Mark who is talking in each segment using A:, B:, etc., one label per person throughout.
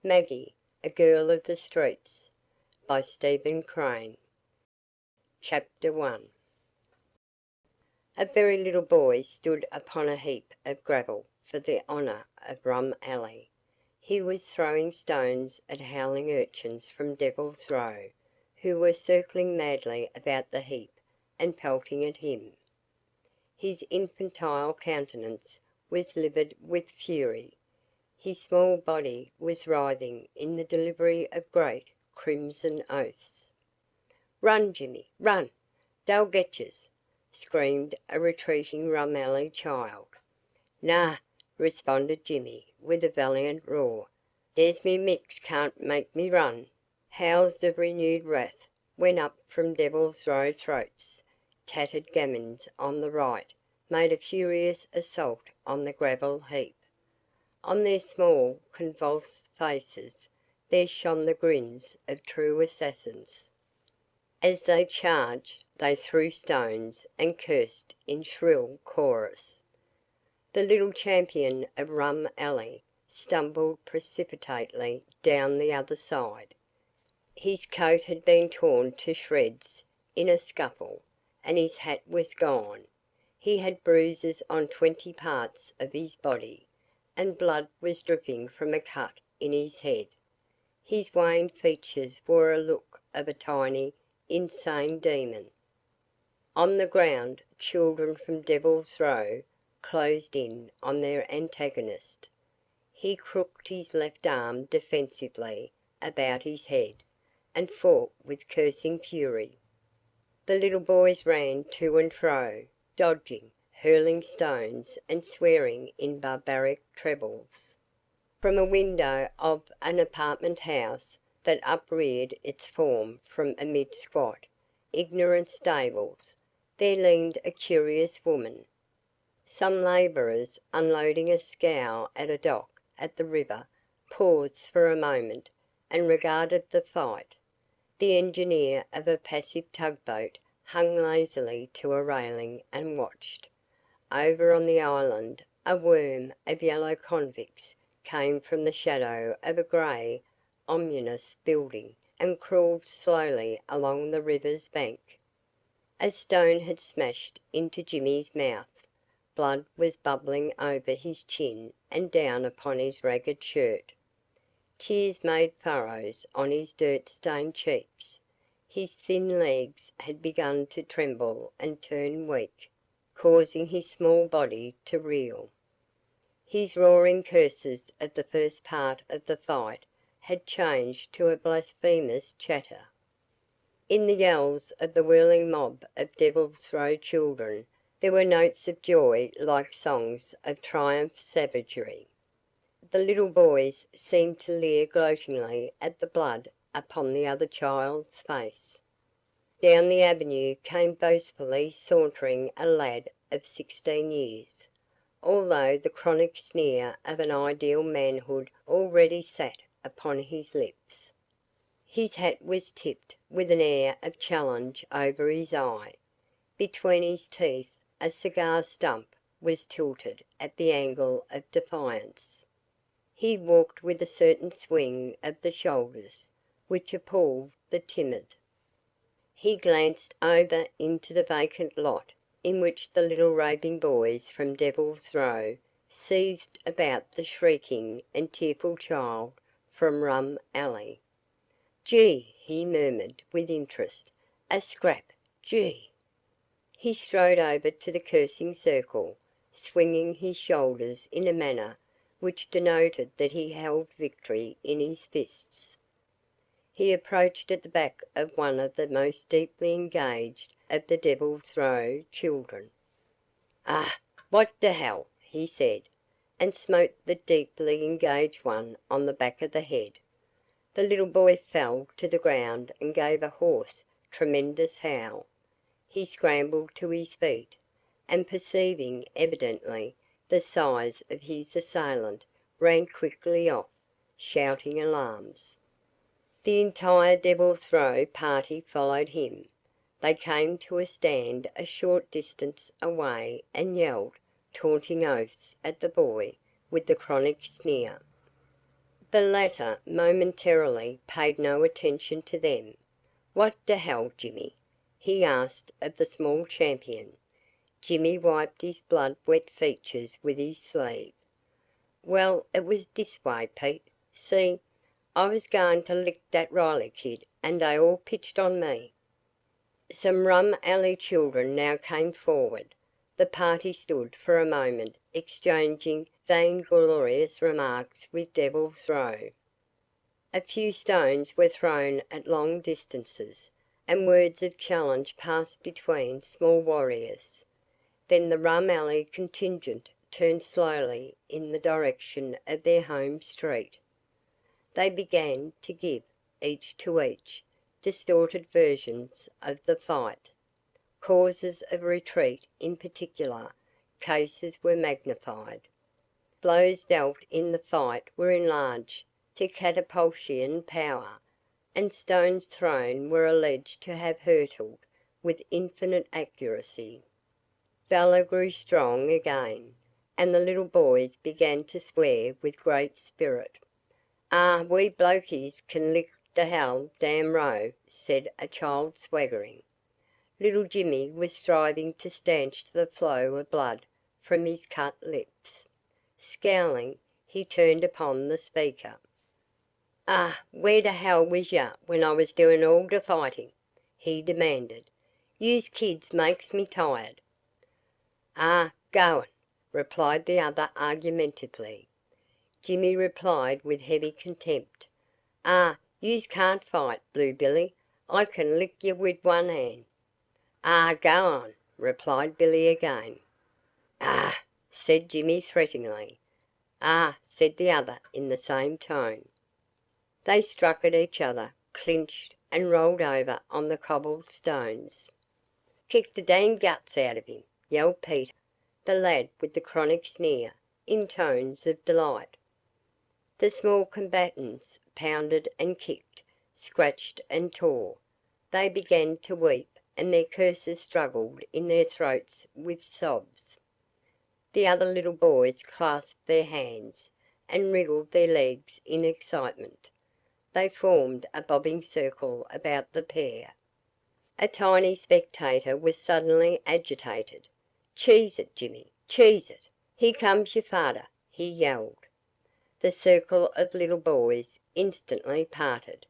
A: Maggie, a Girl of the Streets, by Stephen Crane. Chapter 1. A very little boy stood upon a heap of gravel for the honour of Rum Alley. He was throwing stones at howling urchins from Devil's Row, who were circling madly about the heap and pelting at him. His infantile countenance was livid with fury. His small body was writhing in the delivery of great, crimson oaths. "Run, Jimmy, run! They'll get yuz!" screamed a retreating Rum Alley child. "Nah," responded Jimmy with a valiant roar. "Des me mix can't make me run." Howls of renewed wrath went up from Devil's Row throats. Tattered gamins on the right made a furious assault on the gravel heap. On their small, convulsed faces there shone the grins of true assassins. As they charged, they threw stones and cursed in shrill chorus. The little champion of Rum Alley stumbled precipitately down the other side. His coat had been torn to shreds in a scuffle, and his hat was gone. He had bruises on 20 parts of his body, and blood was dripping from a cut in his head. His wan features wore a look of a tiny, insane demon. On the ground, children from Devil's Row closed in on their antagonist. He crooked his left arm defensively about his head, and fought with cursing fury. The little boys ran to and fro, dodging, hurling stones and swearing in barbaric trebles. From a window of an apartment house that upreared its form from amid squat, ignorant stables, there leaned a curious woman. Some labourers unloading a scow at a dock at the river paused for a moment and regarded the fight. The engineer of a passive tugboat hung lazily to a railing and watched. Over on the island a worm of yellow convicts came from the shadow of a grey, ominous building and crawled slowly along the river's bank. A stone had smashed into Jimmy's mouth. Blood was bubbling over his chin and down upon his ragged shirt. Tears made furrows on his dirt-stained cheeks. His thin legs had begun to tremble and turn weak, causing his small body to reel. His roaring curses of the first part of the fight had changed to a blasphemous chatter. In the yells of the whirling mob of Devil's Row children there were notes of joy like songs of triumph savagery. The little boys seemed to leer gloatingly at the blood upon the other child's face. Down the avenue came boastfully sauntering a lad of 16 years, although the chronic sneer of an ideal manhood already sat upon his lips. His hat was tipped with an air of challenge over his eye. Between his teeth a cigar stump was tilted at the angle of defiance. He walked with a certain swing of the shoulders which appalled the timid. He glanced over into the vacant lot in which the little raving boys from Devil's Row seethed about the shrieking and tearful child from Rum Alley. "Gee," he murmured with interest, "a scrap, gee." He strode over to the cursing circle, swinging his shoulders in a manner which denoted that he held victory in his fists. He approached at the back of one of the most deeply engaged of the Devil's Row children. "Ah, what de hell," he said, and smote the deeply engaged one on the back of the head. The little boy fell to the ground and gave a hoarse, tremendous howl. He scrambled to his feet, and perceiving, evidently, the size of his assailant, ran quickly off, shouting alarms. The entire Devil's Row party followed him. They came to a stand a short distance away and yelled taunting oaths at the boy with the chronic sneer. The latter momentarily paid no attention to them. "What de hell, Jimmy?" he asked of the small champion. Jimmy wiped his blood-wet features with his sleeve. "Well, it was dis way, Pete. See, I was goin' to lick dat Riley kid and dey all pitched on me." Some rum alley children now came forward. The party stood for a moment exchanging vainglorious remarks with Devil's Row. A few stones were thrown at long distances, and words of challenge passed between small warriors. Then the rum alley contingent turned slowly in the direction of their home street. They began to give, each to each, distorted versions of the fight. Causes of retreat in particular cases were magnified. Blows dealt in the fight were enlarged to catapultian power, and stones thrown were alleged to have hurtled with infinite accuracy. Valour grew strong again, and the little boys began to swear with great spirit. "Ah, we blokies can lick de hell damn row," said a child swaggering. Little Jimmy was striving to stanch the flow of blood from his cut lips. Scowling, he turned upon the speaker. "Ah, where de hell was ya when I was doin' all de fighting?" he demanded. "Youse kids makes me tired." "Ah, goin'," replied the other argumentatively. Jimmy replied with heavy contempt. "Ah, youse can't fight, Blue Billy. I can lick yer wid one hand." "Ah, go on," replied Billy again. "Ah," said Jimmy threateningly. "Ah," said the other in the same tone. They struck at each other, clinched, and rolled over on the cobbled stones. "Kick the damn guts out of him," yelled Peter, the lad with the chronic sneer, in tones of delight. The small combatants pounded and kicked, scratched and tore. They began to weep, and their curses struggled in their throats with sobs. The other little boys clasped their hands and wriggled their legs in excitement. They formed a bobbing circle about the pair. A tiny spectator was suddenly agitated. "Cheese it, Jimmy, cheese it! Here comes your fader," he yelled. The circle of little boys instantly parted.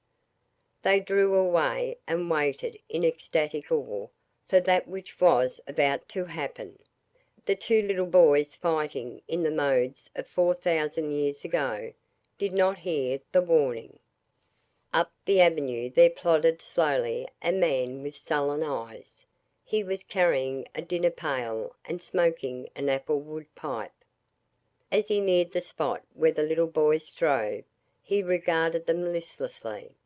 A: They drew away and waited in ecstatic awe for that which was about to happen. The two little boys fighting in the modes of 4,000 years ago did not hear the warning. Up the avenue there plodded slowly a man with sullen eyes. He was carrying a dinner pail and smoking an applewood pipe. As he neared the spot where the little boys strove, he regarded them listlessly.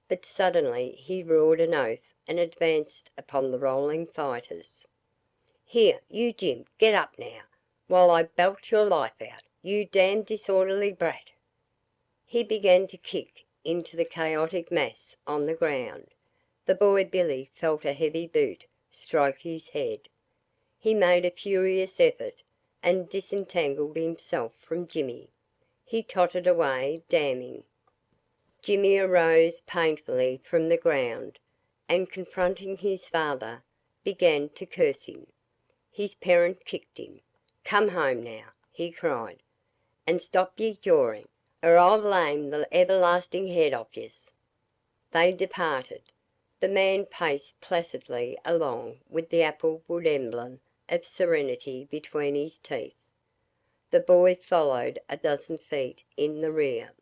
A: But suddenly he roared an oath and advanced upon the rolling fighters. "Here, you Jim, get up now, while I belt your life out, you damned disorderly brat!" He began to kick into the chaotic mass on the ground. The boy Billy felt a heavy boot strike his head. He made a furious effort and disentangled himself from Jimmy. He tottered away, damning. Jimmy arose painfully from the ground and, confronting his father, began to curse him. His parent kicked him. "Come home now," he cried, "and stop ye jawing, or I'll lame the everlasting head off yez." They departed. The man paced placidly along with the applewood emblem of serenity between his teeth. The boy followed a dozen feet in the rear.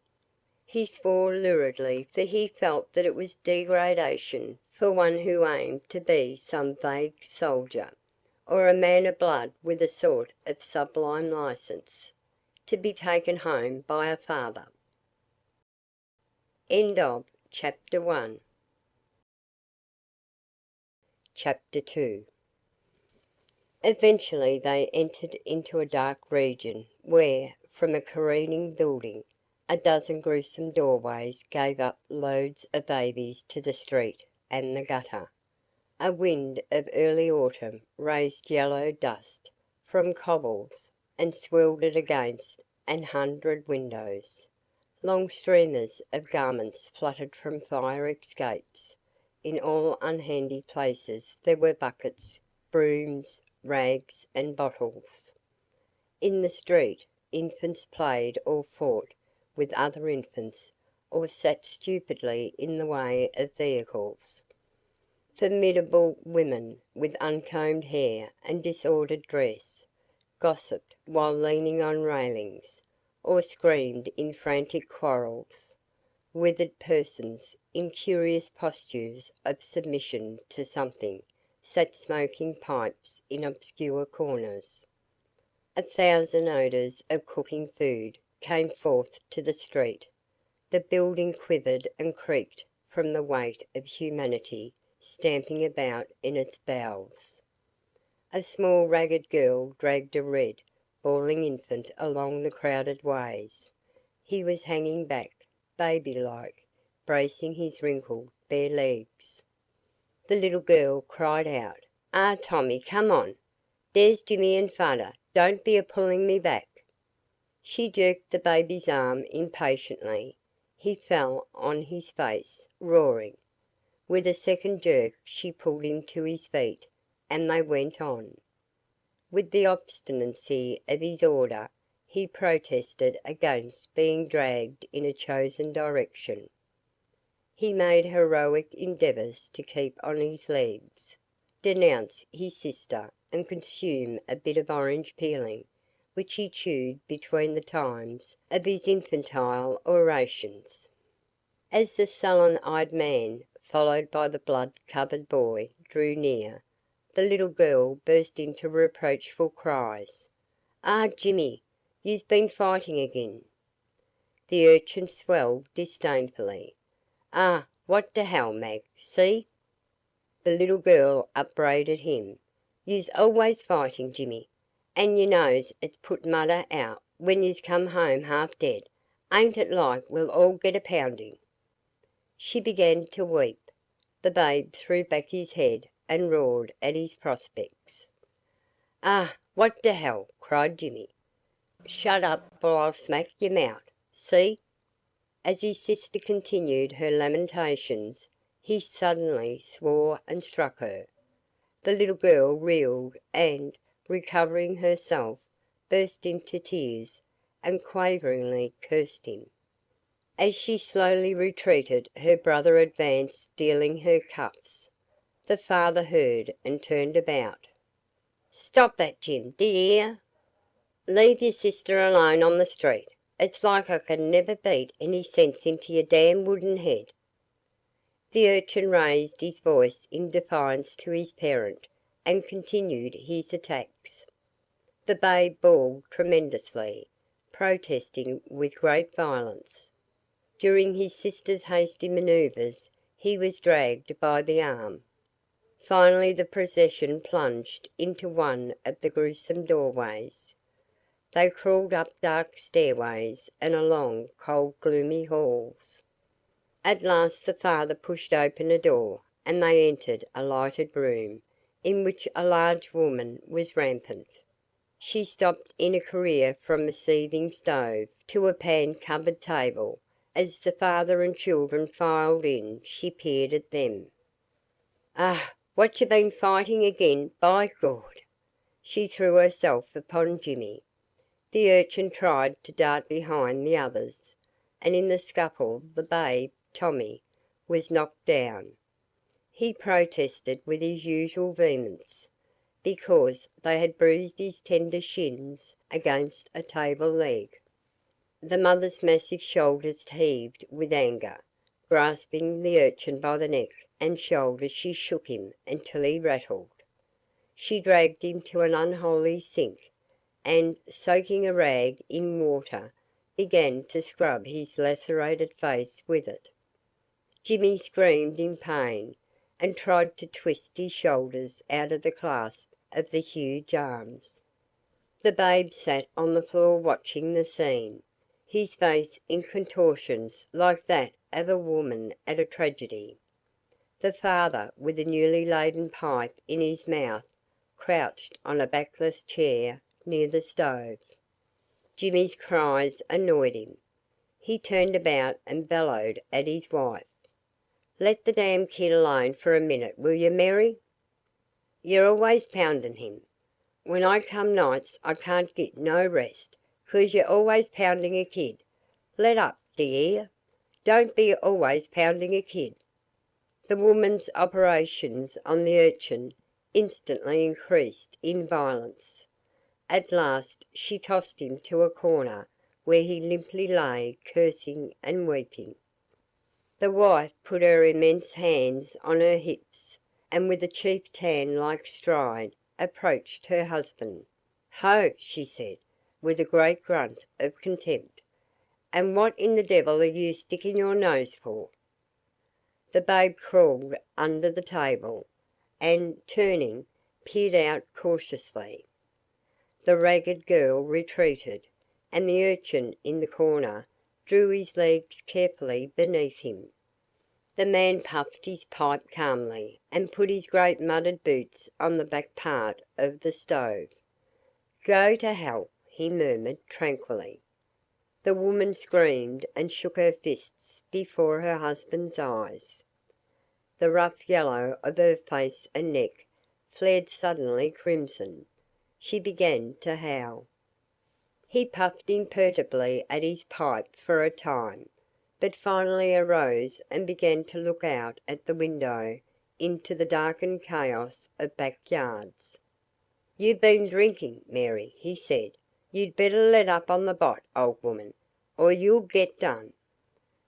A: He swore luridly, for he felt that it was degradation for one who aimed to be some vague soldier, or a man of blood with a sort of sublime license, to be taken home by a father. End of Chapter 1. Chapter 2. Eventually they entered into a dark region where, from a careening building, a dozen gruesome doorways gave up loads of babies to the street and the gutter. A wind of early autumn raised yellow dust from cobbles and swirled it against an hundred windows. Long streamers of garments fluttered from fire escapes. In all unhandy places there were buckets, brooms, rags and bottles. In the street, infants played or fought with other infants or sat stupidly in the way of vehicles. Formidable women with uncombed hair and disordered dress gossiped while leaning on railings, or screamed in frantic quarrels. Withered persons, in curious postures of submission to something, sat smoking pipes in obscure corners. 1,000 odours of cooking food came forth to the street. The building quivered and creaked from the weight of humanity stamping about in its bowels. A small ragged girl dragged a red, bawling infant along the crowded ways. He was hanging back, baby-like, bracing his wrinkled, bare legs. The little girl cried out, "Ah, Tommy, come on! There's Jimmy and Fudder, don't be a-pulling me back." She jerked the baby's arm impatiently. He fell on his face, roaring. With a second jerk she pulled him to his feet, and they went on. With the obstinacy of his order, he protested against being dragged in a chosen direction. He made heroic endeavours to keep on his legs, denounce his sister, and consume a bit of orange peeling, which he chewed between the times of his infantile orations. As the sullen-eyed man, followed by the blood-covered boy, drew near, the little girl burst into reproachful cries. "Ah, Jimmy, you's been fighting agin." The urchin swelled disdainfully. "Ah, what de hell, Mag, see?" The little girl upbraided him. "You's always fighting, Jimmy, an' you knows it's put mudder out when you's come home half dead. Ain't it like we'll all get a pounding?" She began to weep. The babe threw back his head and roared at his prospects. "Ah, what de hell!" cried Jimmy. "Shut up or I'll smack yer mout. See?" As his sister continued her lamentations, he suddenly swore and struck her. The little girl reeled and, recovering herself, burst into tears and quaveringly cursed him. As she slowly retreated, her brother advanced dealing her cuffs. The father heard and turned about. "Stop that, Jim, d'ye hear? Leave your sister alone on the street. It's like I could never beat any sense into your damn wooden head." The urchin raised his voice in defiance to his parent and continued his attacks. The babe bawled tremendously, protesting with great violence. During his sister's hasty manoeuvres, he was dragged by the arm. Finally the procession plunged into one of the gruesome doorways. They crawled up dark stairways and along cold gloomy halls. At last the father pushed open a door, and they entered a lighted room, in which a large woman was rampant. She stopped in a career from a seething stove to a pan-covered table. As the father and children filed in she peered at them. "Ah, what you been fighting agin, by God!" She threw herself upon Jimmy. The urchin tried to dart behind the others, and in the scuffle the babe, Tommy, was knocked down. He protested with his usual vehemence, because they had bruised his tender shins against a table leg. The mother's massive shoulders heaved with anger. Grasping the urchin by the neck and shoulders she shook him until he rattled. She dragged him to an unholy sink, and, soaking a rag in water, began to scrub his lacerated face with it. Jimmy screamed in pain, and tried to twist his shoulders out of the clasp of the huge arms. The babe sat on the floor watching the scene, his face in contortions like that of a woman at a tragedy. The father, with a newly laden pipe in his mouth, crouched on a backless chair near the stove. Jimmy's cries annoyed him. He turned about and bellowed at his wife. "Let the damn kid alone for a minute, will you, Mary? You're always poundin' him. When I come nights I can't git no rest, 'cause you're always poundin' a kid. Let up, d'ye hear? Don't be always poundin' a kid." The woman's operations on the urchin instantly increased in violence. At last she tossed him to a corner where he limply lay cursing and weeping. The wife put her immense hands on her hips and with a chieftain-like stride approached her husband. "Ho!" she said, with a great grunt of contempt. "And what in the devil are you sticking your nose for?" The babe crawled under the table and, turning, peered out cautiously. The ragged girl retreated, and the urchin in the corner drew his legs carefully beneath him. The man puffed his pipe calmly and put his great mudded boots on the back part of the stove. "Go to hell," he murmured tranquilly. The woman screamed and shook her fists before her husband's eyes. The rough yellow of her face and neck flared suddenly crimson. She began to howl. He puffed imperturbably at his pipe for a time, but finally arose and began to look out at the window into the darkened chaos of backyards. "You been drinking, Mary," he said. "You'd better let up on the bot, old woman, or you'll get done."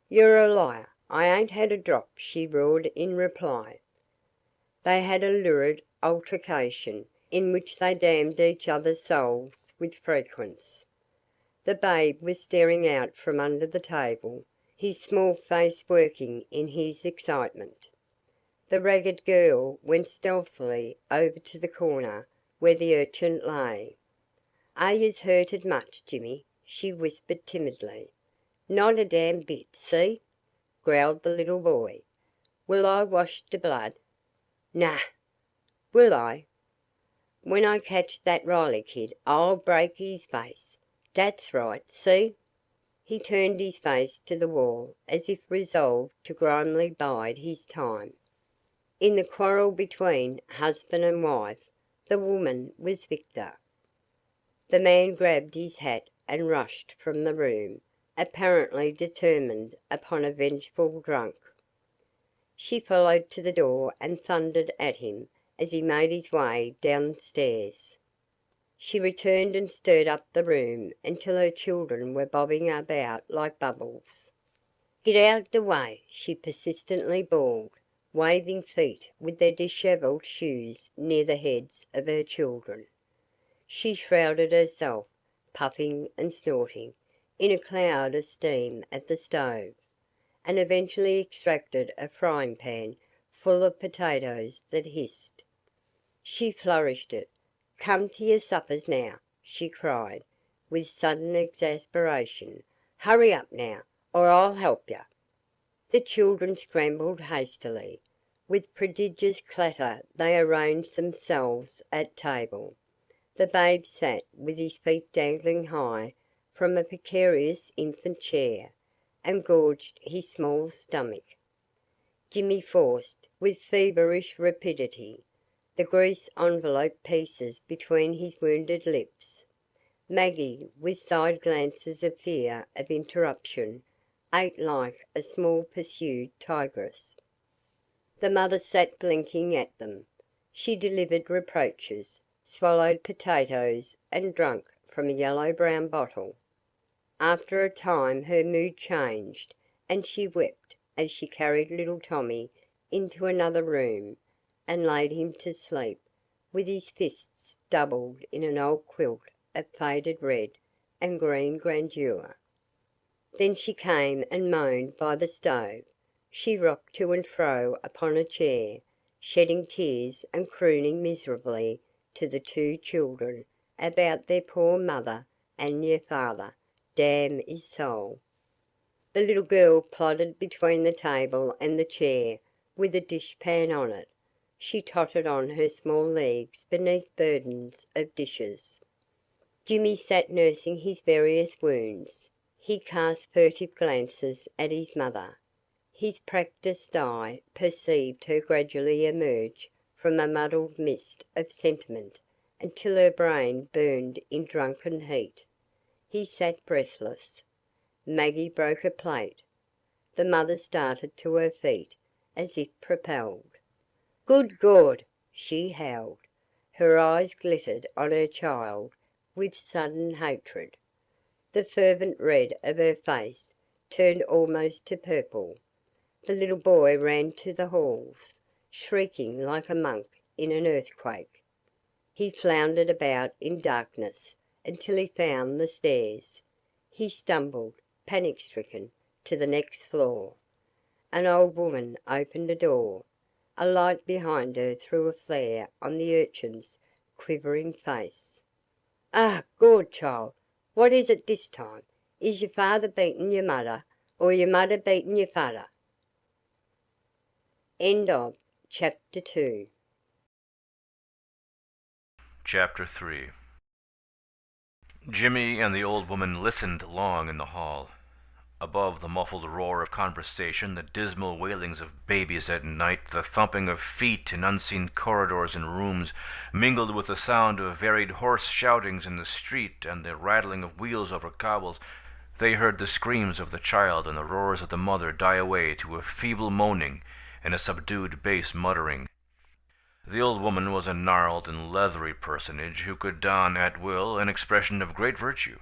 A: "You're a liar. I ain't had a drop," she roared in reply. They had a lurid altercation, in which they damned each other's souls with frequence. The babe was staring out from under the table, his small face working in his excitement. The ragged girl went stealthily over to the corner where the urchin lay. "Are yuz hurted much, Jimmy?" she whispered timidly. "Not a damn bit, see?" growled the little boy. "Will I wash de blood?" "Nah." "Will I? When I catch that Riley kid I'll break his face. Dat's right, see?" He turned his face to the wall as if resolved to grimly bide his time. In the quarrel between husband and wife, the woman was victor. The man grabbed his hat and rushed from the room, apparently determined upon a vengeful drunk. She followed to the door and thundered at him as he made his way downstairs. She returned and stirred up the room until her children were bobbing about like bubbles. "Get out the way," she persistently bawled, waving feet with their dishevelled shoes near the heads of her children. She shrouded herself, puffing and snorting, in a cloud of steam at the stove, and eventually extracted a frying pan full of potatoes that hissed. She flourished it. "Come to your suppers now," she cried, with sudden exasperation. "Hurry up now, or I'll help yer." The children scrambled hastily. With prodigious clatter they arranged themselves at table. The babe sat with his feet dangling high from a precarious infant chair, and gorged his small stomach. Jimmy forced, with feverish rapidity, the grease-enveloped pieces between his wounded lips. Maggie, with side glances of fear of interruption, ate like a small pursued tigress. The mother sat blinking at them. She delivered reproaches, swallowed potatoes, and drank from a yellow-brown bottle. After a time her mood changed, and she wept as she carried little Tommy into another room and laid him to sleep, with his fists doubled in an old quilt of faded red and green grandeur. Then she came and moaned by the stove. She rocked to and fro upon a chair, shedding tears and crooning miserably to the two children about their poor mother and their father, damn his soul. The little girl plodded between the table and the chair with a dishpan on it. She tottered on her small legs beneath burdens of dishes. Jimmy sat nursing his various wounds. He cast furtive glances at his mother. His practised eye perceived her gradually emerge from a muddled mist of sentiment until her brain burned in drunken heat. He sat breathless. Maggie broke a plate. The mother started to her feet as if propelled. "Good Gawd!" she howled. Her eyes glittered on her child with sudden hatred. The fervent red of her face turned almost to purple. The little boy ran to the halls, shrieking like a monk in an earthquake. He floundered about in darkness until he found the stairs. He stumbled, panic-stricken, to the next floor. An old woman opened a door. A light behind her threw a flare on the urchin's quivering face. "Ah, Gawd, child, what is it this time? Is your father beatin' your mudder, or your mudder beatin' your fadder?" End of Chapter 2.
B: Chapter 3. Jimmy and the old woman listened long in the hall. Above the muffled roar of conversation, the dismal wailings of babies at night, the thumping of feet in unseen corridors and rooms, mingled with the sound of varied hoarse shoutings in the street and the rattling of wheels over cobbles, they heard the screams of the child and the roars of the mother die away to a feeble moaning and a subdued bass muttering. The old woman was a gnarled and leathery personage who could don at will an expression of great virtue.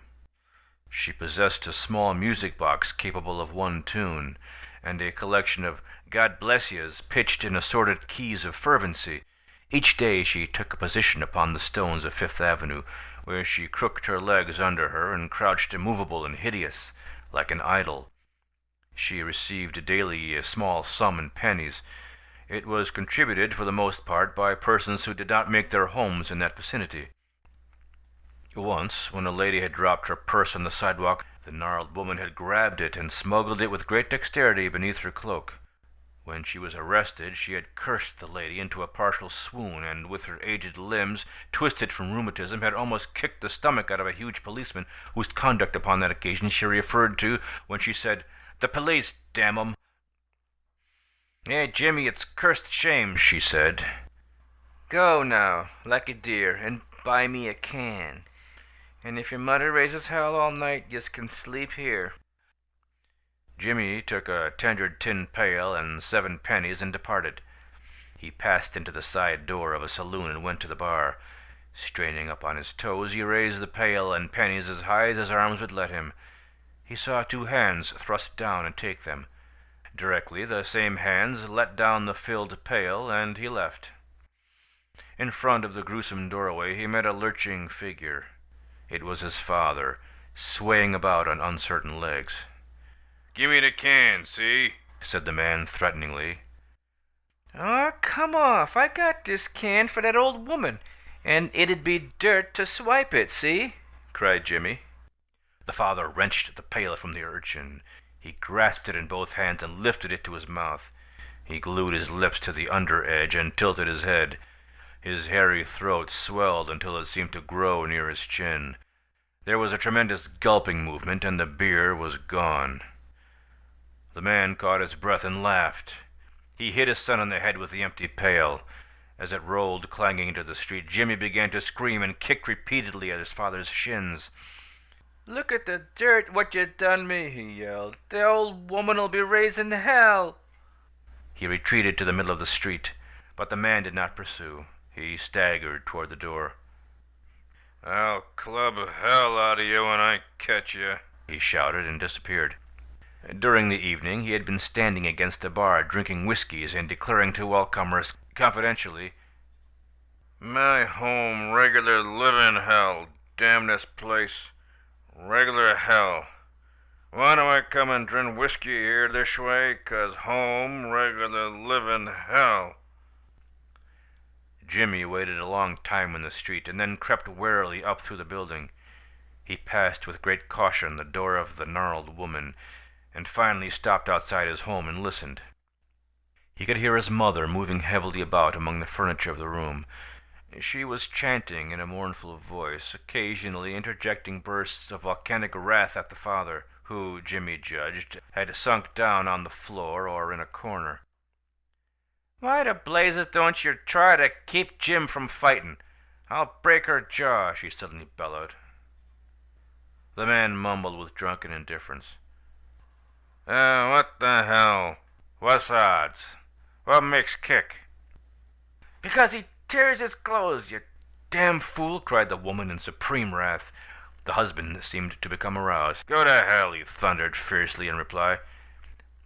B: She possessed a small music box capable of one tune, and a collection of God bless yous pitched in assorted keys of fervency. Each day she took a position upon the stones of Fifth Avenue, where she crooked her legs under her and crouched immovable and hideous, like an idol. She received daily a small sum in pennies. It was contributed for the most part by persons who did not make their homes in that vicinity. Once, when a lady had dropped her purse on the sidewalk, the gnarled woman had grabbed it and smuggled it with great dexterity beneath her cloak. When she was arrested, she had cursed the lady into a partial swoon, and with her aged limbs, twisted from rheumatism, had almost kicked the stomach out of a huge policeman, whose conduct upon that occasion she referred to when she said, "The police, damn 'em!" "Hey, Jimmy, it's cursed shame," she said. "Go now, like a dear, and buy me a can. And if your mother raises hell all night, yez can sleep here." Jimmy took a tendered tin pail and 7 pennies and departed. He passed into the side door of a saloon and went to the bar. Straining up on his toes, he raised the pail and pennies as high as his arms would let him. He saw 2 hands thrust down and take them. Directly the same hands let down the filled pail, and he left. In front of the gruesome doorway he met a lurching figure. It was his father, swaying about on uncertain legs. "Give me the can, see?" said the man threateningly. "Aw, come off. I got this can for that old woman, and it'd be dirt to swipe it, see?" cried Jimmy. The father wrenched the pail from the urchin. He grasped it in both hands and lifted it to his mouth. He glued his lips to the under edge and tilted his head. His hairy throat swelled until it seemed to grow near his chin. There was a tremendous gulping movement, and the beer was gone. The man caught his breath and laughed. He hit his son on the head with the empty pail. As it rolled clanging into the street, Jimmy began to scream and kicked repeatedly at his father's shins. "Look at the dirt what you done me," he yelled. "The old woman'll be raising hell." He retreated to the middle of the street, but the man did not pursue. He staggered toward the door. "I'll club hell out of you when I catch you," he shouted, and disappeared. During the evening he had been standing against the bar drinking whiskeys and declaring to all comers confidentially, "My home regular living hell. Damn this place. Regular hell. Why do I come and drink whiskey here this way? 'Cause home regular living hell." Jimmy waited a long time in the street, and then crept warily up through the building. He passed with great caution the door of the gnarled woman, and finally stopped outside his home and listened. He could hear his mother moving heavily about among the furniture of the room. She was chanting in a mournful voice, occasionally interjecting bursts of volcanic wrath at the father, who, Jimmy judged, had sunk down on the floor or in a corner. "Why the blazes don't you try to keep Jim from fighting? I'll break her jaw," she suddenly bellowed. The man mumbled with drunken indifference. What the hell? What's odds? What makes kick?" "Because he tears his clothes, you damn fool!" cried the woman in supreme wrath. The husband seemed to become aroused. "Go to hell," he thundered fiercely in reply.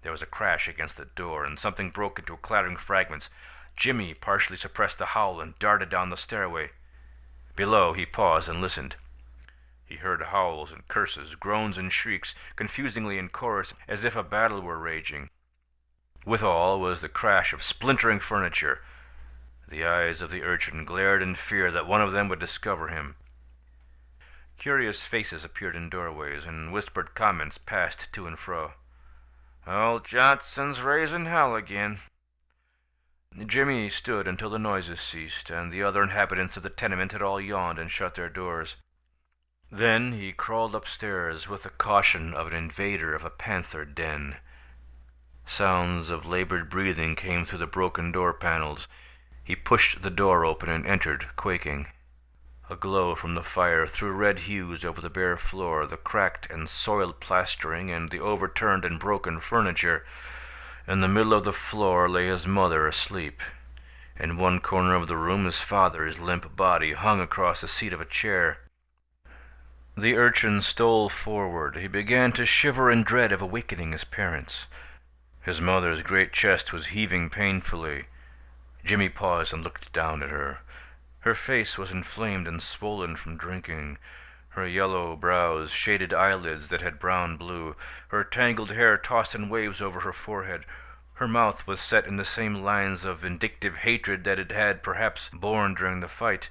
B: There was a crash against the door, and something broke into clattering fragments. Jimmy partially suppressed the howl and darted down the stairway. Below, he paused and listened. He heard howls and curses, groans and shrieks, confusingly in chorus, as if a battle were raging. Withal was the crash of splintering furniture. The eyes of the urchin glared in fear that one of them would discover him. Curious faces appeared in doorways, and whispered comments passed to and fro. "Old Johnson's raising hell again." Jimmy stood until the noises ceased, and the other inhabitants of the tenement had all yawned and shut their doors. Then he crawled upstairs with the caution of an invader of a panther den. Sounds of labored breathing came through the broken door panels. He pushed the door open and entered, quaking. A glow from the fire threw red hues over the bare floor, the cracked and soiled plastering, and the overturned and broken furniture. In the middle of the floor lay his mother asleep. In one corner of the room his father's limp body hung across the seat of a chair. The urchin stole forward. He began to shiver in dread of awakening his parents. His mother's great chest was heaving painfully. Jimmy paused and looked down at her. Her face was inflamed and swollen from drinking. Her yellow brows shaded eyelids that had brown blue. Her tangled hair tossed in waves over her forehead. Her mouth was set in the same lines of vindictive hatred that it had perhaps borne during the fight.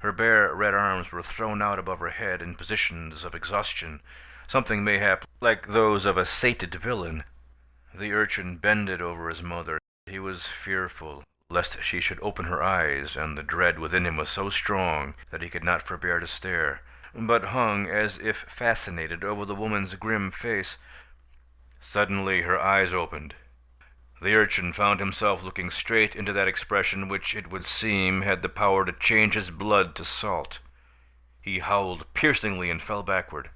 B: Her bare red arms were thrown out above her head in positions of exhaustion, something mayhap like those of a sated villain. The urchin bended over his mother. He was fearful lest she should open her eyes, and the dread within him was so strong that he could not forbear to stare, but hung as if fascinated over the woman's grim face. Suddenly her eyes opened. The urchin found himself looking straight into that expression which, it would seem, had the power to change his blood to salt. He howled piercingly and fell backward.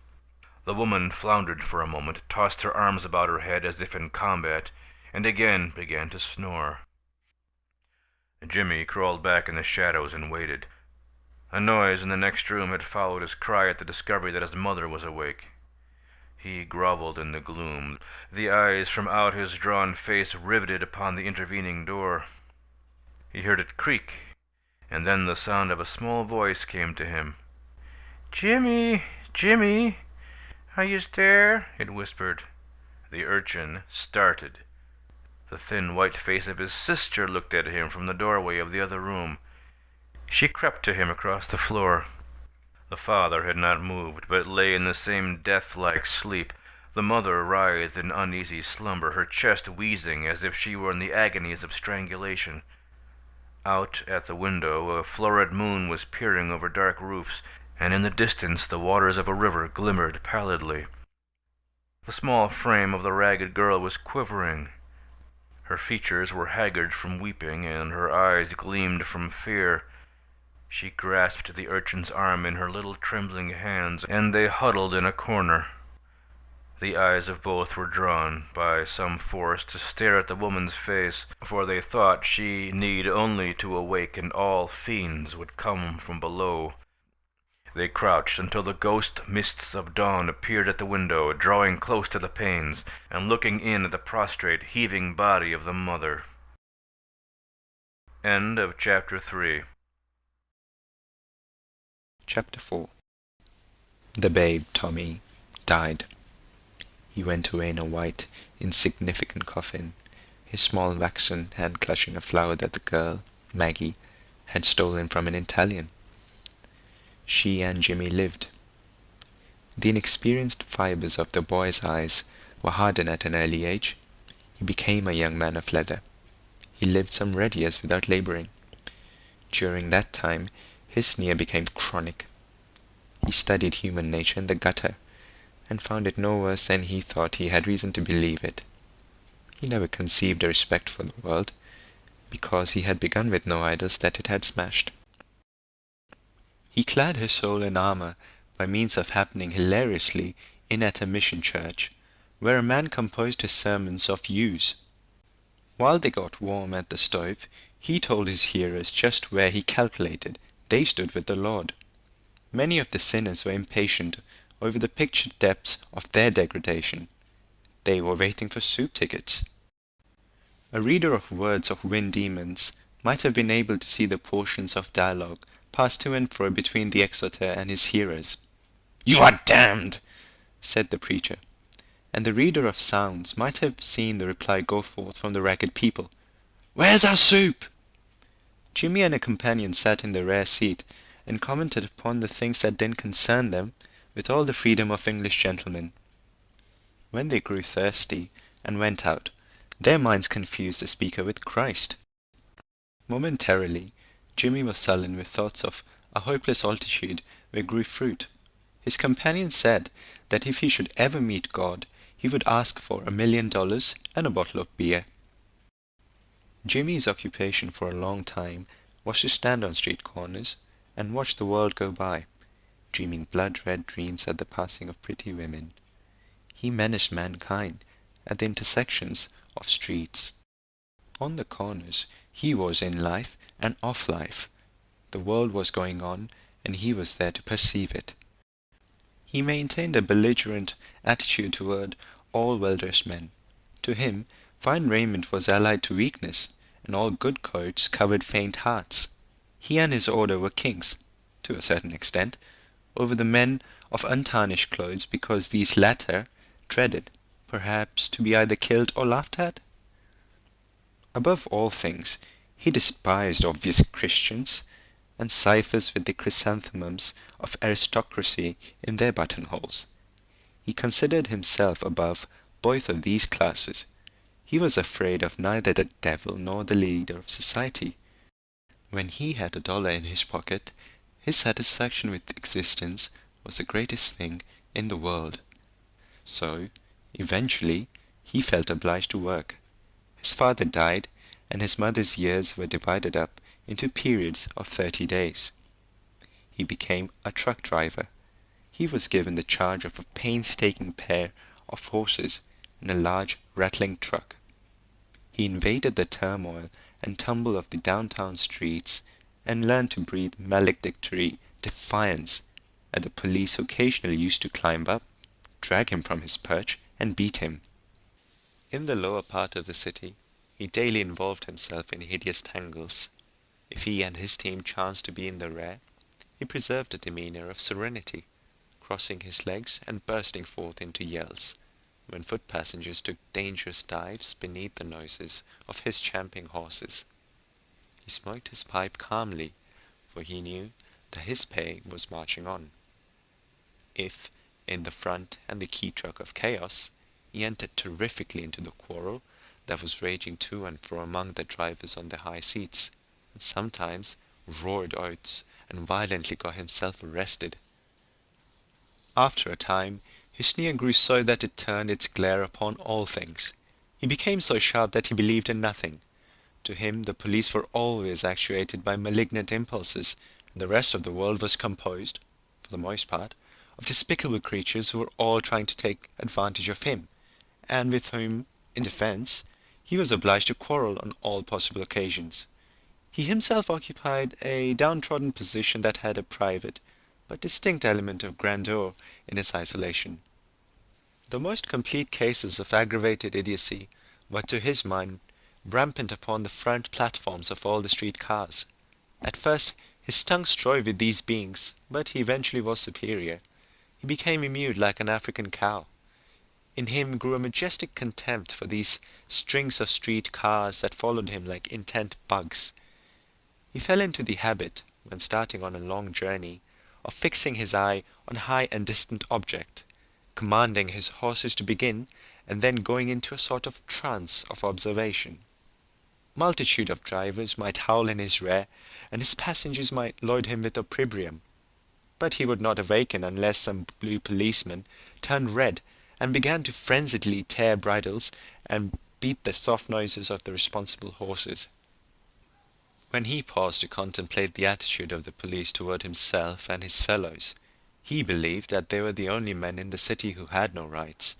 B: The woman floundered for a moment, tossed her arms about her head as if in combat, and again began to snore. Jimmy crawled back in the shadows and waited. A noise in the next room had followed his cry at the discovery that his mother was awake. He groveled in the gloom, the eyes from out his drawn face riveted upon the intervening door. He heard it creak, and then the sound of a small voice came to him. "Jimmy, Jimmy, are you there?" it whispered. The urchin started. The thin white face of his sister looked at him from the doorway of the other room. She crept to him across the floor. The father had not moved, but lay in the same death-like sleep. The mother writhed in uneasy slumber, her chest wheezing as if she were in the agonies of strangulation. Out at the window a florid moon was peering over dark roofs, and in the distance the waters of a river glimmered pallidly. The small frame of the ragged girl was quivering. Her features were haggard from weeping, and her eyes gleamed from fear. She grasped the urchin's arm in her little trembling hands, and they huddled in a corner. The eyes of both were drawn, by some force, to stare at the woman's face, for they thought she need only to awake and all fiends would come from below. They crouched until the ghost mists of dawn appeared at the window, drawing close to the panes, and looking in at the prostrate, heaving body of the mother. End of Chapter 3.
C: Chapter 4. The babe, Tommy, died. He went away in a white, insignificant coffin, his small waxen hand clutching a flower that the girl, Maggie, had stolen from an Italian. She and Jimmy lived. The inexperienced fibers of the boy's eyes were hardened at an early age. He became a young man of leather. He lived some red years without laboring. During that time, his sneer became chronic. He studied human nature in the gutter, and found it no worse than he thought he had reason to believe it. He never conceived a respect for the world, because he had begun with no idols that it had smashed. He clad his soul in armor by means of happening hilariously in at a mission church, where a man composed his sermons of ewes. While they got warm at the stove, he told his hearers just where he calculated they stood with the Lord. Many of the sinners were impatient over the pictured depths of their degradation. They were waiting for soup tickets. A reader of words of wind demons might have been able to see the portions of dialogue pass to and fro between the exhorter and his hearers. "You are damned," said the preacher, and the reader of sounds might have seen the reply go forth from the ragged people. "Where's our soup?" Jimmy and a companion sat in the rear seat and commented upon the things that didn't concern them with all the freedom of English gentlemen. When they grew thirsty and went out, their minds confused the speaker with Christ. Momentarily, Jimmy was sullen with thoughts of a hopeless altitude where grew fruit. His companion said that if he should ever meet God, he would ask for $1,000,000 and a bottle of beer. Jimmy's occupation for a long time was to stand on street corners and watch the world go by, dreaming blood-red dreams at the passing of pretty women. He menaced mankind at the intersections of streets. On the corners, he was in life and off life. The world was going on, and he was there to perceive it. He maintained a belligerent attitude toward all well-dressed men. To him, fine raiment was allied to weakness, and all good coats covered faint hearts. He and his order were kings, to a certain extent, over the men of untarnished clothes, because these latter dreaded, perhaps, to be either killed or laughed at. Above all things, he despised obvious Christians, and ciphers with the chrysanthemums of aristocracy in their buttonholes. He considered himself above both of these classes. He was afraid of neither the devil nor the leader of society. When he had $1 in his pocket, his satisfaction with existence was the greatest thing in the world. So, eventually, he felt obliged to work. His father died, and his mother's years were divided up into periods of 30 days. He became a truck driver. He was given the charge of a painstaking pair of horses and a large rattling truck. He invaded the turmoil and tumble of the downtown streets and learned to breathe maledictory defiance at the police who occasionally used to climb up, drag him from his perch, and beat him. In the lower part of the city, he daily involved himself in hideous tangles. If he and his team chanced to be in the rear, he preserved a demeanour of serenity, crossing his legs and bursting forth into yells, when foot passengers took dangerous dives beneath the noses of his champing horses. He smoked his pipe calmly, for he knew that his pay was marching on. If, in the front and the key truck of chaos, he entered terrifically into the quarrel that was raging to and fro among the drivers on the high seats, and sometimes roared oaths and violently got himself arrested. After a time, his sneer grew so that it turned its glare upon all things. He became so sharp that he believed in nothing. To him the police were always actuated by malignant impulses, and the rest of the world was composed, for the most part, of despicable creatures who were all trying to take advantage of him, and with whom, in defence, he was obliged to quarrel on all possible occasions. He himself occupied a downtrodden position that had a private but distinct element of grandeur in its isolation. The most complete cases of aggravated idiocy were, to his mind, rampant upon the front platforms of all the street cars. At first his tongue strove with these beings, but he eventually was superior. He became immured like an African cow. In him grew a majestic contempt for these strings of street cars that followed him like intent bugs. He fell into the habit, when starting on a long journey, of fixing his eye on a high and distant object, commanding his horses to begin, and then going into a sort of trance of observation. Multitude of drivers might howl in his rear, and his passengers might load him with opprobrium. but he would not awaken unless some blue policeman turned red and began to frenziedly tear bridles and beat the soft noises of the responsible horses. When he paused to contemplate the attitude of the police toward himself and his fellows, he believed that they were the only men in the city who had no rights.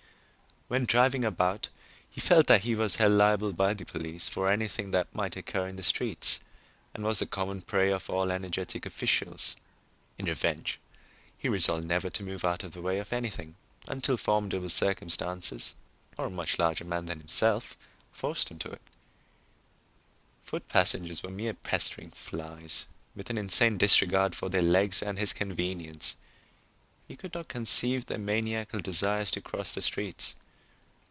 C: When driving about, he felt that he was held liable by the police for anything that might occur in the streets, and was the common prey of all energetic officials. In revenge, he resolved never to move out of the way of anything, until formidable circumstances, or a much larger man than himself, forced him to it. Foot passengers were mere pestering flies, with an insane disregard for their legs and his convenience. He could not conceive their maniacal desires to cross the streets.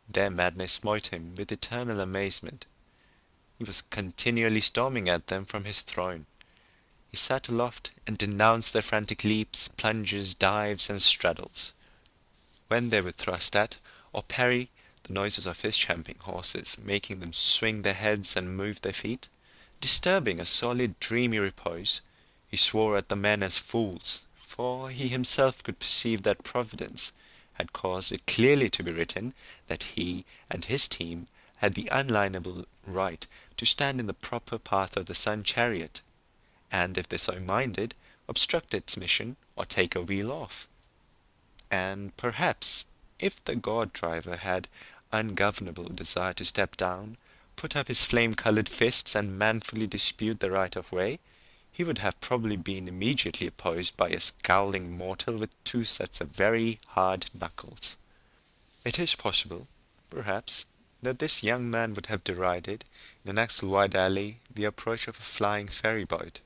C: Their madness smote him with eternal amazement. He was continually storming at them from his throne. He sat aloft and denounced their frantic leaps, plunges, dives, and straddles. When they were thrust at or parry, the noises of his champing horses, making them swing their heads and move their feet, disturbing a solid, dreamy repose, he swore at the men as fools, for he himself could perceive that Providence had caused it clearly to be written that he and his team had the unalienable right to stand in the proper path of the sun chariot, and if they so minded, obstruct its mission or take a wheel off. And perhaps, if the god-driver had ungovernable desire to step down, put up his flame-coloured fists and manfully dispute the right of way, he would have probably been immediately opposed by a scowling mortal with two sets of very hard knuckles. It is possible, perhaps, that this young man would have derided, in an axle-wide alley, the approach of a flying ferry-boat,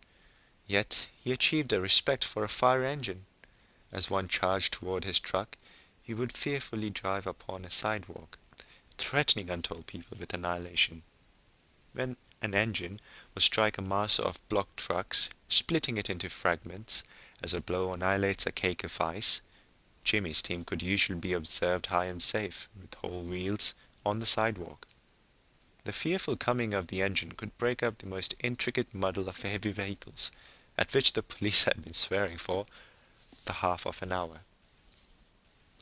C: yet he achieved a respect for a fire engine. As one charged toward his truck, he would fearfully drive upon a sidewalk, threatening untold people with annihilation. When an engine would strike a mass of block trucks, splitting it into fragments, as a blow annihilates a cake of ice, Jimmy's team could usually be observed high and safe, with whole wheels, on the sidewalk. The fearful coming of the engine could break up the most intricate muddle of heavy vehicles, at which the police had been swearing for the half of an hour.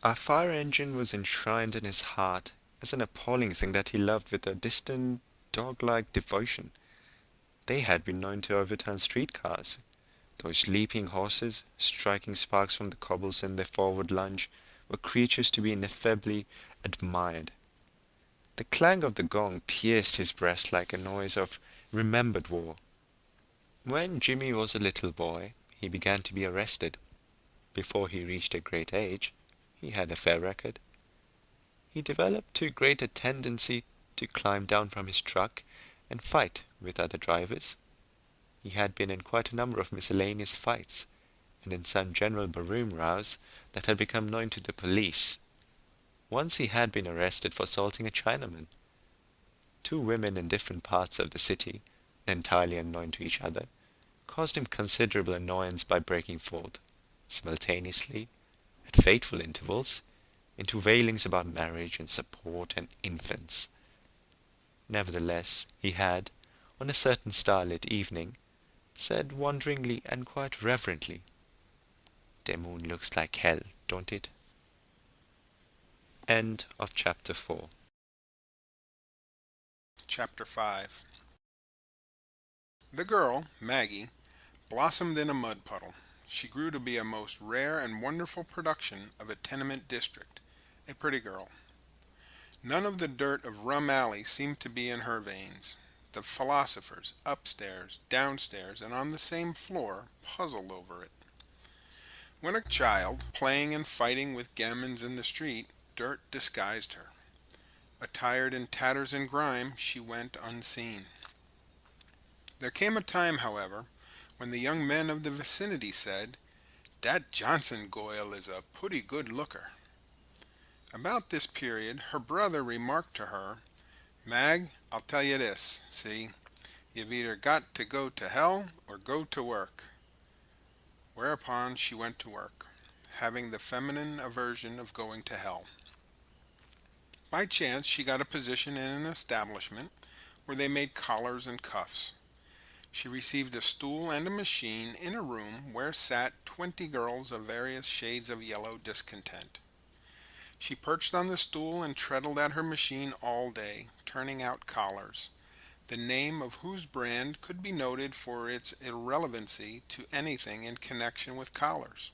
C: Our fire engine was enshrined in his heart as an appalling thing that he loved with a distant, dog-like devotion. They had been known to overturn streetcars. Those leaping horses, striking sparks from the cobbles in their forward lunge, were creatures to be ineffably admired. The clang of the gong pierced his breast like a noise of remembered war. When Jimmy was a little boy, he began to be arrested. Before he reached a great age, he had a fair record. He developed too great a tendency to climb down from his truck and fight with other drivers. He had been in quite a number of miscellaneous fights, and in some general barroom rows that had become known to the police. Once he had been arrested for assaulting a Chinaman. Two women in different parts of the city, entirely unknown to each other, caused him considerable annoyance by breaking forth, simultaneously, at fateful intervals, into wailings about marriage and support and infants. Nevertheless, he had, on a certain starlit evening, said wonderingly and quite reverently, "The moon looks like hell, don't it?" End of chapter 4.
D: Chapter 5. The girl, Maggie, blossomed in a mud puddle. She grew to be a most rare and wonderful production of a tenement district, a pretty girl. None of the dirt of Rum Alley seemed to be in her veins. The philosophers, upstairs, downstairs, and on the same floor, puzzled over it. When a child, playing and fighting with gamins in the street, dirt disguised her. Attired in tatters and grime, she went unseen. There came a time, however, when the young men of the vicinity said, "Dat Johnson goil is a putty good looker." About this period, her brother remarked to her, "Mag, I'll tell you this, see, you've either got to go to hell or go to work." Whereupon she went to work, having the feminine aversion of going to hell. By chance she got a position in an establishment where they made collars and cuffs. She received a stool and a machine in a room where sat 20 girls of various shades of yellow discontent. She perched on the stool and treadled at her machine all day, turning out collars, the name of whose brand could be noted for its irrelevancy to anything in connection with collars.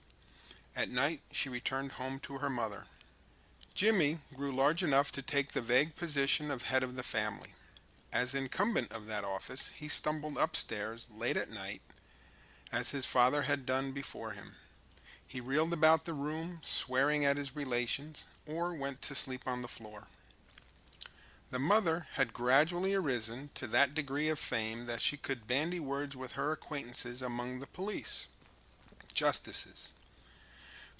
D: At night she returned home to her mother. Jimmy grew large enough to take the vague position of head of the family. As incumbent of that office, he stumbled upstairs late at night, as his father had done before him. He reeled about the room, swearing at his relations, or went to sleep on the floor. The mother had gradually arisen to that degree of fame that she could bandy words with her acquaintances among the police, justices.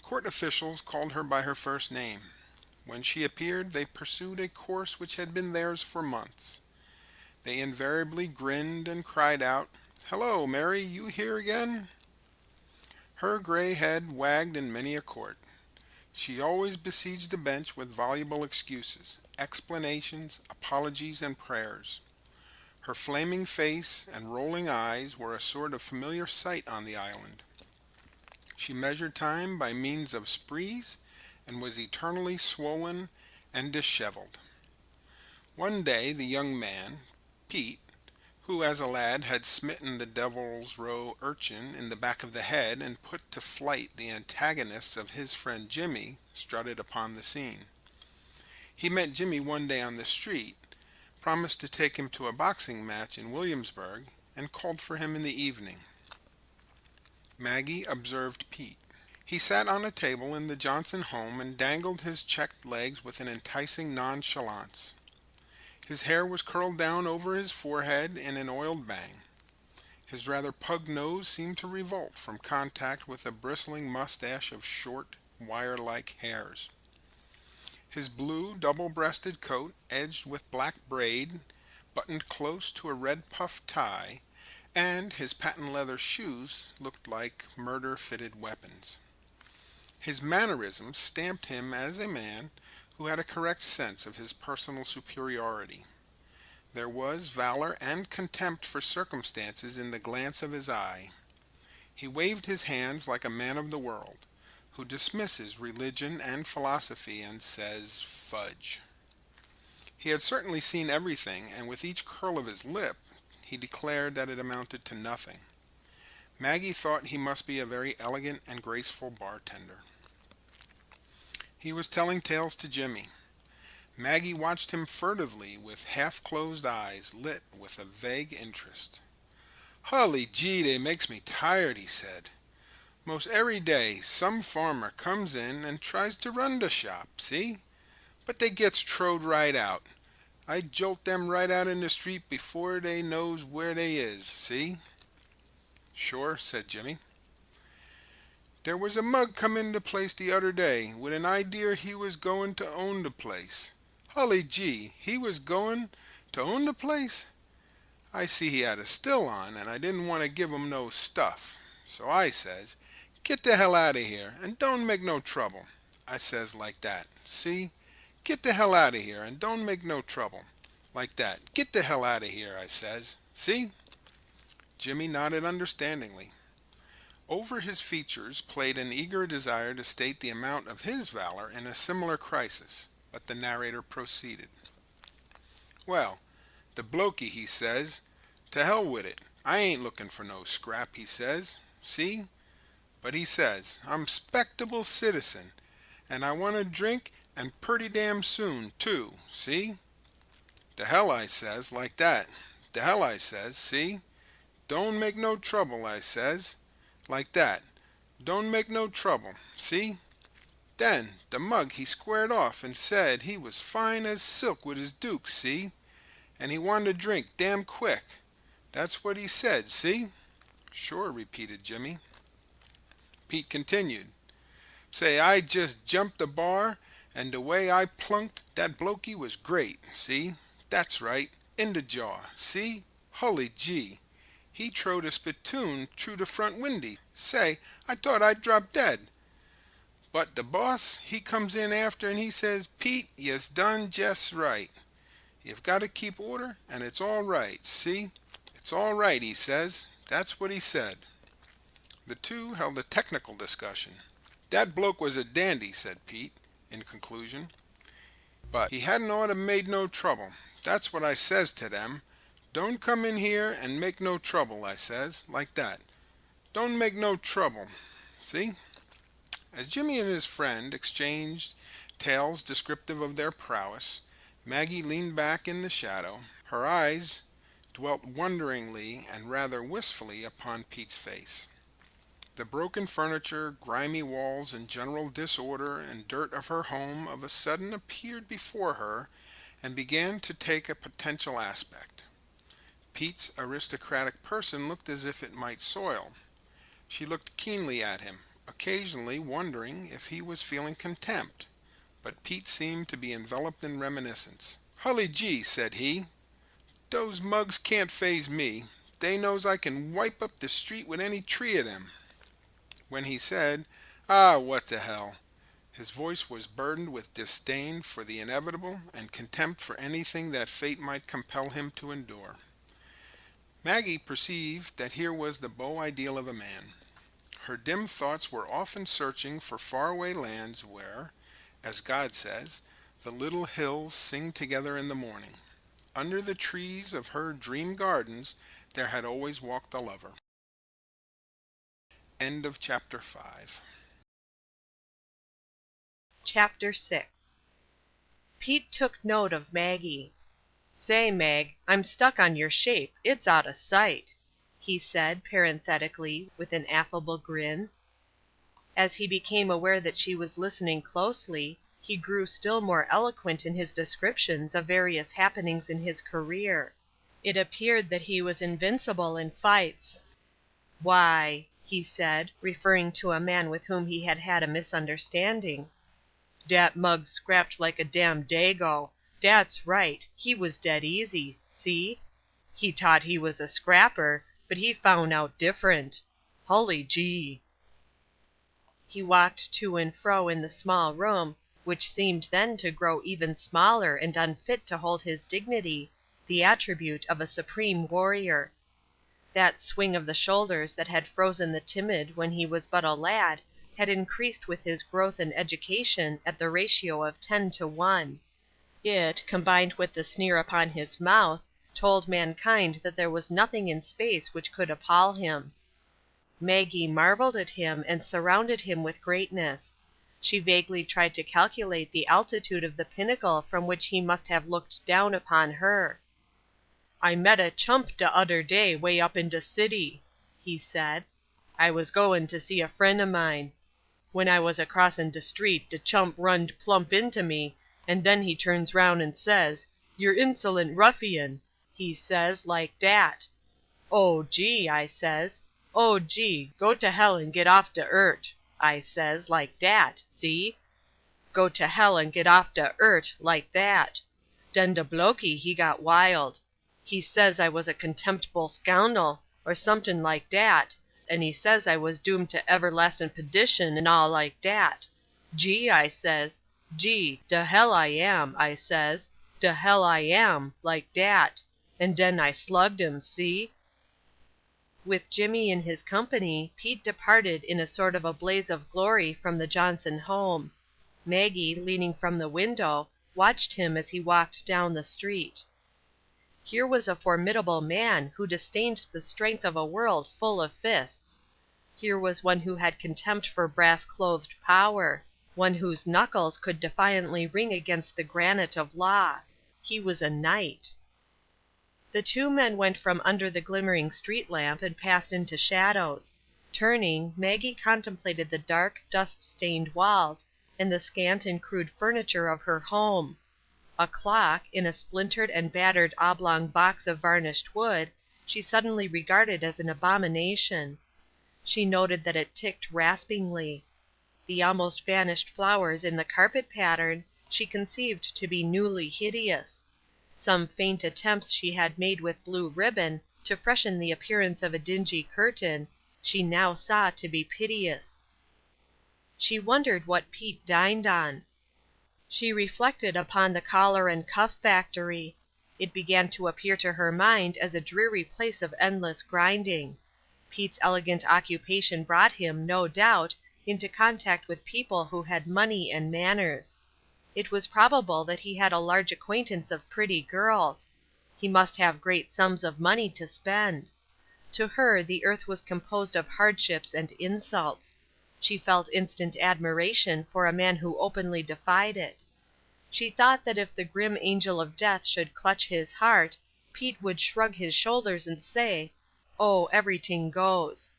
D: Court officials called her by her first name. When she appeared, they pursued a course which had been theirs for months. They invariably grinned and cried out, "Hello, Mary, you here again?" Her gray head wagged in many a court. She always besieged the bench with voluble excuses, explanations, apologies, and prayers. Her flaming face and rolling eyes were a sort of familiar sight on the island. She measured time by means of sprees and was eternally swollen and disheveled. One day the young man, Pete, who as a lad had smitten the Devil's Row urchin in the back of the head and put to flight the antagonists of his friend Jimmy, strutted upon the scene. He met Jimmy one day on the street, promised to take him to a boxing match in Williamsburg, and called for him in the evening. Maggie observed Pete. He sat on a table in the Johnson home and dangled his checked legs with an enticing nonchalance. His hair was curled down over his forehead in an oiled bang. His rather pug nose seemed to revolt from contact with a bristling mustache of short, wire-like hairs. His blue, double-breasted coat, edged with black braid, buttoned close to a red puff tie, and his patent leather shoes looked like murder-fitted weapons. His mannerisms stamped him as a man who had a correct sense of his personal superiority. There was valor and contempt for circumstances in the glance of his eye. He waved his hands like a man of the world, who dismisses religion and philosophy and says, "Fudge." He had certainly seen everything, and with each curl of his lip, he declared that it amounted to nothing. Maggie thought he must be a very elegant and graceful bartender. He was telling tales to Jimmy. Maggie watched him furtively with half-closed eyes lit with a vague interest. "Hully gee, they makes me tired," he said. "Most every day some farmer comes in and tries to run the shop, see? But they gets trowed right out. I jolt them right out in the street before they knows where they is, see?" "Sure," said Jimmy. "There was a mug come in the place the other day with an idea he was goin' to own the place. Hully gee, he was goin' to own the place? I see he had a still on, and I didn't want to give him no stuff. So I says, 'Get the hell out of here, and don't make no trouble.' I says like that, see? 'Get the hell out of here, and don't make no trouble.' Like that. 'Get the hell out of here,' I says. See?" Jimmy nodded understandingly. Over his features played an eager desire to state the amount of his valor in a similar crisis, but the narrator proceeded. "Well, the blokey, he says, 'To hell with it. I ain't looking for no scrap,' he says. See? But he says, 'I'm 'spectable citizen, and I want a drink, and purty damn soon, too. See?' 'To hell,' I says, like that. 'To hell,' I says. See? 'Don't make no trouble,' I says. Like that. 'Don't make no trouble.' See? Then the mug he squared off and said he was fine as silk with his duke, see? And he wanted a drink damn quick. That's what he said, see?" "Sure," repeated Jimmy. Pete continued. "Say, I just jumped the bar, and the way I plunked that blokey was great, see? That's right, in the jaw, see? Hully gee. He trowed a spittoon through the front windy. Say, I thought I'd drop dead. But the boss, he comes in after and he says, 'Pete, yez done jest right. You've got to keep order, and it's all right, see? "It's all right," he says. That's what he said. The two held a technical discussion. "That bloke was a dandy," said Pete, in conclusion. "But he hadn't ought to made no trouble. That's what I says to them. Don't come in here and make no trouble, I says, like that. Don't make no trouble. See?" As Jimmy and his friend exchanged tales descriptive of their prowess, Maggie leaned back in the shadow. Her eyes dwelt wonderingly and rather wistfully upon Pete's face. The broken furniture, grimy walls, and general disorder and dirt of her home of a sudden appeared before her and began to take a potential aspect. Pete's aristocratic person looked as if it might soil. She looked keenly at him, occasionally wondering if he was feeling contempt, but Pete seemed to be enveloped in reminiscence. "Hully gee," said he, "dose mugs can't faze me. They knows I can wipe up the street with any tree of them." When he said, "Ah, what the hell," his voice was burdened with disdain for the inevitable and contempt for anything that fate might compel him to endure. Maggie perceived that here was the beau ideal of a man. Her dim thoughts were often searching for faraway lands where, as God says, the little hills sing together in the morning. Under the trees of her dream gardens there had always walked a lover. End of chapter 5.
E: Chapter 6. Pete took note of Maggie. "Say, Mag, I'm stuck on your shape. It's out of sight," he said parenthetically with an affable grin. As he became aware that she was listening closely, he grew still more eloquent in his descriptions of various happenings in his career. It appeared that he was invincible in fights. "Why," he said, referring to a man with whom he had had a misunderstanding, "dat mug scrapped like a damn dago. Dat's right, he was dead easy, see? He t'ought he was a scrapper, but he foun' out different. Hully gee." He walked to and fro in the small room, which seemed then to grow even smaller and unfit to hold his dignity, the attribute of a supreme warrior. That swing of the shoulders that had frozen the timid when he was but a lad had increased with his growth and education at the ratio of 10 to 1. It, combined with the sneer upon his mouth, told mankind that there was nothing in space which could appall him. Maggie marveled at him and surrounded him with greatness. She vaguely tried to calculate the altitude of the pinnacle from which he must have looked down upon her. "I met a chump de udder day way up in de city," he said. "I was goin' to see a friend of mine. When I was a-crossin' de street de chump runned plump into me, and den he turns round and says, 'Yer insolent ruffian,' he says, like dat. 'Oh, gee,' I says, 'oh, gee, go to hell and get off de eart,' I says, like dat, see? Go to hell and get off de eart, like that. Den de blokey he got wild. He says I was a contemptible scoundrel, or somethin' like dat, and he says I was doomed to everlastin' pedition and all like dat. 'Gee,' I says, 'gee, de hell I am,' I says, 'de hell I am,' like dat, and den I slugged him, see?" With Jimmy in his company, Pete departed in a sort of a blaze of glory from the Johnson home. Maggie, leaning from the window, watched him as he walked down the street. Here was a formidable man who disdained the strength of a world full of fists. Here was one who had contempt for brass-clothed power, one whose knuckles could defiantly ring against the granite of law. He was a knight. The two men went from under the glimmering street lamp and passed into shadows. Turning, Maggie contemplated the dark, dust-stained walls and the scant and crude furniture of her home. A clock, in a splintered and battered oblong box of varnished wood, she suddenly regarded as an abomination. She noted that it ticked raspingly. The almost vanished flowers in the carpet pattern she conceived to be newly hideous. Some faint attempts she had made with blue ribbon to freshen the appearance of a dingy curtain she now saw to be piteous. She wondered what Pete dined on. She reflected upon the collar and cuff factory. It began to appear to her mind as a dreary place of endless grinding. Pete's elegant occupation brought him, no doubt, into contact with people who had money and manners. It was probable that he had a large acquaintance of pretty girls. He must have great sums of money to spend. To her the earth was composed of hardships and insults. She felt instant admiration for a man who openly defied it. She thought that if the grim angel of death should clutch his heart, Pete would shrug his shoulders and say, "Oh, everything goes."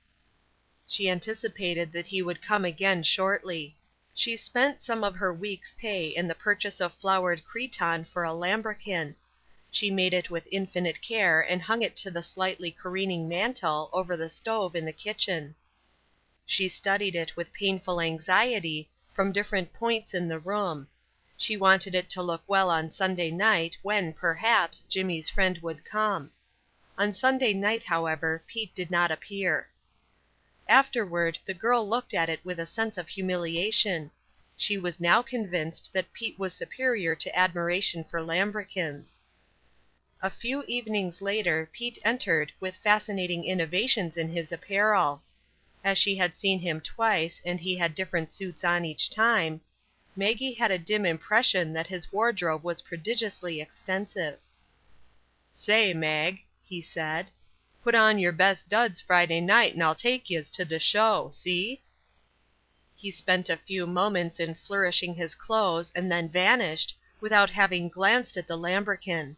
E: She anticipated that he would come again shortly. She spent some of her week's pay in the purchase of flowered cretonne for a lambrequin. She made it with infinite care and hung it to the slightly careening mantel over the stove in the kitchen. She studied it with painful anxiety from different points in the room. She wanted it to look well on Sunday night when, perhaps, Jimmy's friend would come. On Sunday night, however, Pete did not appear. Afterward the girl looked at it with a sense of humiliation. She was now convinced that Pete was superior to admiration for lambrequins. A few evenings later Pete entered with fascinating innovations in his apparel. As she had seen him twice and he had different suits on each time, Maggie had a dim impression that his wardrobe was prodigiously extensive. "Say, Mag," he said, "put on your best duds Friday night and I'll take yez to the show, see?" He spent a few moments in flourishing his clothes and then vanished, without having glanced at the lambrequin.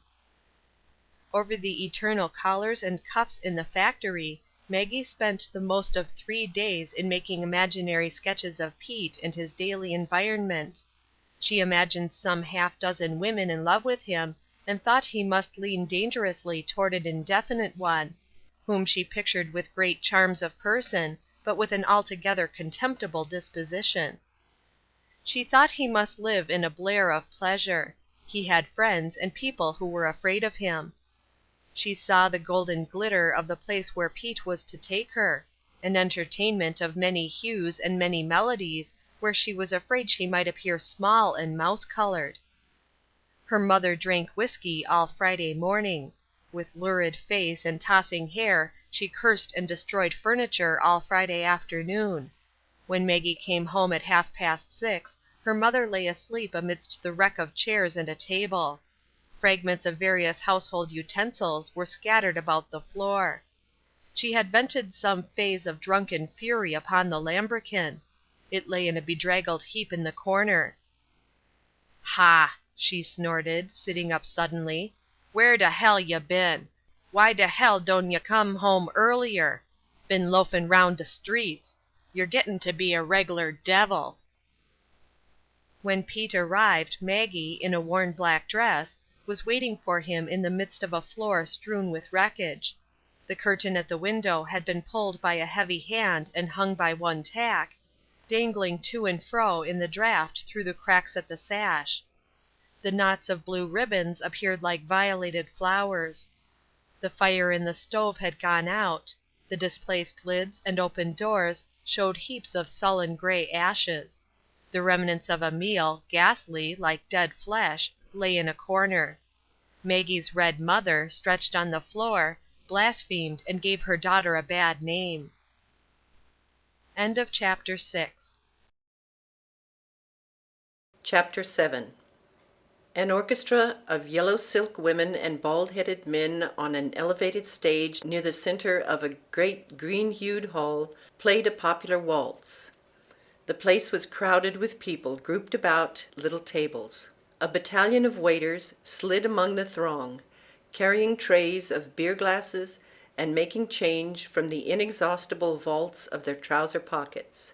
E: Over the eternal collars and cuffs in the factory, Maggie spent the most of 3 days in making imaginary sketches of Pete and his daily environment. She imagined some half-dozen women in love with him, and thought he must lean dangerously toward an indefinite one, whom she pictured with great charms of person, but with an altogether contemptible disposition. She thought he must live in a blare of pleasure. He had friends and people who were afraid of him. She saw the golden glitter of the place where Pete was to take her, an entertainment of many hues and many melodies where she was afraid she might appear small and mouse-colored. Her mother drank whiskey all Friday morning. With lurid face and tossing hair she cursed and destroyed furniture all Friday afternoon. When Maggie came home at 6:30, her mother lay asleep amidst the wreck of chairs and a table. Fragments of various household utensils were scattered about the floor. She had vented some phase of drunken fury upon the lambrequin. It lay in a bedraggled heap in the corner. "Ha!" she snorted, sitting up suddenly. "Where de hell ya been? Why de hell don't ya come home earlier? Been loafin' round de streets. You're gettin' to be a reg'lar devil." When Pete arrived, Maggie, in a worn black dress, was waiting for him in the midst of a floor strewn with wreckage. The curtain at the window had been pulled by a heavy hand and hung by one tack, dangling to and fro in the draught through the cracks at the sash. The knots of blue ribbons appeared like violated flowers. The fire in the stove had gone out. The displaced lids and open doors showed heaps of sullen gray ashes. The remnants of a meal, ghastly, like dead flesh, lay in a corner. Maggie's red mother, stretched on the floor, blasphemed and gave her daughter a bad name. Chapter
F: 7. An orchestra of yellow silk women and bald-headed men on an elevated stage near the center of a great green-hued hall played a popular waltz. The place was crowded with people grouped about little tables. A battalion of waiters slid among the throng, carrying trays of beer glasses and making change from the inexhaustible vaults of their trouser pockets.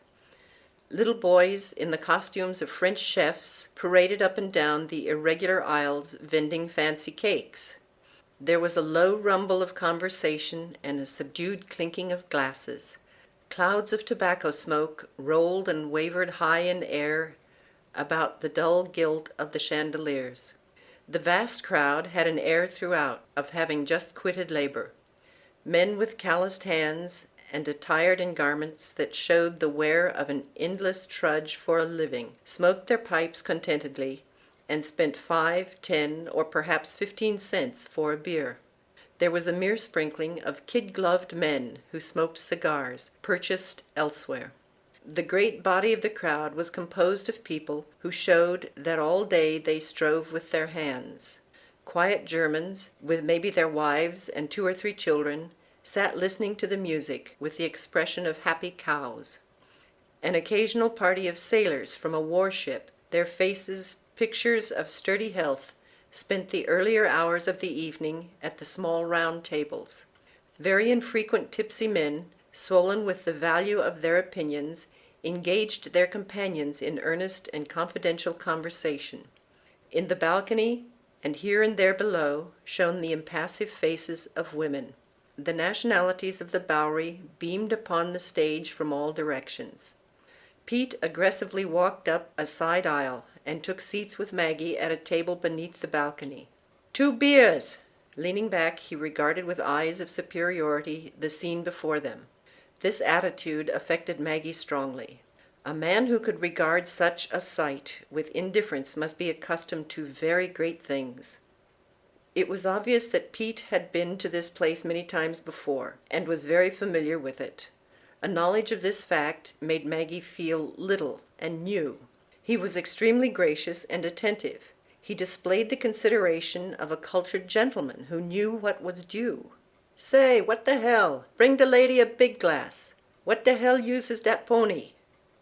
F: Little boys in the costumes of French chefs paraded up and down the irregular aisles vending fancy cakes. There was a low rumble of conversation and a subdued clinking of glasses. Clouds of tobacco smoke rolled and wavered high in air about the dull gilt of the chandeliers. The vast crowd had an air throughout of having just quitted labor. Men with calloused hands and attired in garments that showed the wear of an endless trudge for a living smoked their pipes contentedly and spent 5, 10, or perhaps 15 cents for a beer. There was a mere sprinkling of kid-gloved men who smoked cigars, purchased elsewhere. The great body of the crowd was composed of people who showed that all day they strove with their hands. Quiet Germans, with maybe their wives and 2 or 3 children, sat listening to the music with the expression of happy cows. An occasional party of sailors from a warship, their faces pictures of sturdy health, spent the earlier hours of the evening at the small round tables. Very infrequent tipsy men, swollen with the value of their opinions, engaged their companions in earnest and confidential conversation. In the balcony, and here and there below, shone the impassive faces of women. The nationalities of the Bowery beamed upon the stage from all directions. Pete aggressively walked up a side aisle and took seats with Maggie at a table beneath the balcony. 2 beers! Leaning back, he regarded with eyes of superiority the scene before them. This attitude affected Maggie strongly. A man who could regard such a sight with indifference must be accustomed to very great things. It was obvious that Pete had been to this place many times before, and was very familiar with it. A knowledge of this fact made Maggie feel little and new. He was extremely gracious and attentive. He displayed the consideration of a cultured gentleman who knew what was due. "Say, what the hell? Bring the lady a big glass. What the hell uses that pony?"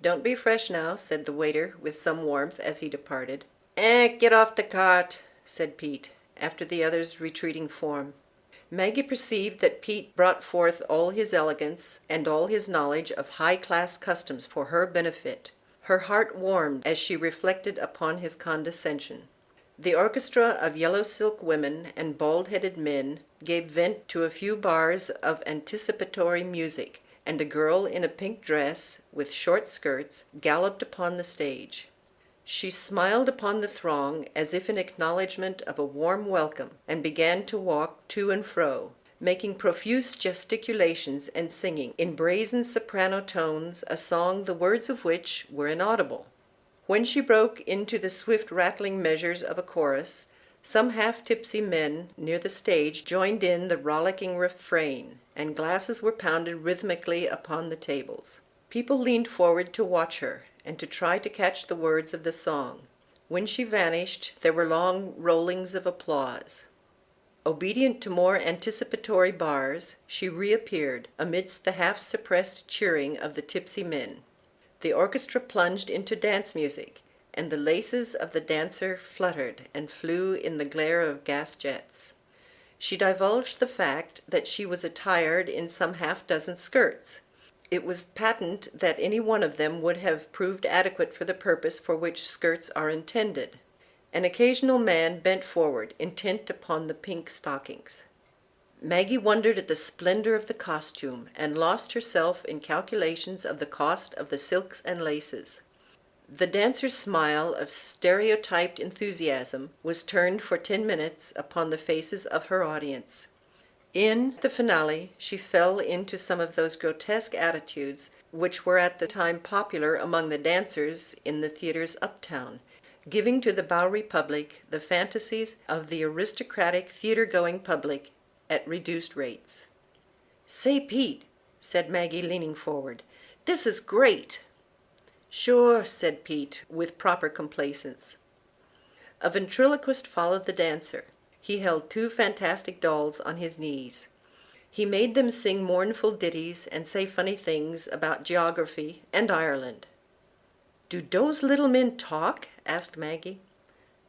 F: "Don't be fresh now," said the waiter with some warmth as he departed. Get off the cart," said Pete, after the other's retreating form. Maggie perceived that Pete brought forth all his elegance and all his knowledge of high-class customs for her benefit. Her heart warmed as she reflected upon his condescension. The orchestra of yellow silk women and bald-headed men gave vent to a few bars of anticipatory music, and a girl in a pink dress, with short skirts, galloped upon the stage. She smiled upon the throng as if in acknowledgment of a warm welcome, and began to walk to and fro, making profuse gesticulations and singing, in brazen soprano tones, a song the words of which were inaudible. When she broke into the swift rattling measures of a chorus, some half-tipsy men near the stage joined in the rollicking refrain, and glasses were pounded rhythmically upon the tables. People leaned forward to watch her, and to try to catch the words of the song. When she vanished, there were long rollings of applause. Obedient to more anticipatory bars, she reappeared amidst the half-suppressed cheering of the tipsy men. The orchestra plunged into dance music, and the laces of the dancer fluttered and flew in the glare of gas jets. She divulged the fact that she was attired in some half-dozen skirts. It was patent that any one of them would have proved adequate for the purpose for which skirts are intended. An occasional man bent forward, intent upon the pink stockings. Maggie wondered at the splendor of the costume, and lost herself in calculations of the cost of the silks and laces. The dancer's smile of stereotyped enthusiasm was turned for 10 minutes upon the faces of her audience. In the finale she fell into some of those grotesque attitudes which were at the time popular among the dancers in the theaters uptown, giving to the Bowery public the fantasies of the aristocratic theater-going public at reduced rates. "Say, Pete," said Maggie, leaning forward, "this is great." "Sure," said Pete, with proper complacence. A ventriloquist followed the dancer. He held 2 fantastic dolls on his knees. He made them sing mournful ditties and say funny things about geography and Ireland. "Do those little men talk?" asked Maggie.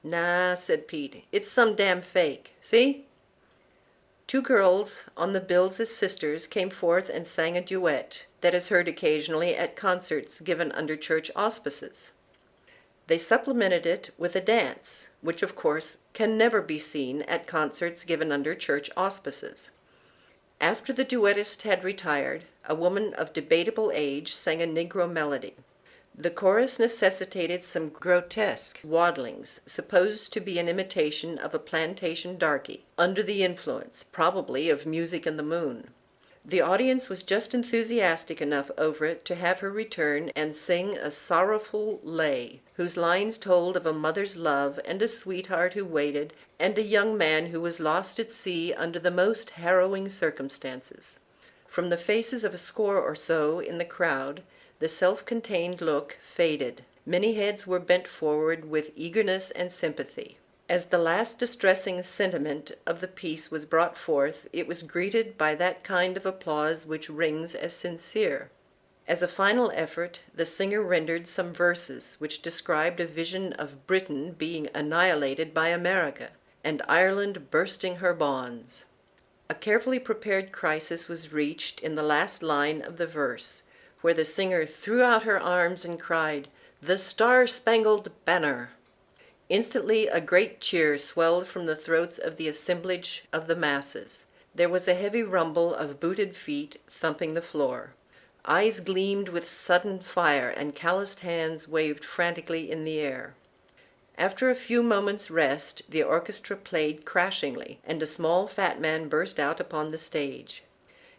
F: "Nah," said Pete, "it's some damn fake. See?" 2 girls on the bills as sisters came forth and sang a duet that is heard occasionally at concerts given under church auspices. They supplemented it with a dance, which of course can never be seen at concerts given under church auspices. After the duettist had retired, a woman of debatable age sang a Negro melody. The chorus necessitated some grotesque waddlings, supposed to be an imitation of a plantation darky, under the influence, probably, of music and the moon. The audience was just enthusiastic enough over it to have her return and sing a sorrowful lay, whose lines told of a mother's love and a sweetheart who waited, and a young man who was lost at sea under the most harrowing circumstances. From the faces of a score or so in the crowd, the self-contained look faded. Many heads were bent forward with eagerness and sympathy. As the last distressing sentiment of the piece was brought forth, it was greeted by that kind of applause which rings as sincere. As a final effort, the singer rendered some verses which described a vision of Britain being annihilated by America, and Ireland bursting her bonds. A carefully prepared crisis was reached in the last line of the verse, where the singer threw out her arms and cried, "The Star-Spangled Banner!" Instantly a great cheer swelled from the throats of the assemblage of the masses. There was a heavy rumble of booted feet thumping the floor. Eyes gleamed with sudden fire, and calloused hands waved frantically in the air. After a few moments' rest, the orchestra played crashingly, and a small fat man burst out upon the stage.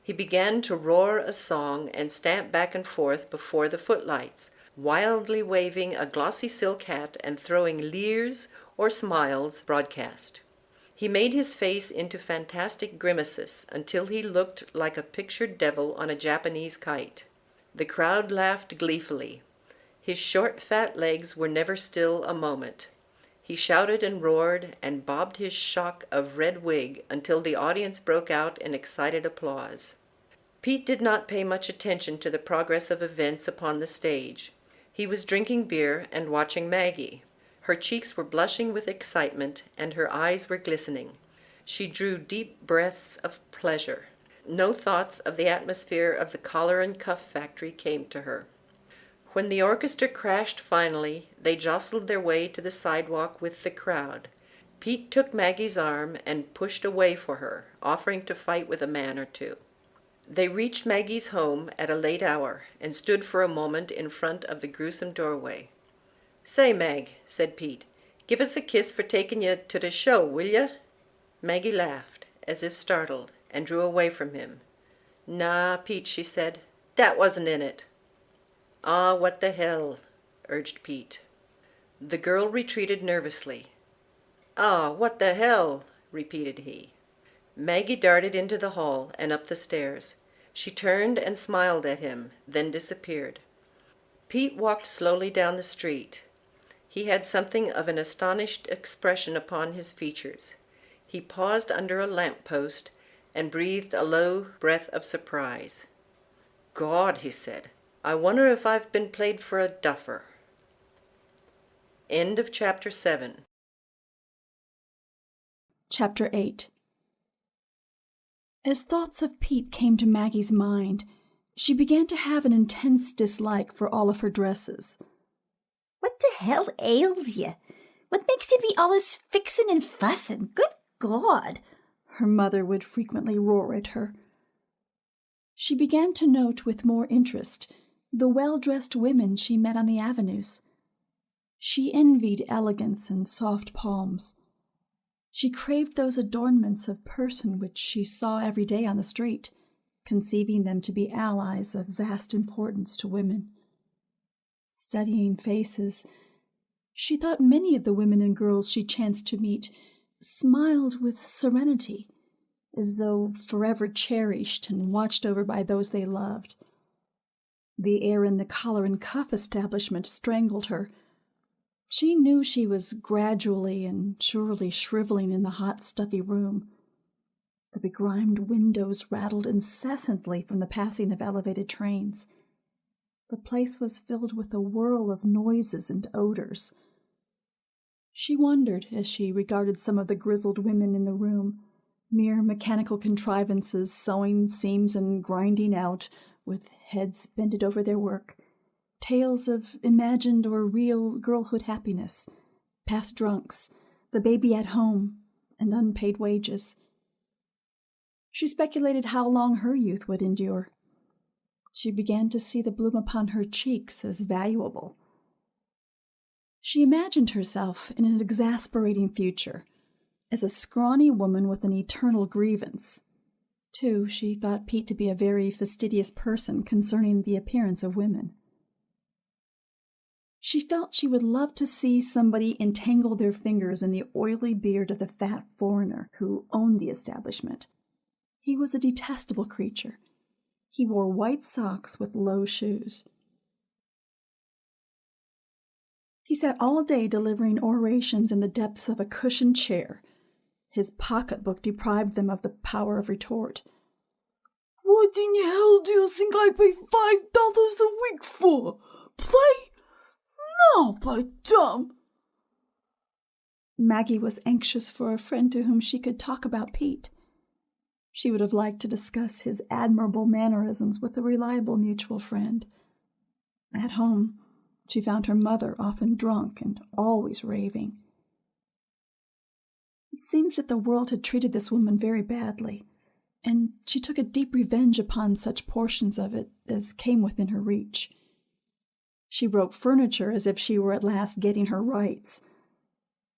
F: He began to roar a song and stamp back and forth before the footlights, wildly waving a glossy silk hat and throwing leers or smiles broadcast. He made his face into fantastic grimaces until he looked like a pictured devil on a Japanese kite. The crowd laughed gleefully. His short fat legs were never still a moment. He shouted and roared and bobbed his shock of red wig until the audience broke out in excited applause. Pete did not pay much attention to the progress of events upon the stage. He was drinking beer and watching Maggie. Her cheeks were blushing with excitement, and her eyes were glistening. She drew deep breaths of pleasure. No thoughts of the atmosphere of the collar and cuff factory came to her. When the orchestra crashed finally, they jostled their way to the sidewalk with the crowd. Pete took Maggie's arm and pushed away for her, offering to fight with a man or two. They reached Maggie's home at a late hour and stood for a moment in front of the gruesome doorway. "Say, Mag," said Pete, "give us a kiss for taking you to the show, will you?" Maggie laughed, as if startled, and drew away from him. "Nah, Pete," she said, "that wasn't in it." "Ah, what the hell," urged Pete. The girl retreated nervously. "Ah, what the hell," repeated he. Maggie darted into the hall and up the stairs. She turned and smiled at him, then disappeared. Pete walked slowly down the street. He had something of an astonished expression upon his features. He paused under a lamp-post and breathed a low breath of surprise. "God," he said, "I wonder if I've been played for a duffer." End of chapter 7.
G: Chapter 8. As thoughts of Pete came to Maggie's mind, she began to have an intense dislike for all of her dresses.
H: "What the hell ails ye? What makes ye be allus fixin' and fussin'? Good God!"
G: her mother would frequently roar at her. She began to note with more interest the well-dressed women she met on the avenues. She envied elegance and soft palms. She craved those adornments of person which she saw every day on the street, conceiving them to be allies of vast importance to women. Studying faces, she thought many of the women and girls she chanced to meet smiled with serenity, as though forever cherished and watched over by those they loved. The air in the collar and cuff establishment strangled her. She knew she was gradually and surely shriveling in the hot, stuffy room. The begrimed windows rattled incessantly from the passing of elevated trains. The place was filled with a whirl of noises and odors. She wondered, as she regarded some of the grizzled women in the room, mere mechanical contrivances, sewing seams and grinding out, with heads bended over their work, tales of imagined or real girlhood happiness, past drunks, the baby at home, and unpaid wages. She speculated how long her youth would endure. She began to see the bloom upon her cheeks as valuable. She imagined herself in an exasperating future, as a scrawny woman with an eternal grievance, Too, she thought Pete to be a very fastidious person concerning the appearance of women. She felt she would love to see somebody entangle their fingers in the oily beard of the fat foreigner who owned the establishment. He was a detestable creature. He wore white socks with low shoes. He sat all day delivering orations in the depths of a cushioned chair. His pocketbook deprived them of the power of retort.
I: What in hell do you think I pay $5 a week for? Play? No, by damn.
G: Maggie was anxious for a friend to whom she could talk about Pete. She would have liked to discuss his admirable mannerisms with a reliable mutual friend. At home, she found her mother often drunk and always raving. It seems that the world had treated this woman very badly, and she took a deep revenge upon such portions of it as came within her reach. She broke furniture as if she were at last getting her rights.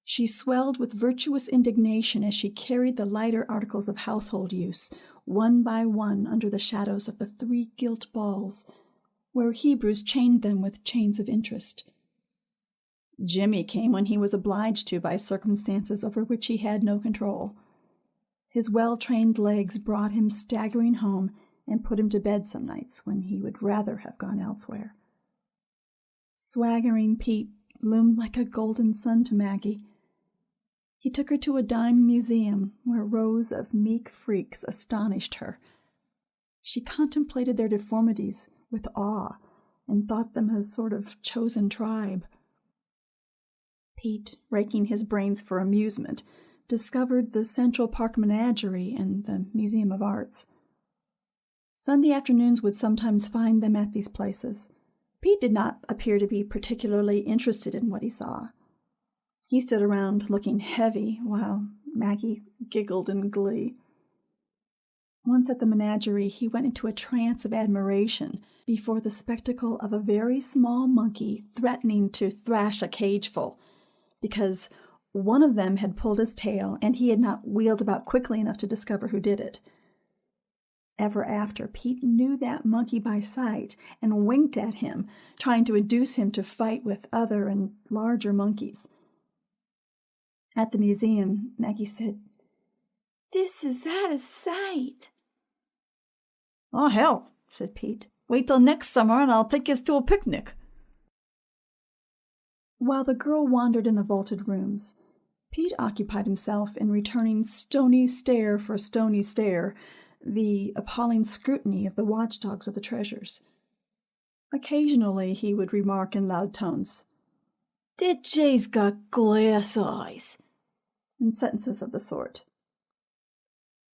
G: She swelled with virtuous indignation as she carried the lighter articles of household use, one by one, under the shadows of the 3 gilt balls, where Hebrews chained them with chains of interest. Jimmy came when he was obliged to by circumstances over which he had no control. His well-trained legs brought him staggering home and put him to bed some nights when he would rather have gone elsewhere. Swaggering Pete loomed like a golden sun to Maggie. He took her to a dime museum where rows of meek freaks astonished her. She contemplated their deformities with awe and thought them a sort of chosen tribe. Pete, raking his brains for amusement, discovered the Central Park Menagerie and the Museum of Arts. Sunday afternoons would sometimes find them at these places. Pete did not appear to be particularly interested in what he saw. He stood around looking heavy while Maggie giggled in glee. Once at the menagerie, he went into a trance of admiration before the spectacle of a very small monkey threatening to thrash a cageful, because one of them had pulled his tail and he had not wheeled about quickly enough to discover who did it. Ever after, Pete knew that monkey by sight and winked at him, trying to induce him to fight with other and larger monkeys. At the museum, Maggie said,
H: This is out of sight.
I: Oh, hell, said Pete. Wait till next summer and I'll take us to a picnic.
G: While the girl wandered in the vaulted rooms, Pete occupied himself in returning stony stare for stony stare, the appalling scrutiny of the watchdogs of the treasures. Occasionally he would remark in loud tones,
I: That Jay's got glass eyes,
G: and sentences of the sort.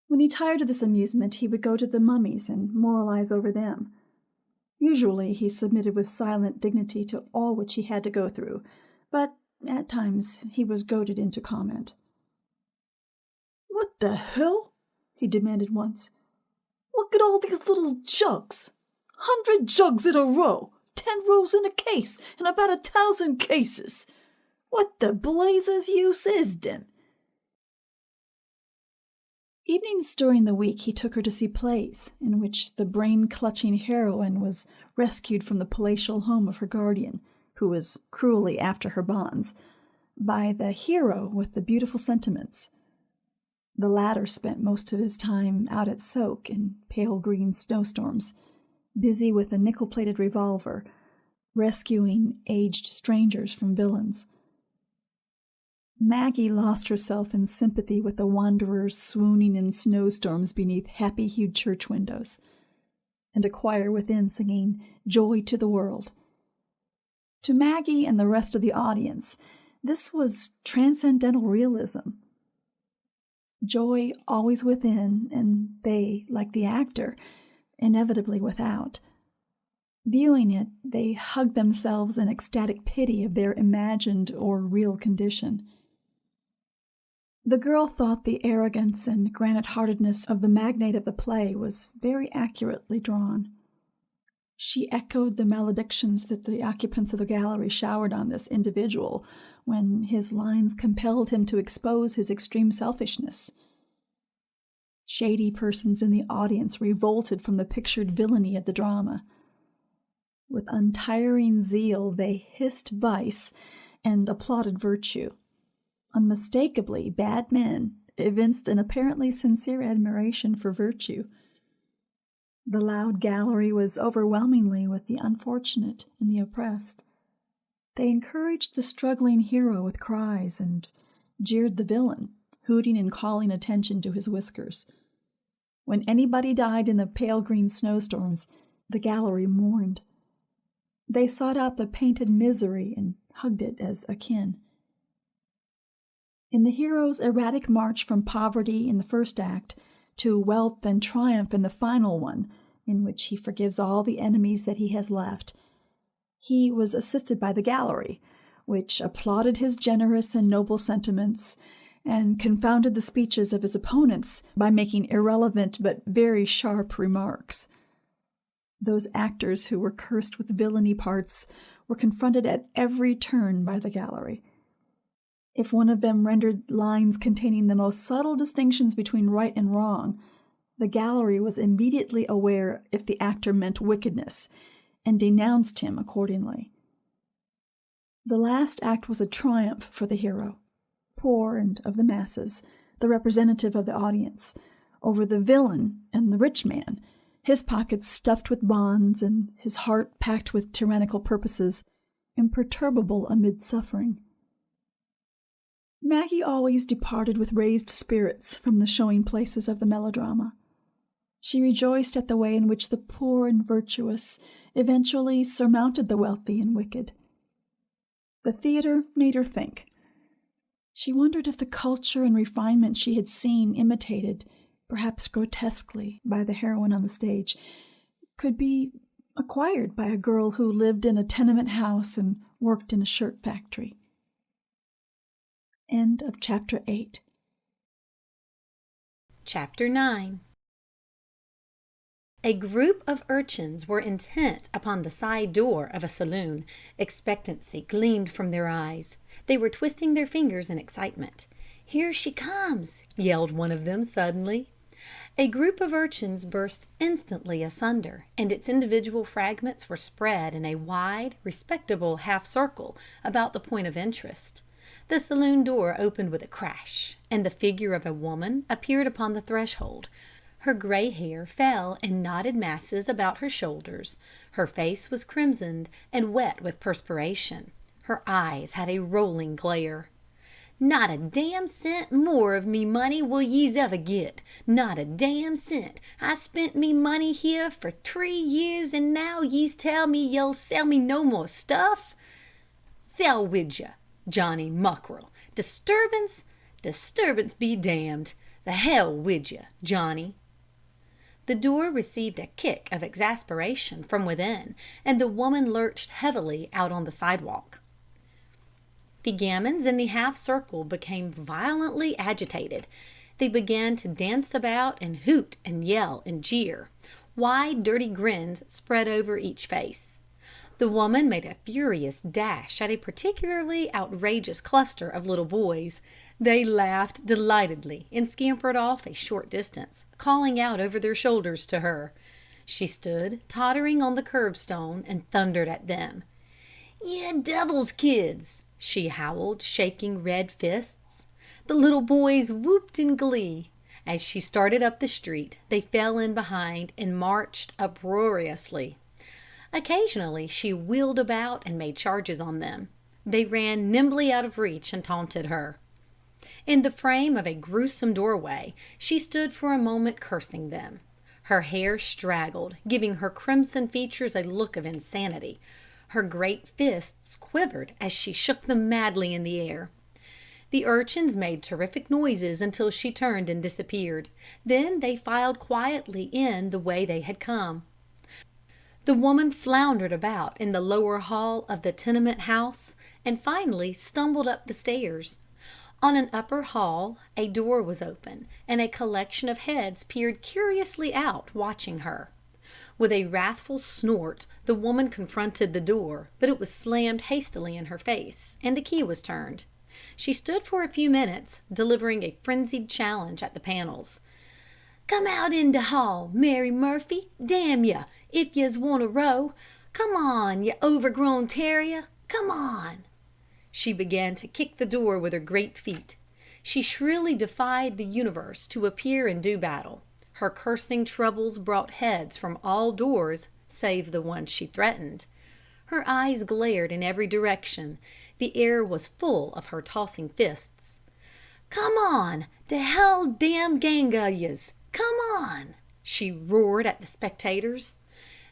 G: When he tired of this amusement, he would go to the mummies and moralize over them. Usually he submitted with silent dignity to all which he had to go through, but at times he was goaded into comment.
I: What the hell?
G: He demanded once.
I: Look at all these little jugs. 100 jugs in a row, 10 rows in a case, and about 1,000 cases. What the blazes use is them?
G: Evenings during the week he took her to see plays, in which the brain-clutching heroine was rescued from the palatial home of her guardian, who was cruelly after her bonds, by the hero with the beautiful sentiments. The latter spent most of his time out at soak in pale green snowstorms, busy with a nickel-plated revolver, rescuing aged strangers from villains. Maggie lost herself in sympathy with the wanderers swooning in snowstorms beneath happy-hued church windows, and a choir within singing "Joy to the World." To Maggie and the rest of the audience, this was transcendental realism. Joy always within, and they, like the actor, inevitably without. Viewing it, they hugged themselves in ecstatic pity of their imagined or real condition. The girl thought the arrogance and granite-heartedness of the magnate of the play was very accurately drawn. She echoed the maledictions that the occupants of the gallery showered on this individual when his lines compelled him to expose his extreme selfishness. Shady persons in the audience revolted from the pictured villainy of the drama. With untiring zeal, they hissed vice and applauded virtue. Unmistakably, bad men evinced an apparently sincere admiration for virtue. The loud gallery was overwhelmingly with the unfortunate and the oppressed. They encouraged the struggling hero with cries and jeered the villain, hooting and calling attention to his whiskers. When anybody died in the pale green snowstorms, the gallery mourned. They sought out the painted misery and hugged it as akin. In the hero's erratic march from poverty in the first act to wealth and triumph in the final one, in which he forgives all the enemies that he has left, he was assisted by the gallery, which applauded his generous and noble sentiments and confounded the speeches of his opponents by making irrelevant but very sharp remarks. Those actors who were cursed with villainy parts were confronted at every turn by the gallery. If one of them rendered lines containing the most subtle distinctions between right and wrong, the gallery was immediately aware if the actor meant wickedness, and denounced him accordingly. The last act was a triumph for the hero, poor and of the masses, the representative of the audience, over the villain and the rich man, his pockets stuffed with bonds and his heart packed with tyrannical purposes, imperturbable amid suffering. Maggie always departed with raised spirits from the showing places of the melodrama. She rejoiced at the way in which the poor and virtuous eventually surmounted the wealthy and wicked. The theater made her think. She wondered if the culture and refinement she had seen imitated, perhaps grotesquely, by the heroine on the stage, could be acquired by a girl who lived in a tenement house and worked in a shirt factory. End of Chapter 8.
J: Chapter 9. A group of urchins were intent upon the side door of a saloon. Expectancy gleamed from their eyes. They were twisting their fingers in excitement. "Here she comes!" yelled one of them suddenly. A group of urchins burst instantly asunder, and its individual fragments were spread in a wide, respectable half-circle about the point of interest. The saloon door opened with a crash, and the figure of a woman appeared upon the threshold. Her gray hair fell in knotted masses about her shoulders. Her face was crimsoned and wet with perspiration. Her eyes had a rolling glare. "Not a damn cent more of me money will ye's ever get. Not a damn cent. I spent me money here for 3 years, and now ye's tell me you'll sell me no more stuff. Thell wid ya, Johnny Muckrill. Disturbance? Disturbance be damned. The hell wid ya, Johnny." The door received a kick of exasperation from within, and the woman lurched heavily out on the sidewalk. The gamins in the half-circle became violently agitated. They began to dance about and hoot and yell and jeer. Wide, dirty grins spread over each face. The woman made a furious dash at a particularly outrageous cluster of little boys. They laughed delightedly and scampered off a short distance, calling out over their shoulders to her. She stood tottering on the curbstone and thundered at them. "You devil's kids!" she howled, shaking red fists. The little boys whooped in glee. As she started up the street, they fell in behind and marched uproariously. Occasionally she wheeled about and made charges on them. They ran nimbly out of reach and taunted her. In the frame of a gruesome doorway she stood for a moment cursing them. Her hair straggled, giving her crimson features a look of insanity. Her great fists quivered as she shook them madly in the air. The urchins made terrific noises until she turned and disappeared. Then they filed quietly in the way they had come. The woman floundered about in the lower hall of the tenement house, and finally stumbled up the stairs. On an upper hall a door was open, and a collection of heads peered curiously out, watching her. With a wrathful snort the woman confronted the door, but it was slammed hastily in her face, and the key was turned. She stood for a few minutes, delivering a frenzied challenge at the panels. Come out in de hall, Mary Murphy, damn ya, if yez want a row. Come on, you overgrown terrier, come on." She began to kick the door with her great feet. She shrilly defied the universe to appear and do battle. Her cursing trebles brought heads from all doors save the one she threatened. Her eyes glared in every direction. The air was full of her tossing fists. "Come on, de hell damn gang of yez! Come on!" she roared at the spectators.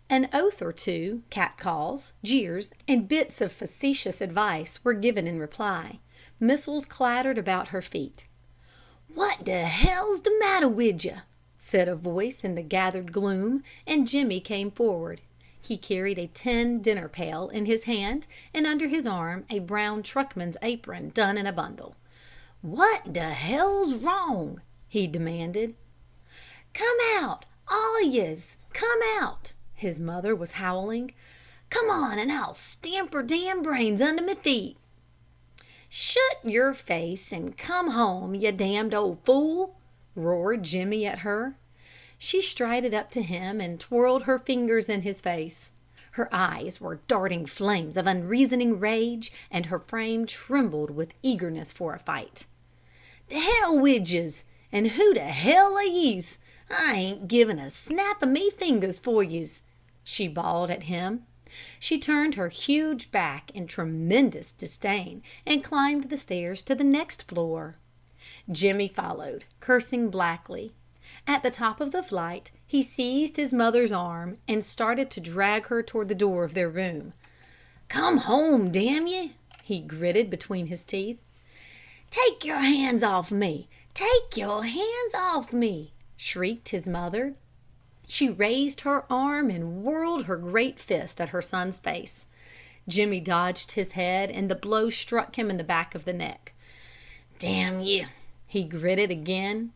J: An oath or two, catcalls, jeers, and bits of facetious advice were given in reply. Missiles clattered about her feet. "What de hell's de matter wid ye?" said a voice in the gathered gloom, and Jimmy came forward. He carried a tin dinner pail in his hand, and under his arm a brown truckman's apron done in a bundle. "What de hell's wrong?" he demanded. "Come out, all yez! Come out!" his mother was howling. "Come on, and I'll stamp her damn brains under me feet." "Shut your face and come home, you damned old fool!" roared Jimmy at her. She strided up to him and twirled her fingers in his face. Her eyes were darting flames of unreasoning rage, and her frame trembled with eagerness for a fight. "The hell wid yez, and who the hell are yez? I ain't giving a snap of me fingers for yez!" she bawled at him. She turned her huge back in tremendous disdain and climbed the stairs to the next floor. Jimmy followed, cursing blackly. At the top of the flight he seized his mother's arm and started to drag her toward the door of their room. "Come home, damn ye!" he gritted between his teeth. "Take your hands off me! Take your hands off me!" shrieked his mother. She raised her arm and whirled her great fist at her son's face. Jimmy dodged his head, and the blow struck him in the back of the neck. "Damn ye!" he gritted again.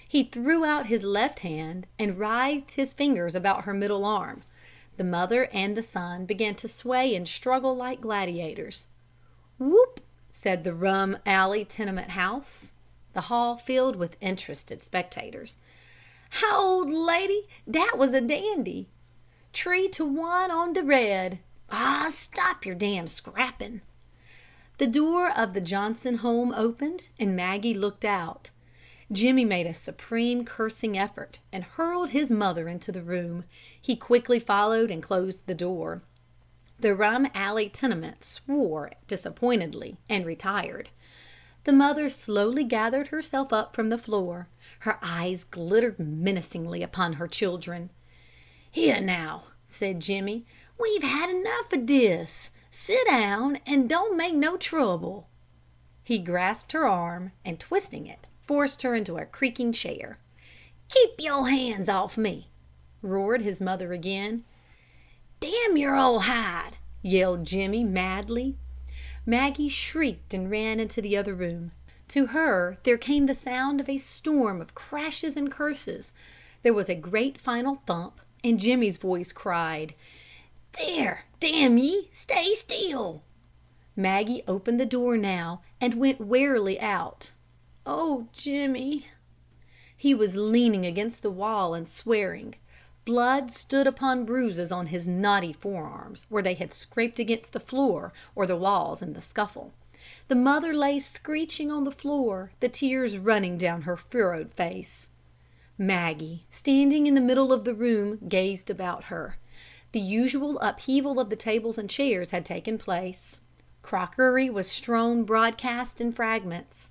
J: He threw out his left hand and writhed his fingers about her middle arm. The mother and the son began to sway and struggle like gladiators. "Whoop!" said the rum alley tenement house. The hall filled with interested spectators. "How old lady, dat was a dandy! 3-1 on de red. Ah, stop your damn scrapping!" The door of the Johnson home opened, and Maggie looked out. Jimmy made a supreme cursing effort, and hurled his mother into the room. He quickly followed and closed the door. The rum alley tenement swore disappointedly and retired. The mother slowly gathered herself up from the floor. Her eyes glittered menacingly upon her children. "Here now," said Jimmy, "we've had enough of dis. Sit down and don't make no trouble." He grasped her arm, and twisting it, forced her into a creaking chair. "Keep your hands off me!" roared his mother again. "Damn your old hide!" yelled Jimmy madly. Maggie shrieked and ran into the other room. To her there came the sound of a storm of crashes and curses. There was a great final thump, and Jimmy's voice cried, "There, damn ye, stay still!" Maggie opened the door now, and went warily out. "Oh, Jimmy!" He was leaning against the wall and swearing. Blood stood upon bruises on his knotty forearms where they had scraped against the floor or the walls in the scuffle. The mother lay screeching on the floor, the tears running down her furrowed face. Maggie, standing in the middle of the room, gazed about her. The usual upheaval of the tables and chairs had taken place. Crockery was strewn broadcast in fragments.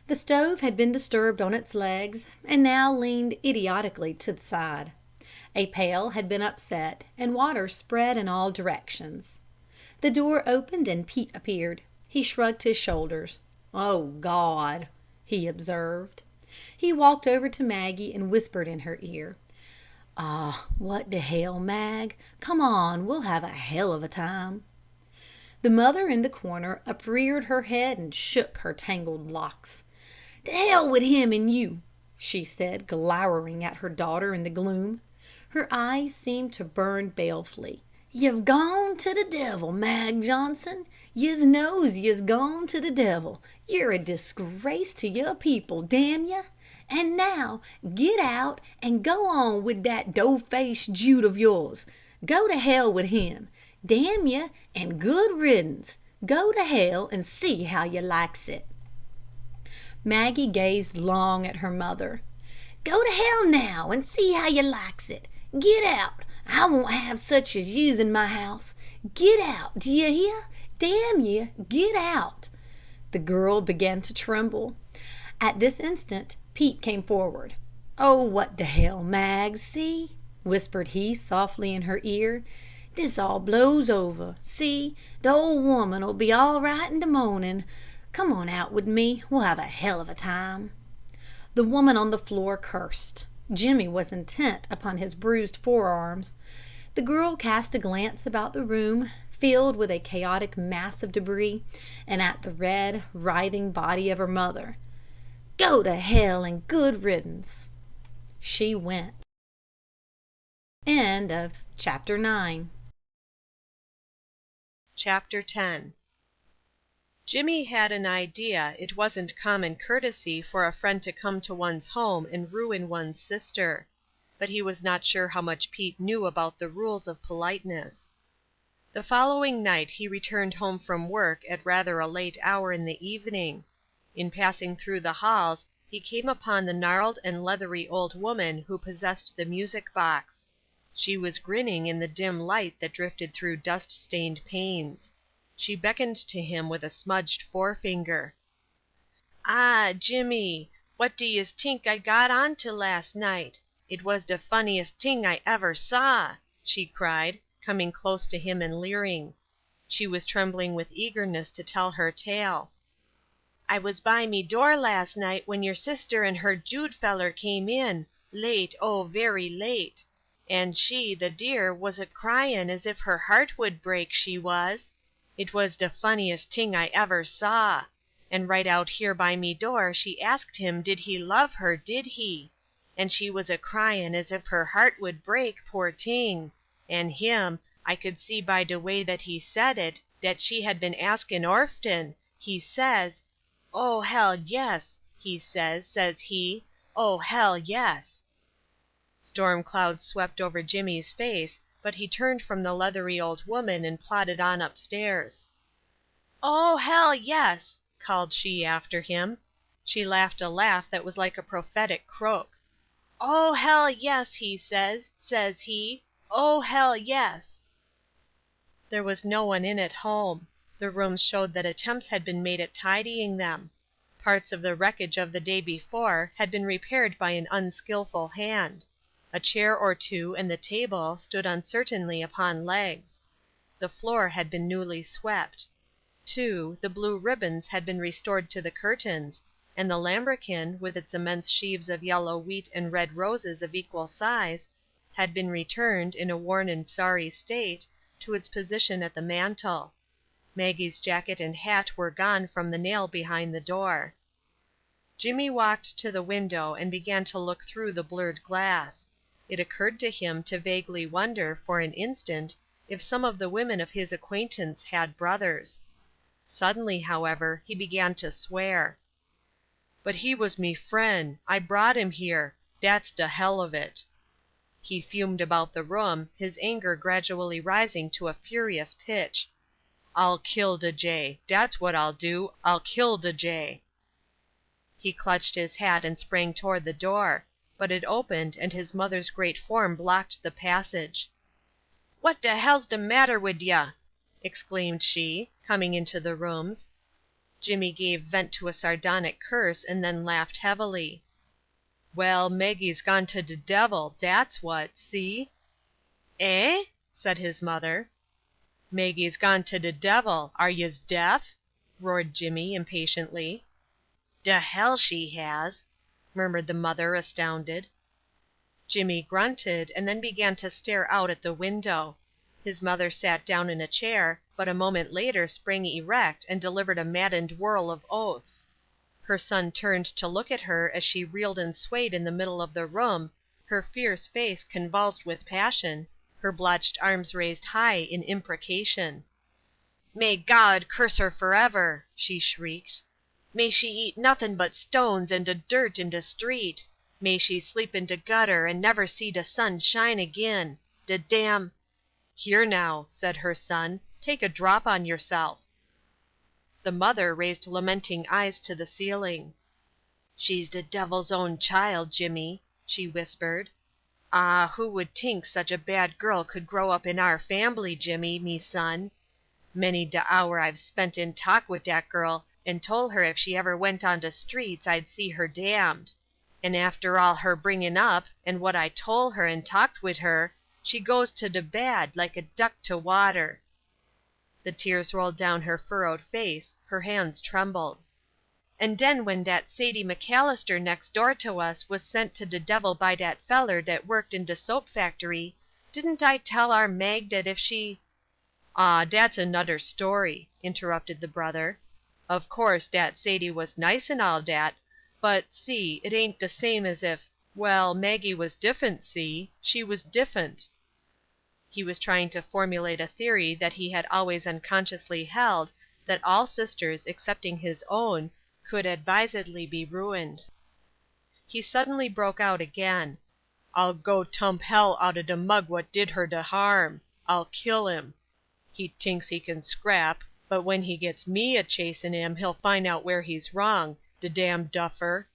J: The stove had been disturbed on its legs, and now leaned idiotically to the side. A pail had been upset, and water spread in all directions. The door opened, and Pete appeared. He shrugged his shoulders. "Oh, God!" he observed. He walked over to Maggie and whispered in her ear. "Ah, what the hell, Mag? Come on, we'll have a hell of a time." The mother in the corner upreared her head and shook her tangled locks. "To hell with him and you," she said, glowering at her daughter in the gloom. Her eyes seemed to burn balefully. "You've gone to the devil, Mag Johnson. Yez knows yez gone to the devil. You're a disgrace to your people, damn ye! And now get out and go on with that dough-faced Jude of yours. Go to hell with him. Damn you, and good riddance. Go to hell and see how you likes it." Maggie gazed long at her mother. "Go to hell now and see how you likes it. Get out. I won't have such as yous in my house. Get out, do you hear? Damn you, get out." The girl began to tremble. At this instant Pete came forward. "Oh, what the hell, Mag, see?" whispered he softly in her ear. "This all blows over. See, the old woman'll be all right in the morning. Come on out with me. We'll have a hell of a time." The woman on the floor cursed. Jimmy was intent upon his bruised forearms. The girl cast a glance about the room, filled with a chaotic mass of debris, and at the red, writhing body of her mother. "Go to hell and good riddance." She went. End of chapter 9.
E: Chapter 10. Jimmy had an idea it wasn't common courtesy for a friend to come to one's home and ruin one's sister, but he was not sure how much Pete knew about the rules of politeness. The following night he returned home from work at rather a late hour in the evening. In passing through the halls he came upon the gnarled and leathery old woman who possessed the music box. She was grinning in the dim light that drifted through dust-stained panes. She beckoned to him with a smudged forefinger. "Ah, Jimmy, what do yez tink I got onto last night? It was de funniest ting I ever saw," she cried, coming close to him and leering. She was trembling with eagerness to tell her tale. "I was by me door last night when your sister and her Jude feller came in, late, oh, very late. And she, the dear, was a-cryin' as if her heart would break, she was. It was de funniest ting I ever saw. And right out here by me door she asked him did he love her, did he? And she was a-cryin' as if her heart would break, poor ting. And him, I could see by de way that he said it, dat she had been askin' orften. He says, 'Oh, hell, yes,' he says he, 'oh, hell, yes.'" Storm clouds swept over Jimmy's face, but he turned from the leathery old woman and plodded on upstairs. "Oh, hell, yes," called she after him. She laughed a laugh that was like a prophetic croak. "Oh, hell, yes, he says he, oh, hell, yes." There was no one in at home. The rooms showed that attempts had been made at tidying them. Parts of the wreckage of the day before had been repaired by an unskillful hand. A chair or two and the table stood uncertainly upon legs. The floor had been newly swept. Too, the blue ribbons had been restored to the curtains, and the lambrequin, with its immense sheaves of yellow wheat and red roses of equal size, had been returned, in a worn and sorry state, to its position at the mantel. Maggie's jacket and hat were gone from the nail behind the door. Jimmy walked to the window and began to look through the blurred glass. It occurred to him to vaguely wonder, for an instant, if some of the women of his acquaintance had brothers. Suddenly, however, he began to swear. "But he was me fren'. I brought him here. Dat's de hell of it." He fumed about the room, his anger gradually rising to a furious pitch. "I'll kill de jay. Dat's what I'll do. I'll kill de jay." He clutched his hat and sprang toward the door, but it opened and his mother's great form blocked the passage. "What de hell's de matter wid ya?" exclaimed she, coming into the rooms. Jimmy gave vent to a sardonic curse and then laughed heavily. "Well, Maggie's gone to de devil, dat's what, see?" "Eh?" said his mother. "Maggie's gone to de devil. Are yez deaf?" roared Jimmy, impatiently. "De hell she has," murmured the mother, astounded. Jimmy grunted, and then began to stare out at the window. His mother sat down in a chair, but a moment later sprang erect and delivered a maddened whirl of oaths. Her son turned to look at her as she reeled and swayed in the middle of the room, her fierce face convulsed with passion, her blotched arms raised high in imprecation. "May God curse her forever!" she shrieked. May she eat nothin' but stones and de dirt in de street. May she sleep in de gutter and never see de sun shine agin. De damn—" "Here now," said her son, "take a drop on yourself." The mother raised lamenting eyes to the ceiling. "She's de devil's own child, Jimmy," she whispered. "Ah, who would tink such a bad girl could grow up in our fambly, Jimmy, me son? Many de hour I've spent in talk wid dat girl and tole her if she ever went on de streets I'd see her damned. And after all her bringin' up, and what I tole her and talked wid her, she goes to de bad like a duck to water." The tears rolled down her furrowed face, her hands trembled. "And den when dat Sadie McAllister next door to us was sent to de devil by dat feller dat worked in de soap factory, didn't I tell our Mag dat if she—" "Aw, dat's anudder story," interrupted the brother. "Of course, dat Sadie was nice and all dat, but, see, it ain't de same as if—well, Maggie was diff'ent, see? She was diff'ent." He was trying to formulate a theory that he had always unconsciously held, that all sisters excepting his own could advisedly be ruined. He suddenly broke out again. "I'll go tump hell out of de mug what did her de harm. I'll kill him. He tinks he can scrap, but when he gets me a chasin' him he'll find out where he's wrong, de damn duffer.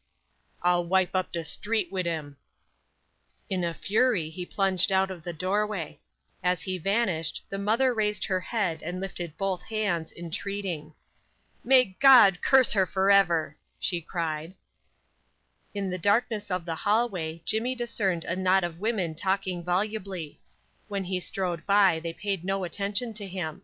E: I'll wipe up de street wid him." In a fury he plunged out of the doorway. As he vanished, the mother raised her head and lifted both hands, entreating. "May God curse her forever!" she cried. In the darkness of the hallway Jimmy discerned a knot of women talking volubly. When he strode by they paid no attention to him.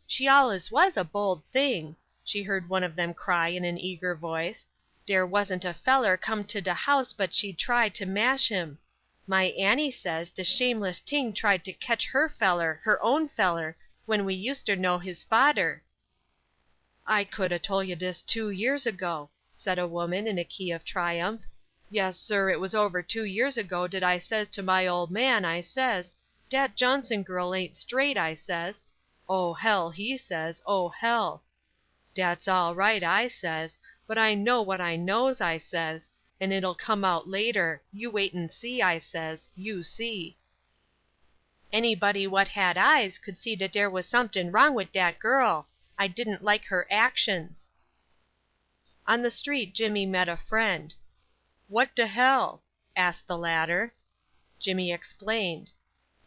E: "She allus was a bold thing," she heard one of them cry in an eager voice. "Dere wasn't a feller come to de house but she'd try to mash him. My Annie says de shameless ting tried to ketch her own feller, when we useter know his fader." "I could 'a' tole you dis 2 years ago," said a woman in a key of triumph. "Yes, sir, it was over 2 years ago dat I says to my ole man, I says, 'Dat Johnson girl ain't straight,' I says. 'Oh, hell,' he says, 'oh, hell.' 'Dat's all right,' I says, 'but I know what I knows,' I says, 'and it'll come out later. You wait and see,' I says, 'you see.' Anybody what had eyes could see dat dere was somethin' wrong wid dat girl. I didn't like her actions." On the street Jimmy met a friend. "What de hell?" asked the latter. Jimmy explained.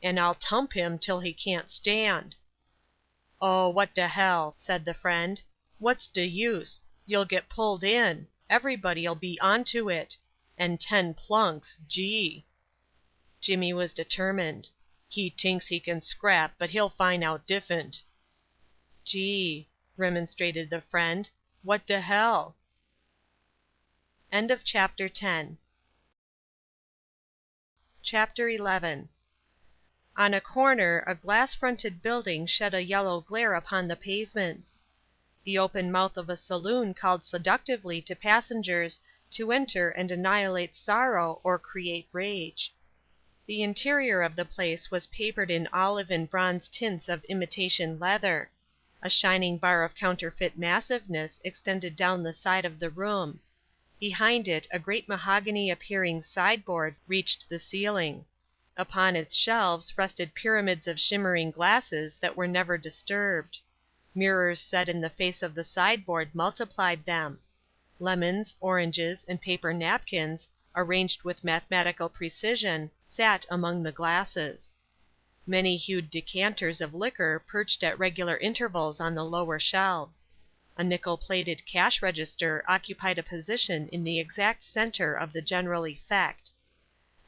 E: "And I'll tump him till he can't stand." "Oh, what de hell," said the friend. "What's de use? You'll get pulled in. Everybody'll be onto it. And 10 plunks, gee." Jimmy was determined. "He tinks he can scrap, but he'll find out diff'ent." "Gee," remonstrated the friend, "what de hell?" End of chapter 10. Chapter 11. On a corner a glass-fronted building shed a yellow glare upon the pavements. The open mouth of a saloon called seductively to passengers to enter and annihilate sorrow or create rage. The interior of the place was papered in olive and bronze tints of imitation leather. A shining bar of counterfeit massiveness extended down the side of the room. Behind it a great mahogany-appearing sideboard reached the ceiling. Upon its shelves rested pyramids of shimmering glasses that were never disturbed. Mirrors set in the face of the sideboard multiplied them. Lemons, oranges, and paper napkins, arranged with mathematical precision, sat among the glasses. Many-hued decanters of liquor perched at regular intervals on the lower shelves. A nickel-plated cash register occupied a position in the exact center of the general effect.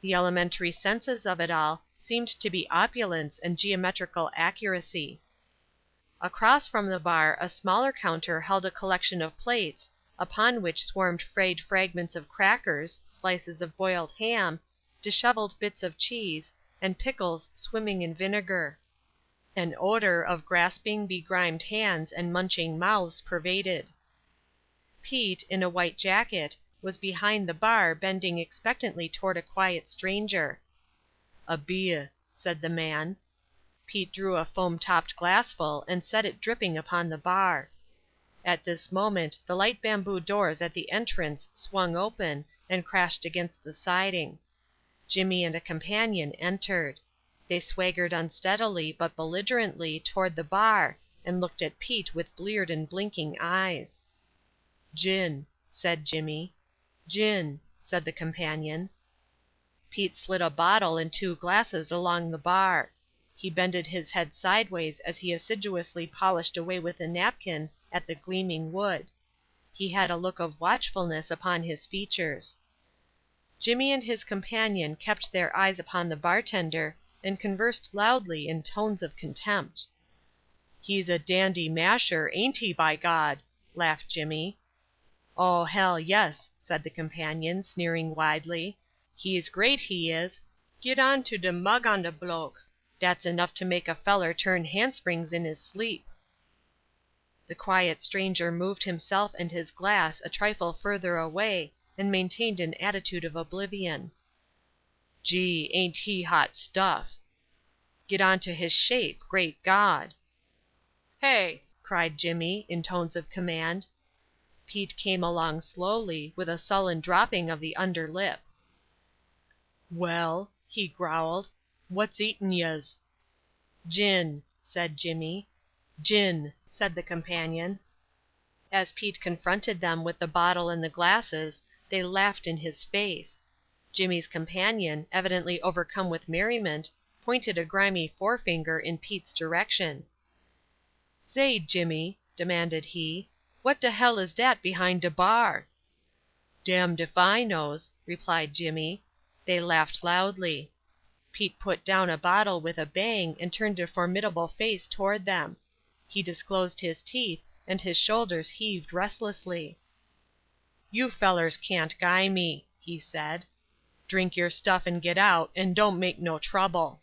E: The elementary senses of it all seemed to be opulence and geometrical accuracy. Across from the bar a smaller counter held a collection of plates, upon which swarmed frayed fragments of crackers, slices of boiled ham, disheveled bits of cheese, and pickles swimming in vinegar. An odor of grasping, begrimed hands and munching mouths pervaded. Pete, in a white jacket, was behind the bar bending expectantly toward a quiet stranger. "A beer," said the man. Pete drew a foam-topped glassful and set it dripping upon the bar. At this moment the light bamboo doors at the entrance swung open and crashed against the siding. Jimmy and a companion entered. They swaggered unsteadily but belligerently toward the bar and looked at Pete with bleared and blinking eyes. "Gin," said Jimmy. "Gin," said the companion. Pete slid a bottle and 2 glasses along the bar. He bended his head sideways as he assiduously polished away with a napkin at the gleaming wood. He had a look of watchfulness upon his features. Jimmy and his companion kept their eyes upon the bartender and conversed loudly in tones of contempt. "He's a dandy masher, ain't he, by God?" laughed Jimmy. "Oh, hell, yes," said the companion, sneering widely. "He's great, he is. Git on to de mug on de bloke. Dat's enough to make a feller turn handsprings in his sleep." The quiet stranger moved himself and his glass a trifle further away and maintained an attitude of oblivion. "Gee, ain't he hot stuff." "Get on to his shape, great God." "Hey!" cried Jimmy, in tones of command. Pete came along slowly, with a sullen dropping of the under lip. "Well," he growled, "what's eatin' yez?" "Gin," said Jimmy. "Gin," said the companion. As Pete confronted them with the bottle and the glasses, they laughed in his face. Jimmy's companion, evidently overcome with merriment, pointed a grimy forefinger in Pete's direction. "Say, Jimmy," demanded he, "what de hell is dat behind de bar?" "Damned if I knows," replied Jimmy. They laughed loudly. Pete put down a bottle with a bang and turned a formidable face toward them. He disclosed his teeth, and his shoulders heaved restlessly. "You fellers can't guy me," he said. "Drink your stuff and get out, and don't make no trouble."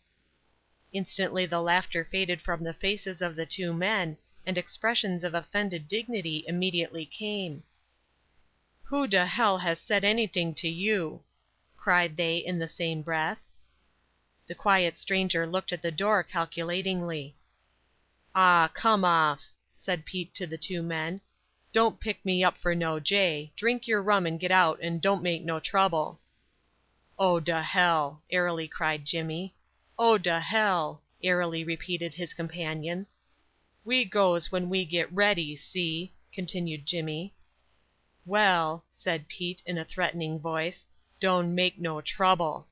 E: Instantly the laughter faded from the faces of the 2 men, and expressions of offended dignity immediately came. "Who de hell has said anything to you?" cried they in the same breath. The quiet stranger looked at the door calculatingly. "Ah, come off," said Pete to the 2 men. "Don't pick me up for no jay. Drink your rum and get out, and don't make no trouble." "Oh, de hell!" airily cried Jimmy. "Oh, de hell!" airily repeated his companion. "We goes when we get ready, see?" continued Jimmy. "Well," said Pete in a threatening voice, "don't make no trouble."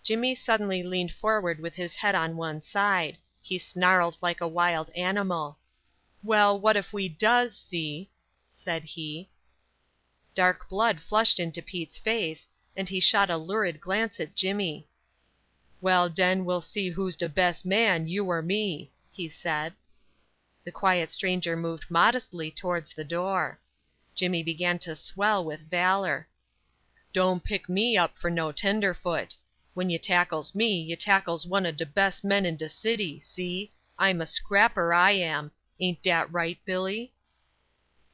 E: Jimmy suddenly leaned forward with his head on one side. He snarled like a wild animal. "Well, what if we does, see?" said he. Dark blood flushed into Pete's face, and he shot a lurid glance at Jimmy. "Well, den we'll see who's de best man, you or me," he said. The quiet stranger moved modestly towards the door. Jimmy began to swell with valor. "Don't pick me up for no tenderfoot. When you tackles me, you tackles one of de best men in de city, see? I'm a scrapper, I am. Ain't dat right, Billy?"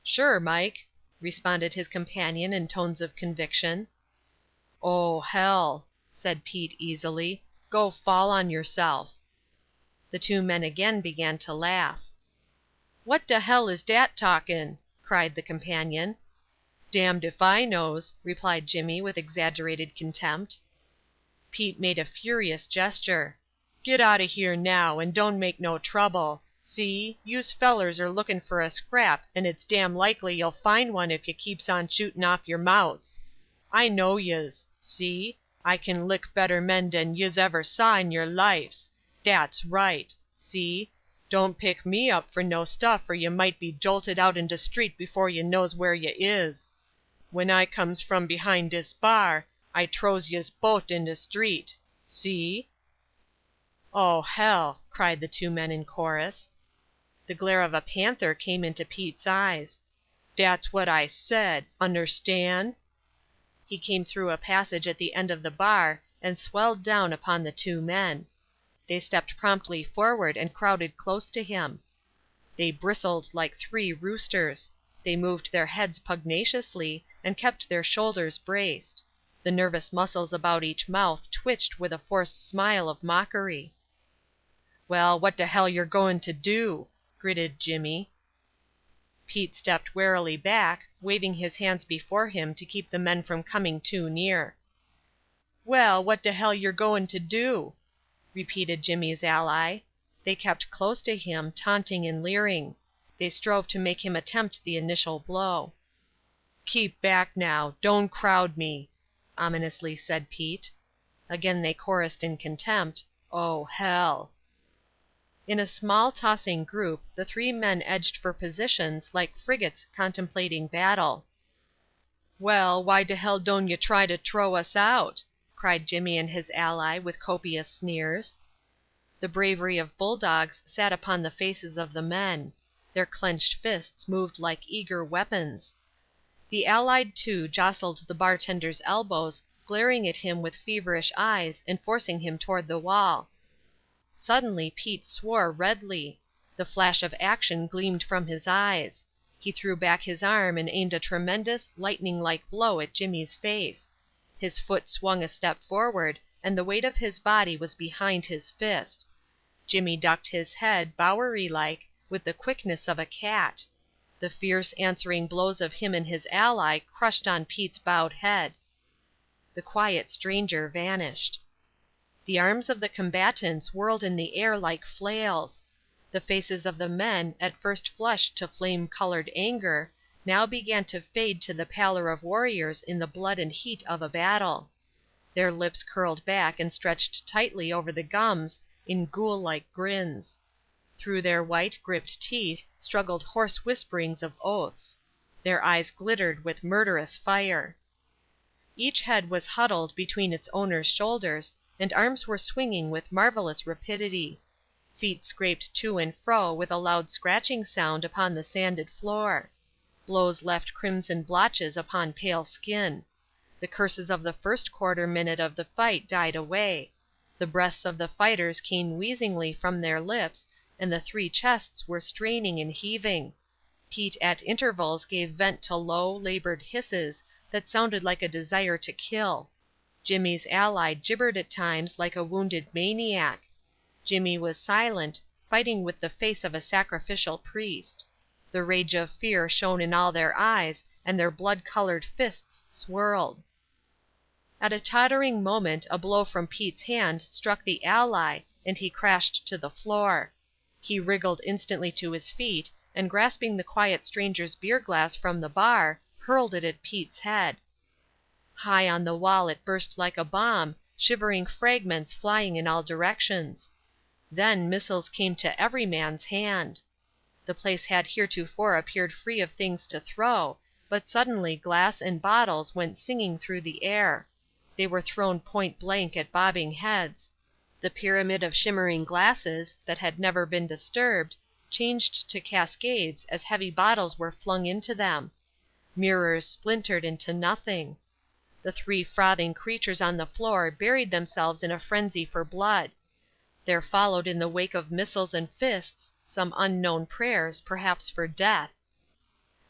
E: "Sure, Mike," responded his companion in tones of conviction. "Oh, hell," said Pete easily. "Go fall on yourself." The 2 men again began to laugh. "What de hell is dat talkin'?" cried the companion. "Damned if I knows," replied Jimmy with exaggerated contempt. Pete made a furious gesture. "Get out of here now, and don't make no trouble. See, youse fellers are lookin' for a scrap, and it's damn likely you'll find one if you keeps on shootin' off your mouths. I know yez. See? I can lick better men dan yez ever saw in your lifes. Dat's right. See? Don't pick me up for no stuff or you might be jolted out in de street before you knows where you is. When I comes from behind dis bar, I trows yez bote in de street. See?" "Oh, hell!" cried the 2 men in chorus. The glare of a panther came into Pete's eyes. "Dat's what I said. Understan'?" He came through a passage at the end of the bar and swelled down upon the 2 men. They stepped promptly forward and crowded close to him. They bristled like 3 roosters. They moved their heads pugnaciously and kept their shoulders braced. The nervous muscles about each mouth twitched with a forced smile of mockery. "Well, what de hell yer goin' to do?" gritted Jimmy. Pete stepped warily back, waving his hands before him to keep the men from coming too near. "Well, what de hell yer goin' to do?" repeated Jimmy's ally. They kept close to him, taunting and leering. They strove to make him attempt the initial blow. "Keep back now, don't crowd me," ominously said Pete. Again they chorused in contempt, "Oh, hell." In a small tossing group the three men edged for positions like frigates contemplating battle. "Well, why de hell don't you try to t'row us out?" cried Jimmy and his ally with copious sneers. The bravery of bulldogs sat upon the faces of the men. Their clenched fists moved like eager weapons. The allied two jostled the bartender's elbows, glaring at him with feverish eyes and forcing him toward the wall. Suddenly Pete swore redly. The flash of action gleamed from his eyes. He threw back his arm and aimed a tremendous, lightning-like blow at Jimmy's face. His foot swung a step forward, and the weight of his body was behind his fist. Jimmy ducked his head, Bowery-like, with the quickness of a cat. The fierce answering blows of him and his ally crushed on Pete's bowed head. The quiet stranger vanished. The arms of the combatants whirled in the air like flails. The faces of the men, at first flushed to flame-colored anger, now began to fade to the pallor of warriors in the blood and heat of a battle. Their lips curled back and stretched tightly over the gums in ghoul-like grins. Through their white, gripped teeth struggled hoarse whisperings of oaths. Their eyes glittered with murderous fire. Each head was huddled between its owner's shoulders, and arms were swinging with marvelous rapidity. Feet scraped to and fro with a loud scratching sound upon the sanded floor. Blows left crimson blotches upon pale skin. The curses of the first quarter minute of the fight died away. The breaths of the fighters came wheezingly from their lips, and the three chests were straining and heaving. Pete at intervals gave vent to low, labored hisses that sounded like a desire to kill. Jimmy's ally gibbered at times like a wounded maniac. Jimmy was silent, fighting with the face of a sacrificial priest. The rage of fear shone in all their eyes, and their blood-colored fists swirled. At a tottering moment a blow from Pete's hand struck the ally, and he crashed to the floor. He wriggled instantly to his feet, and grasping the quiet stranger's beer-glass from the bar, hurled it at Pete's head. High on the wall it burst like a bomb, shivering fragments flying in all directions. Then missiles came to every man's hand. The place had heretofore appeared free of things to throw, but suddenly glass and bottles went singing through the air. They were thrown point-blank at bobbing heads. The pyramid of shimmering glasses, that had never been disturbed, changed to cascades as heavy bottles were flung into them. Mirrors splintered into nothing. The three frothing creatures on the floor buried themselves in a frenzy for blood. There followed in the wake of missiles and fists some unknown prayers, perhaps for death.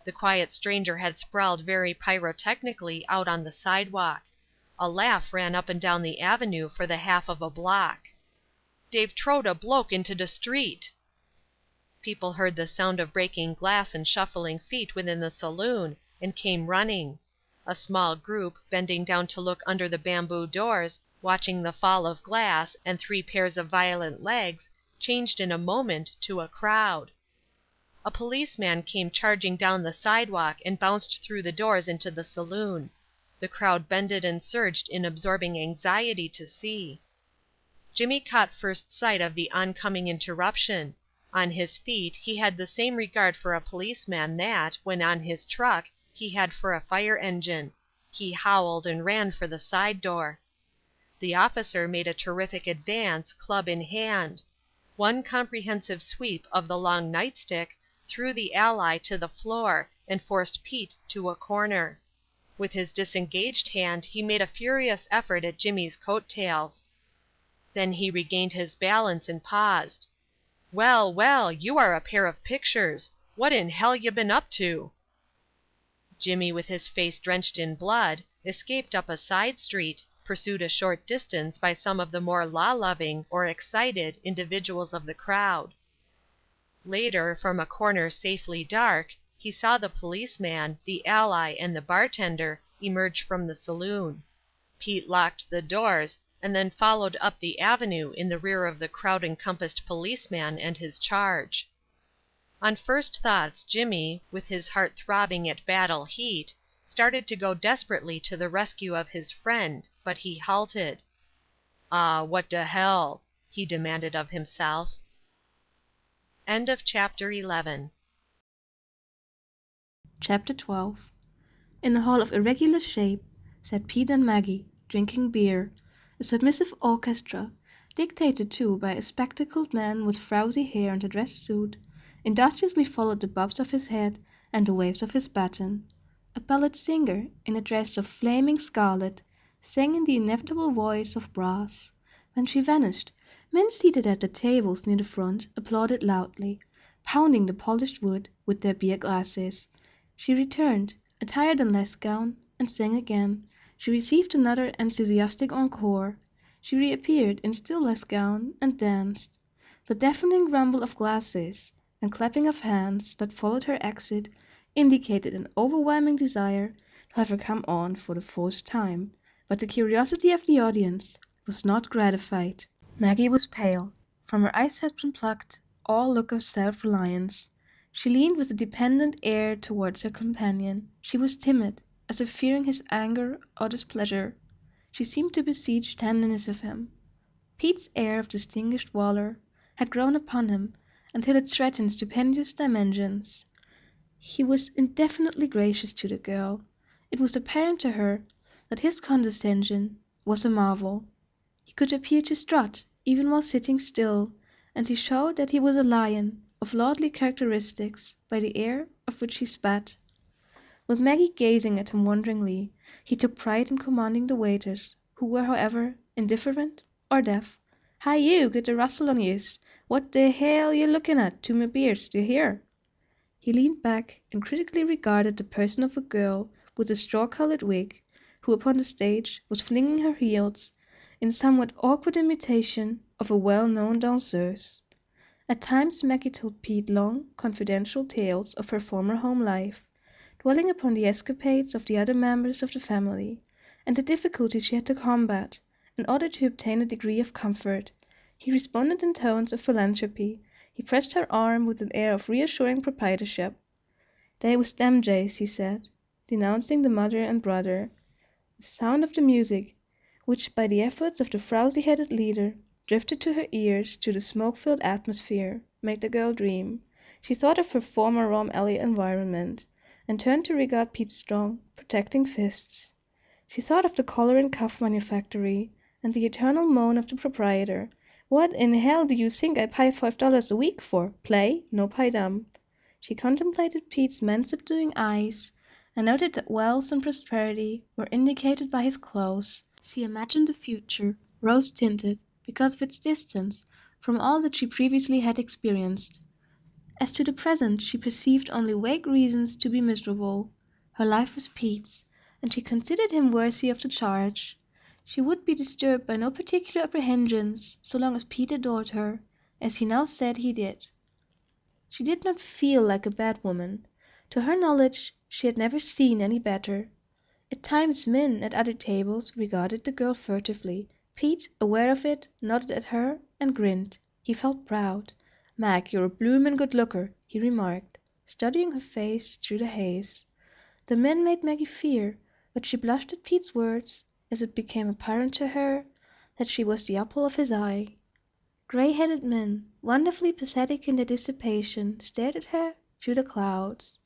E: The quiet stranger had sprawled very pyrotechnically out on the sidewalk. A laugh ran up and down the avenue for the half of a block. "Dey've trowed a bloke into de street." People heard the sound of breaking glass and shuffling feet within the saloon, and came running. A small group, bending down to look under the bamboo doors, watching the fall of glass and three pairs of violent legs, changed in a moment to a crowd. A policeman came charging down the sidewalk and bounced through the doors into the saloon. The crowd bended and surged in absorbing anxiety to see. Jimmy caught first sight of the oncoming interruption. On his feet he had the same regard for a policeman that, when on his truck, he had for a fire engine. He howled and ran for the side door. The officer made a terrific advance, club in hand. One comprehensive sweep of the long nightstick threw the ally to the floor and forced Pete to a corner. With his disengaged hand he made a furious effort at Jimmy's coat tails. Then he regained his balance and paused. "Well, well, you are a pair of pictures. What in hell you been up to?" Jimmy, with his face drenched in blood, escaped up a side street, pursued a short distance by some of the more law-loving, or excited, individuals of the crowd. Later, from a corner safely dark, He saw the policeman, the ally, and the bartender emerge from the saloon. Pete locked the doors, and then followed up the avenue in the rear of the crowd-encompassed policeman and his charge. On first thoughts Jimmy, with his heart throbbing at battle heat, started to go desperately to the rescue of his friend, but he halted. "Ah, what de hell?" he demanded of himself. End of chapter 11.
K: Chapter 12. In a hall of irregular shape sat Pete and Maggie, drinking beer, a submissive orchestra, dictated to by a spectacled man with frowsy hair and a dress suit, industriously followed the bobs of his head and the waves of his baton. A ballad singer, in a dress of flaming scarlet, sang in the inevitable voice of brass. When she vanished, men seated at the tables near the front applauded loudly, pounding the polished wood with their beer glasses. She returned, attired in less gown, and sang again. She received another enthusiastic encore. She reappeared in still less gown, and danced. The deafening rumble of glasses and clapping of hands that followed her exit indicated an overwhelming desire to have her come on for the fourth time, but the curiosity of the audience was not gratified. Maggie was pale. From her eyes had been plucked all look of self-reliance. She leaned with a dependent air towards her companion. She was timid, as if fearing his anger or displeasure. She seemed to beseech tenderness of him. Pete's air of distinguished valor had grown upon him until it threatened stupendous dimensions. He was indefinitely gracious to the girl. It was apparent to her that his condescension was a marvel. He could appear to strut even while sitting still, and he showed that he was a lion of lordly characteristics by the air of which he spat. With Maggie gazing at him wonderingly, he took pride in commanding the waiters, who were, however, indifferent or deaf. "Hi, you, get a rustle on yez. What the hell you looking at to me beers, do you hear?" He leaned back and critically regarded the person of a girl with a straw-colored wig, who upon the stage was flinging her heels in somewhat awkward imitation of a well-known danseuse. At times Maggie told Pete long, confidential tales of her former home life, dwelling upon the escapades of the other members of the family, and the difficulties she had to combat in order to obtain a degree of comfort. He responded in tones of philanthropy. He pressed her arm with an air of reassuring proprietorship. "They was them Jays," he said, denouncing the mother and brother. The sound of the music, which by the efforts of the frowsy-headed leader drifted to her ears through the smoke-filled atmosphere, made the girl dream. She thought of her former Rom Alley environment, and turned to regard Pete's strong, protecting fists. She thought of the collar and cuff manufactory, and the eternal moan of the proprietor. "What in hell do you think I pay $5 a week for? Play? No pay dumb." She contemplated Pete's man-subduing eyes, and noted that wealth and prosperity were indicated by his clothes. She imagined the future, rose-tinted, because of its distance from all that she previously had experienced. As to the present, she perceived only vague reasons to be miserable. Her life was Pete's, and she considered him worthy of the charge. She would be disturbed by no particular apprehensions so long as Pete adored her, as he now said he did. She did not feel like a bad woman. To her knowledge, she had never seen any better. At times men at other tables regarded the girl furtively. Pete, aware of it, nodded at her and grinned. He felt proud. "Mag, you're a bloomin' good looker," he remarked, studying her face through the haze. The men made Maggie fear, but she blushed at Pete's words as it became apparent to her that she was the apple of his eye. Gray-headed men, wonderfully pathetic in their dissipation, stared at her through the clouds.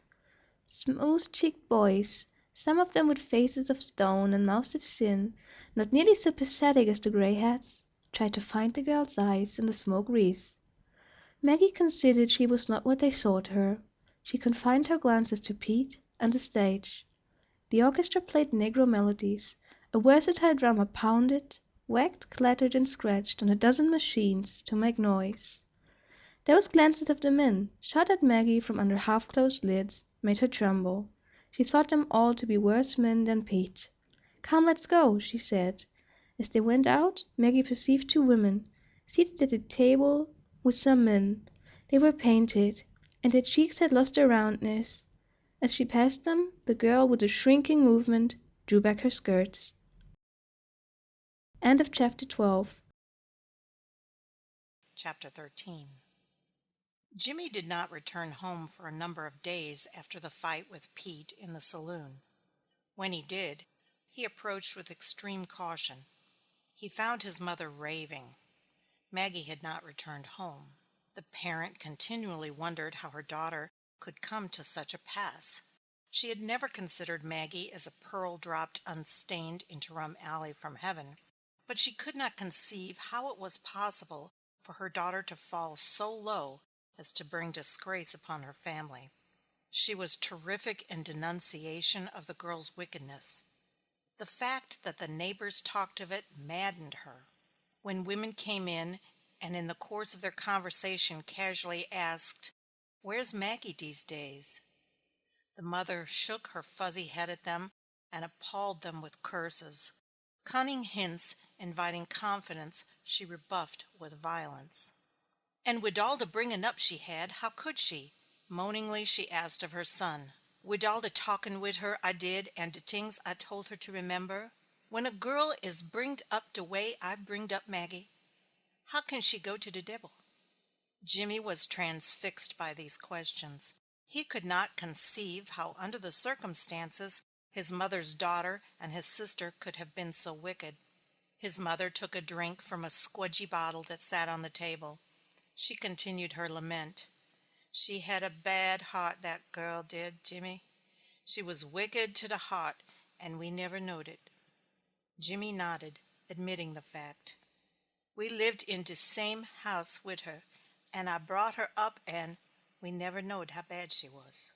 K: Smooth-cheeked boys, some of them with faces of stone and mouths of sin, not nearly so pathetic as the greyheads, tried to find the girl's eyes in the smoke wreaths. Maggie considered she was not what they thought her. She confined her glances to Pete and the stage. The orchestra played negro melodies. A versatile drummer pounded, whacked, clattered, and scratched on a dozen machines to make noise. Those glances of the men, shot at Maggie from under half-closed lids, made her tremble. She thought them all to be worse men than Pete. "Come, let's go," she said. As they went out, Maggie perceived two women, seated at a table with some men. They were painted, and their cheeks had lost their roundness. As she passed them, the girl, with a shrinking movement, drew back her skirts. End of chapter 12.
L: Chapter 13. Jimmy did not return home for a number of days after the fight with Pete in the saloon. When he did, he approached with extreme caution. He found his mother raving. Maggie had not returned home. The parent continually wondered how her daughter could come to such a pass. She had never considered Maggie as a pearl dropped unstained into Rum Alley from heaven, but she could not conceive how it was possible for her daughter to fall so low as to bring disgrace upon her family. She was terrific in denunciation of the girl's wickedness. The fact that the neighbors talked of it maddened her. When women came in and in the course of their conversation casually asked, "Where's Maggie these days?" the mother shook her fuzzy head at them and appalled them with curses. Cunning hints inviting confidence she rebuffed with violence. "And wid all the bringin' up she had, how could she?" Moaningly she asked of her son. "Wid all the talkin' wid her I did, and the tings I told her to remember? When a girl is bringed up the way I bringed up Maggie, how can she go to the devil?" Jimmy was transfixed by these questions. He could not conceive how, under the circumstances, his mother's daughter and his sister could have been so wicked. His mother took a drink from a squudgy bottle that sat on the table. She continued her lament. "She had a bad heart, that girl did, Jimmy. She was wicked to the heart, and we never knowed it." Jimmy nodded, admitting the fact. "We lived in the same house with her, and I brought her up, and we never knowed how bad she was."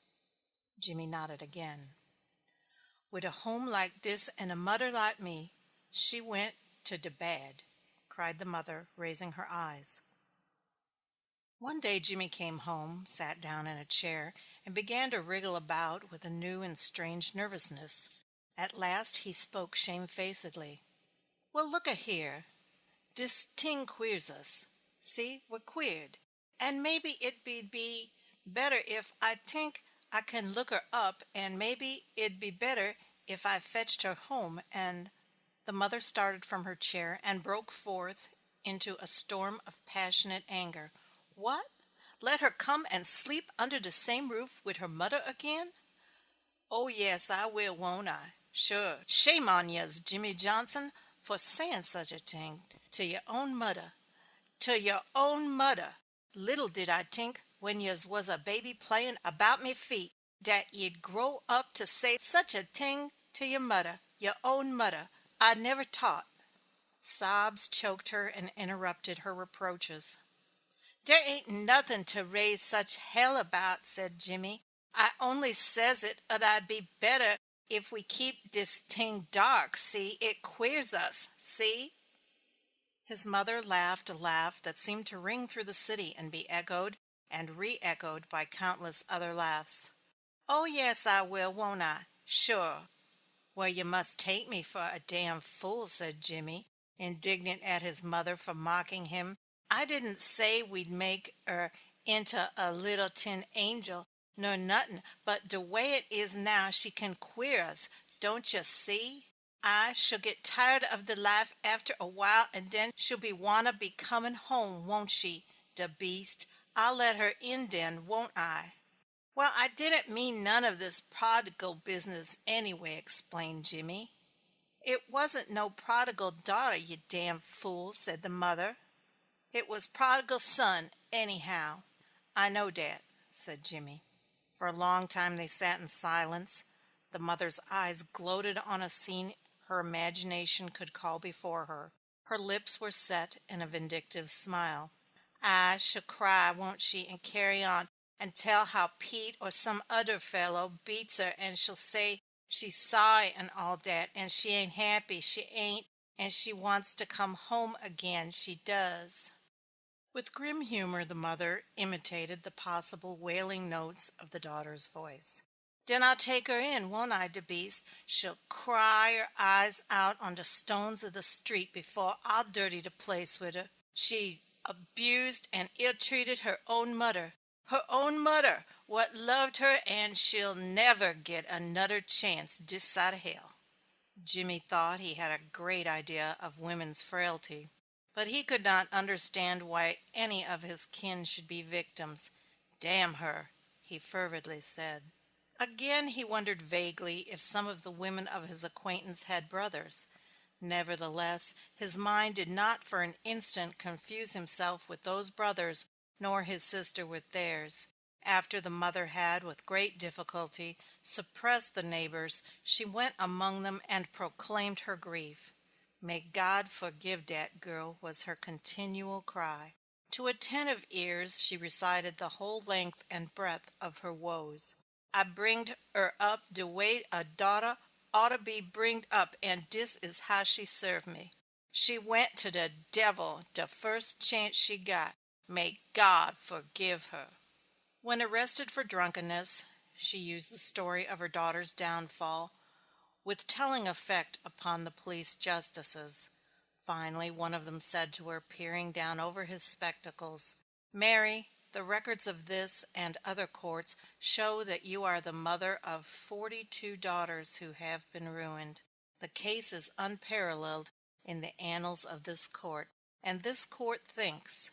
L: Jimmy nodded again. "With a home like this and a mother like me, she went to the bad," cried the mother, raising her eyes. One day Jimmy came home, sat down in a chair, and began to wriggle about with a new and strange nervousness. At last he spoke shamefacedly. "Well, look a-here. Dis ting queers us. See, we're queered. And maybe it'd be better if I tink I can look her up, and maybe it'd be better if I fetched her home, and—" The mother started from her chair and broke forth into a storm of passionate anger. "What? Let her come and sleep under the same roof with her mother again? Oh, yes, I will, won't I? Sure. Shame on yez, Jimmy Johnson, for saying such a thing to your own mother. To your own mother. Little did I think, when yez was a baby playin' about me feet, that ye'd grow up to say such a thing to your mother, your own mother. I never thought." Sobs choked her and interrupted her reproaches. "There ain't nothin' to raise such hell about," said Jimmy. "I only says it 'ud I'd be better if we keep dis ting dark, see? It queers us, see?" His mother laughed a laugh that seemed to ring through the city and be echoed and re-echoed by countless other laughs. "Oh, yes, I will, won't I? Sure." "Well, you must take me for a damn fool," said Jimmy, indignant at his mother for mocking him. "I didn't say we'd make her into a little tin angel, nor nothin', but de way it is now she can queer us, don't you see? She'll get tired of the life after a while, and then she'll wanna be comin' home, won't she, de beast? I'll let her in then, won't I?" "Well, I didn't mean none of this prodigal business anyway," explained Jimmy. "It wasn't no prodigal daughter, you damn fool," said the mother. "It was prodigal son, anyhow." "I know dat," said Jimmy. For a long time they sat in silence. The mother's eyes gloated on a scene her imagination could call before her. Her lips were set in a vindictive smile. She'll cry, won't she, and carry on, and tell how Pete or some other fellow beats her, and she'll say she's sorry and all dat, and she ain't happy, she ain't, and she wants to come home again, she does." With grim humor the mother imitated the possible wailing notes of the daughter's voice. "Den I'll take her in, won't I, de beast? She'll cry her eyes out on the stones of the street before I'll dirty the place with her. She abused and ill-treated her own mother. Her own mother! what loved her, and she'll never get another chance this side of hell. Jimmy thought he had a great idea of women's frailty, but he could not understand why any of his kin should be victims. Damn her, he fervidly said. Again he wondered vaguely if some of the women of his acquaintance had brothers. Nevertheless, his mind did not for an instant confuse himself with those brothers, nor his sister with theirs. After the mother had, with great difficulty, suppressed the neighbors, she went among them and proclaimed her grief. May God forgive dat girl, was her continual cry. To attentive ears she recited the whole length and breadth of her woes. I bringed her up de way a daughter oughter be bringed up, and dis is how she served me. She went to the devil de first chance she got. May God forgive her. When arrested for drunkenness, she used the story of her daughter's downfall with telling effect upon the police justices. Finally, one of them said to her, peering down over his spectacles, "Mary, the records of this and other courts show that you are the mother of 42 daughters who have been ruined. The case is unparalleled in the annals of this court, and this court thinks."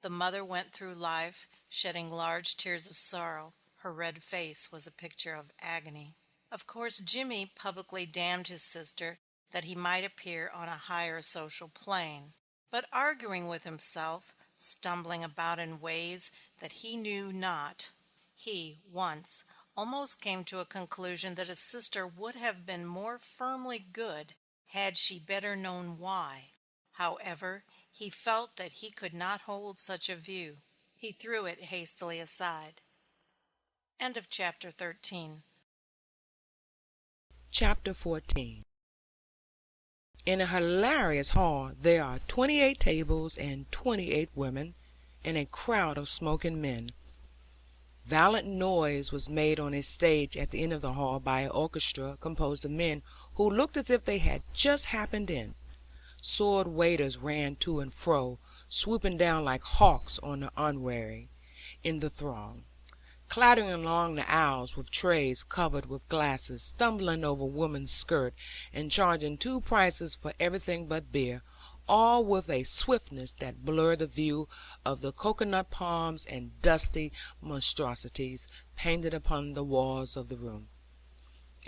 L: The mother went through life, shedding large tears of sorrow. Her red face was a picture of agony. Of course, Jimmy publicly damned his sister that he might appear on a higher social plane. But arguing with himself, stumbling about in ways that he knew not, he, once, almost came to a conclusion that his sister would have been more firmly good had she better known why. However, he felt that he could not hold such a view. He threw it hastily aside. End of chapter 13.
M: Chapter 14. In a hilarious hall there are 28 tables and 28 women, and a crowd of smoking men. Violent noise was made on a stage at the end of the hall by an orchestra composed of men who looked as if they had just happened in. Sword waiters ran to and fro, swooping down like hawks on the unwary in the throng, clattering along the aisles with trays covered with glasses, stumbling over women's skirt, and charging 2 prices for everything but beer, all with a swiftness that blurred the view of the cocoanut palms and dusty monstrosities painted upon the walls of the room.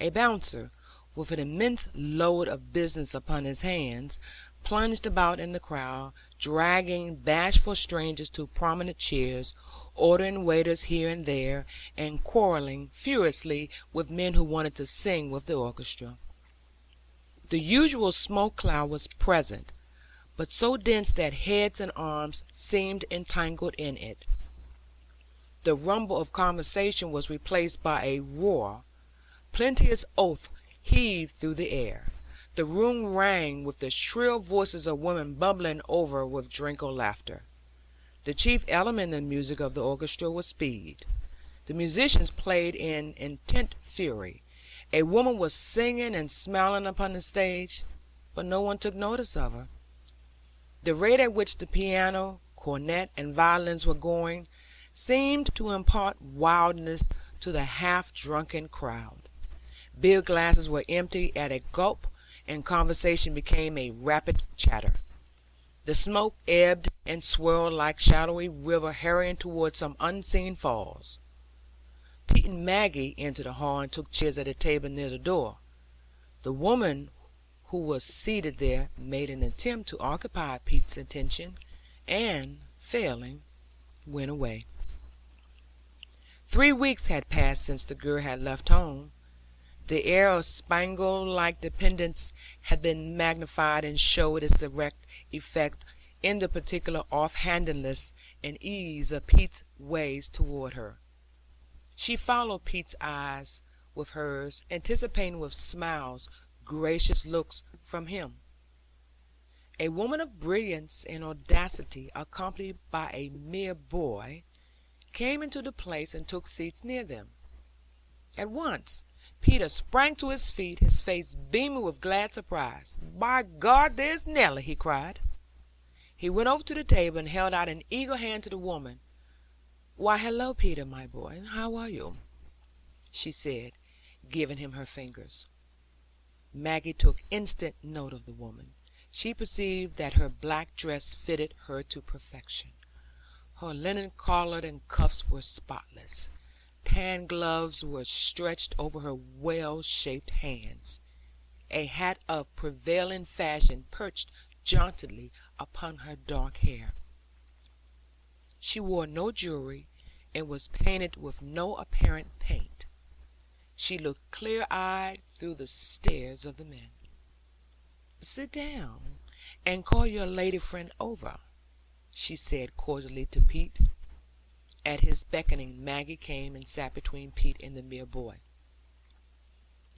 M: A bouncer, with an immense load of business upon his hands, plunged about in the crowd, dragging bashful strangers to prominent chairs, ordering waiters here and there, and quarreling furiously with men who wanted to sing with the orchestra. The usual smoke cloud was present, but so dense that heads and arms seemed entangled in it. The rumble of conversation was replaced by a roar. Plenteous oaths heaved through the air. The room rang with the shrill voices of women bubbling over with drink or laughter. The chief element in the music of the orchestra was speed. The musicians played in intent fury. A woman was singing and smiling upon the stage, but no one took notice of her. The rate at which the piano, cornet, and violins were going seemed to impart wildness to the half-drunken crowd. Beer glasses were emptied at a gulp, and conversation became a rapid chatter. The smoke ebbed and swirled like shadowy river hurrying toward some unseen falls. Pete and Maggie entered the hall and took chairs at a table near the door. The woman who was seated there made an attempt to occupy Pete's attention, and, failing, went away. 3 weeks had passed since the girl had left home. The air of spangle-like dependence had been magnified and showed its direct effect in the particular off-handedness and ease of Pete's ways toward her. She followed Pete's eyes with hers, anticipating with smiles gracious looks from him. A woman of brilliance and audacity, accompanied by a mere boy, came into the place and took seats near them. At once Peter sprang to his feet, his face beaming with glad surprise. "By God, there's Nellie!" he cried. He went over to the table and held out an eager hand to the woman. "Why, hello, Peter, my boy. How are you?" she said, giving him her fingers. Maggie took instant note of the woman. She perceived that her black dress fitted her to perfection. Her linen collar and cuffs were spotless. Tan gloves were stretched over her well-shaped hands. A hat of prevailing fashion perched jauntily upon her dark hair. She wore no jewelry, and was painted with no apparent paint. She looked clear-eyed through the stares of the men. "Sit down, and call your lady friend over," she said cordially to Pete. At his beckoning, Maggie came and sat between Pete and the mere boy.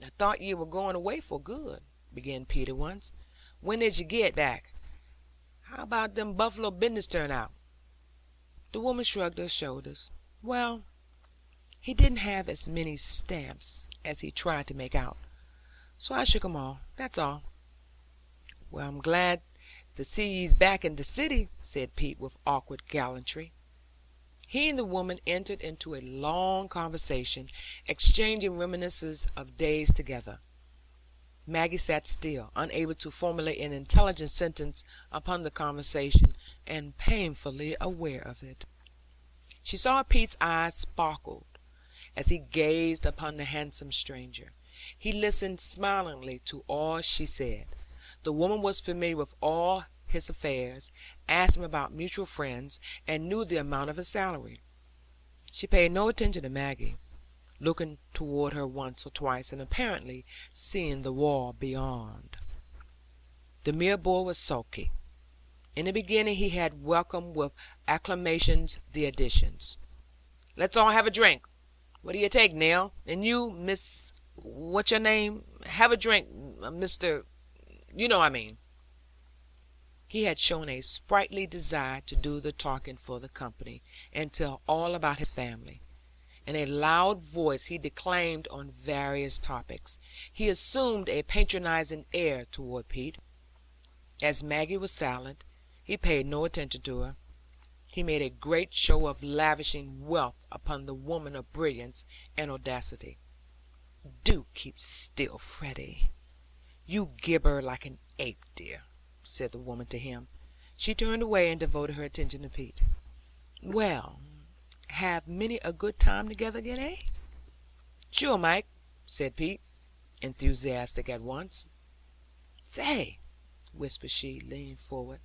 M: "I thought you were going away for good," began Pete at once. "When did you get back? How about them Buffalo business turn out?" The woman shrugged her shoulders. "Well, he didn't have as many stamps as he tried to make out, so I shook 'em all, that's all." "Well, I'm glad to see he's back in the city," said Pete with awkward gallantry. He and the woman entered into a long conversation, exchanging reminiscences of days together. Maggie sat still, unable to formulate an intelligent sentence upon the conversation, and painfully aware of it. She saw Pete's eyes sparkled as he gazed upon the handsome stranger. He listened smilingly to all she said. The woman was familiar with all his affairs, asked him about mutual friends, and knew the amount of his salary. She paid no attention to Maggie, looking toward her once or twice, and apparently seeing the wall beyond. The mere boy was sulky. In the beginning he had welcomed with acclamations the additions. "Let's all have a drink. What do you take, Nell? And you, Miss what's your name? Have a drink, Mr. You know I mean." He had shown a sprightly desire to do the talking for the company, and tell all about his family. In a loud voice he declaimed on various topics. He assumed a patronizing air toward Pete. As Maggie was silent, he paid no attention to her. He made a great show of lavishing wealth upon the woman of brilliance and audacity. "Do keep still, Freddie. You gibber like an ape, dear," said the woman to him. She turned away and devoted her attention to Pete. "Well, have many a good time together again, eh?" "Sure, Mike," said Pete, enthusiastic at once. "Say," whispered she, leaning forward,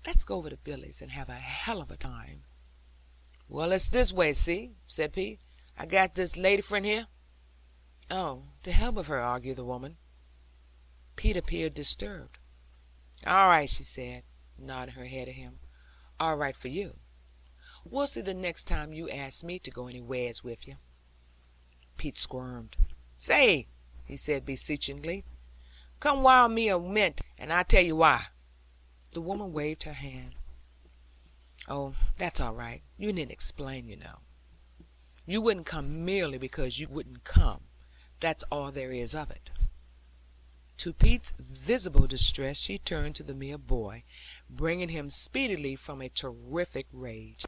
M: "let's go over to Billy's and have a hell of a time." "Well, it's this way, see," said Pete. "I got this lady friend here." "Oh, to hell with her," argued the woman. Pete appeared disturbed. "All right," she said, nodding her head at him. "All right for you. We'll see the next time you ask me to go anywheres with you." Pete squirmed. "Say," he said beseechingly, "come while me a minute, and I'll tell you why." The woman waved her hand. "Oh, that's all right. You needn't explain, you know. You wouldn't come merely because you wouldn't come. That's all there is of it." To Pete's visible distress she turned to the mere boy, bringing him speedily from a terrific rage.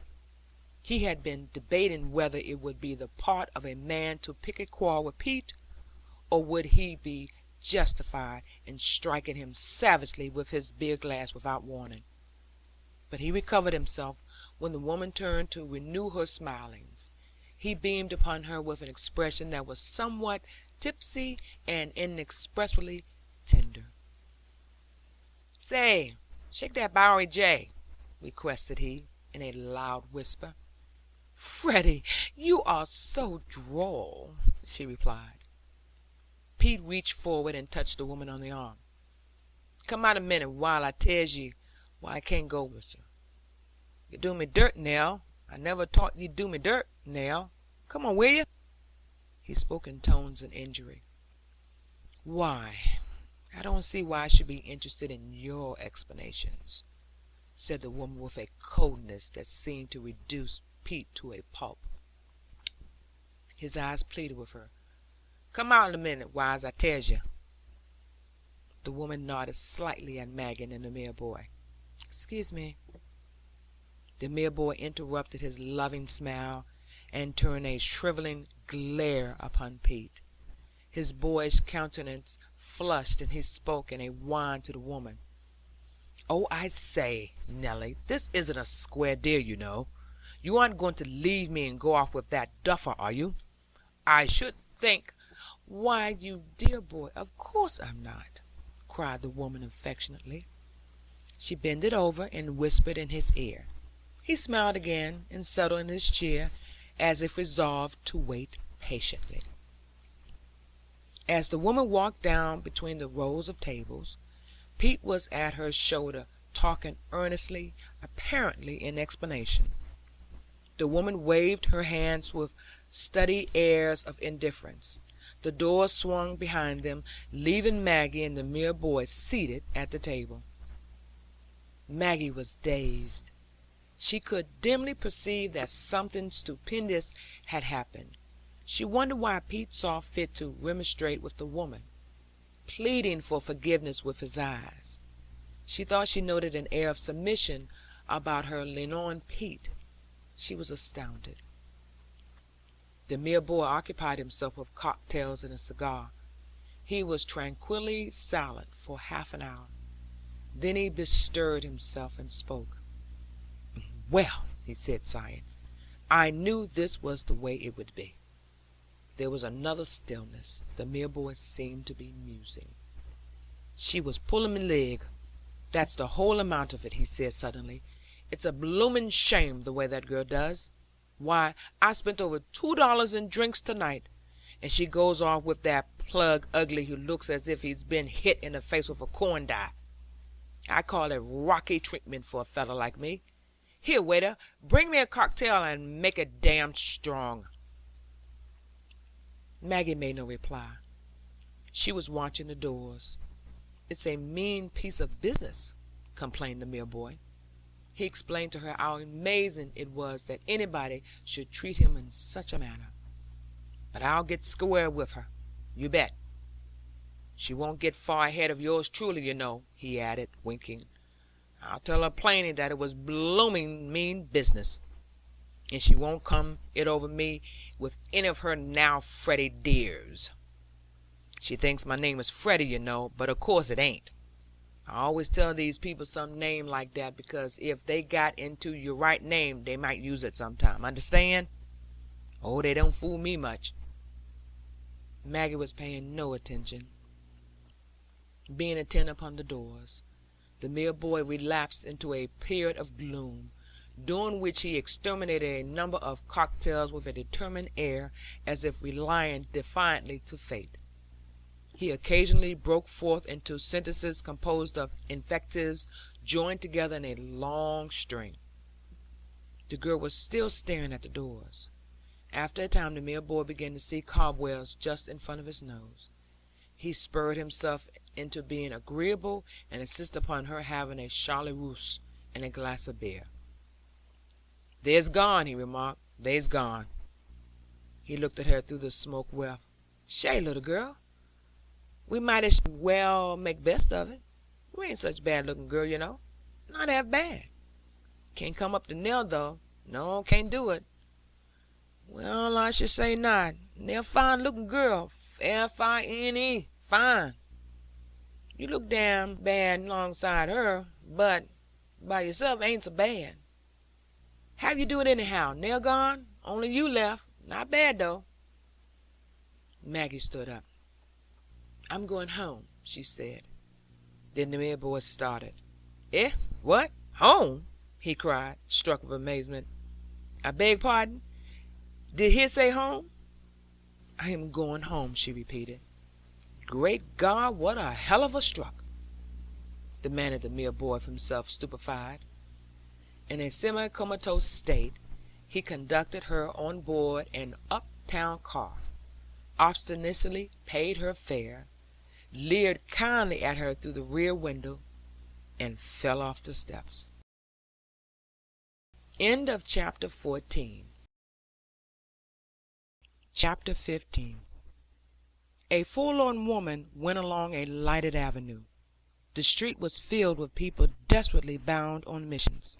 M: He had been debating whether it would be the part of a man to pick a quarrel with Pete, or would he be justified in striking him savagely with his beer glass without warning. But he recovered himself when the woman turned to renew her smilings. He beamed upon her with an expression that was somewhat tipsy and inexpressibly tender. "Say, shake that Bowery J," requested he, in a loud whisper. "Freddie, you are so droll," she replied. Pete reached forward and touched the woman on the arm. "Come out a minute while I tells ye why I can't go with you. You do me dirt, Nell. I never taught you do me dirt, Nell. Come on, will you?" He spoke in tones of injury. "Why, I don't see why I should be interested in your explanations," said the woman with a coldness that seemed to reduce Pete to a pulp. His eyes pleaded with her. "Come out in a minute while I tells you." The woman nodded slightly at Maggie and the mere boy. "Excuse me." The mere boy interrupted his loving smile and turned a shriveling glare upon Pete. His boyish countenance flushed, and he spoke in a whine to the woman. "Oh, I say, Nellie, this isn't a square deal, you know. You aren't going to leave me and go off with that duffer, are you?" "I should think—" "Why, you dear boy, of course I'm not," cried the woman affectionately. She bended over and whispered in his ear. He smiled again, and settled in his chair, as if resolved to wait patiently. As the woman walked down between the rows of tables, Pete was at her shoulder, talking earnestly, apparently in explanation. The woman waved her hands with studied airs of indifference. The door swung behind them, leaving Maggie and the mere boy seated at the table. Maggie was dazed. She could dimly perceive that something stupendous had happened. She wondered why Pete saw fit to remonstrate with the woman, pleading for forgiveness with his eyes. She thought she noted an air of submission about her leonine Pete. She was astounded. The mere boy occupied himself with cocktails and a cigar. He was tranquilly silent for half an hour. Then he bestirred himself and spoke. "Well," he said, sighing, "I knew this was the way it would be." There was another stillness. The mere boy seemed to be musing. "She was pulling me leg. That's the whole amount of it," he said suddenly. "It's a bloomin' shame the way that girl does. Why, I spent over $2 in drinks tonight, and she goes off with that plug ugly who looks as if he's been hit in the face with a corn die. I call it rocky treatment for a fellow like me. Here, waiter, bring me a cocktail and make it damned strong." Maggie made no reply. She was watching the doors. "It's a mean piece of business," complained the mere boy. He explained to her how amazing it was that anybody should treat him in such a manner. "But I'll get square with her, you bet. She won't get far ahead of yours truly, you know," he added, winking. "I'll tell her plainly that it was blooming mean business, and she won't come it over me with any of her now Freddie dears. She thinks my name is Freddie, you know, but of course it ain't. I always tell these people some name like that, because if they got into your right name, they might use it sometime. Understand? Oh, they don't fool me much." Maggie was paying no attention, being intent upon the doors. The mere boy relapsed into a period of gloom, during which he exterminated a number of cocktails with a determined air, as if relying defiantly to fate. He occasionally broke forth into sentences composed of invectives joined together in a long string. The girl was still staring at the doors. After a time the mere boy began to see cobwebs just in front of his nose. He spurred himself into being agreeable, and insisted upon her having a Charlie Roos and a glass of beer. "They's gone," he remarked. "They's gone." He looked at her through the smoke wreath. "Shay, little girl, we might as well make best of it. You ain't such a bad-looking girl, you know. Not half bad. Can't come up to Nell, though. No, can't do it." "Well, I should say not. Nell fine-looking girl. F-I-N-E, fine. You look damn bad alongside her, but by yourself ain't so bad. How you do it anyhow? Nell gone? Only you left. Not bad, though." Maggie stood up. "I'm going home," she said. Then the mere boy started. "Eh? What? Home?" he cried, struck with amazement. "I beg pardon? Did he say home?" "I am going home," she repeated. "Great God, what a hell of a struck!" demanded the mere boy, himself stupefied. In a semi-comatose state, he conducted her on board an uptown car, obstinately paid her fare, leered kindly at her through the rear window, and fell off the steps. End of chapter 14. Chapter 15. A forlorn woman went along a lighted avenue. The street was filled with people desperately bound on missions.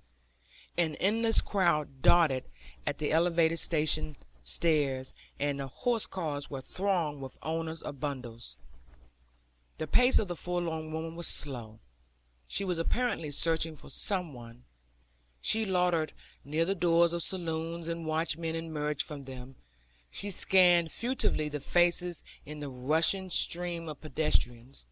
M: An endless crowd darted at the elevated station stairs, and the horse cars were thronged with owners of bundles. The pace of the forlorn woman was slow. She was apparently searching for someone. She loitered near the doors of saloons and watched men emerge from them. She scanned furtively the faces in the rushing stream of pedestrians.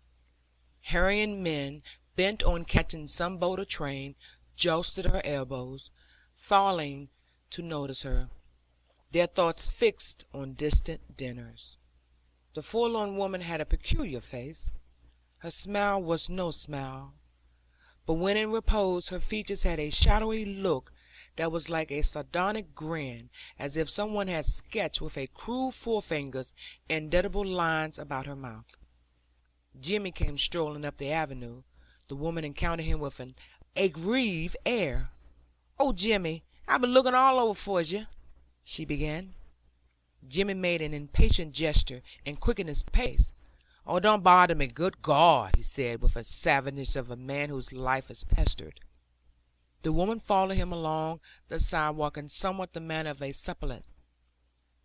M: Hurrying men, bent on catching some boat or train, jostled her elbows, failing to notice her, their thoughts fixed on distant dinners. The forlorn woman had a peculiar face. Her smile was no smile, but when in repose her features had a shadowy look that was like a sardonic grin, as if someone had sketched with a cruel forefinger indelible lines about her mouth. Jimmy came strolling up the avenue. The woman encountered him with an aggrieved air. "Oh, Jimmy, I've been looking all over for you," she began. Jimmy made an impatient gesture and quickened his pace. "Oh, don't bother me, good God," he said, with the savageness of a man whose life is pestered. The woman followed him along the sidewalk in somewhat the manner of a suppliant.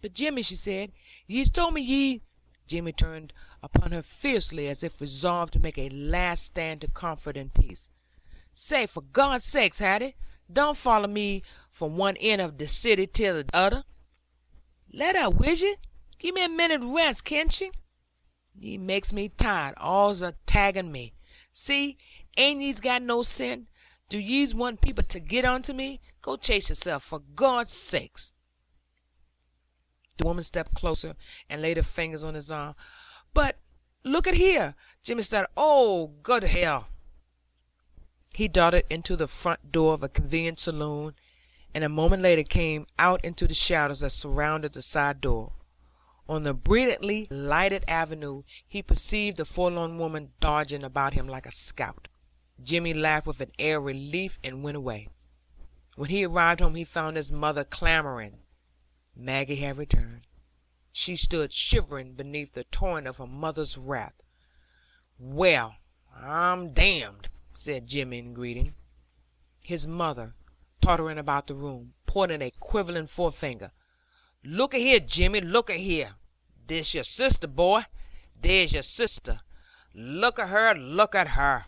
M: "But, Jimmy," she said, "ye's told me ye—" Jimmy turned upon her fiercely, as if resolved to make a last stand to comfort and peace. "Say, for God's sakes, Hattie, don't follow me from one end of the city till the other. Let up, will ye? Give me a minute rest, can't ye? Ye makes me tired, all's a tagging me. See, ain't ye's got no sense? Do ye's want people to get onto me? Go chase yourself, for God's sakes." The woman stepped closer and laid her fingers on his arm. "But look at here," Jimmy said. "Oh, go to hell." He darted into the front door of a convenient saloon, and a moment later came out into the shadows that surrounded the side door. On the brilliantly lighted avenue he perceived the forlorn woman dodging about him like a scout. Jimmy laughed with an air of relief and went away. When he arrived home he found his mother clamoring. Maggie had returned. She stood shivering beneath the torrent of her mother's wrath. "Well, I'm damned," said Jimmy in greeting. His mother, tottering about the room, pointed a quivering forefinger. "Look a here, Jimmy, look a here. This your sister, boy. There's your sister. Look at her, look at her."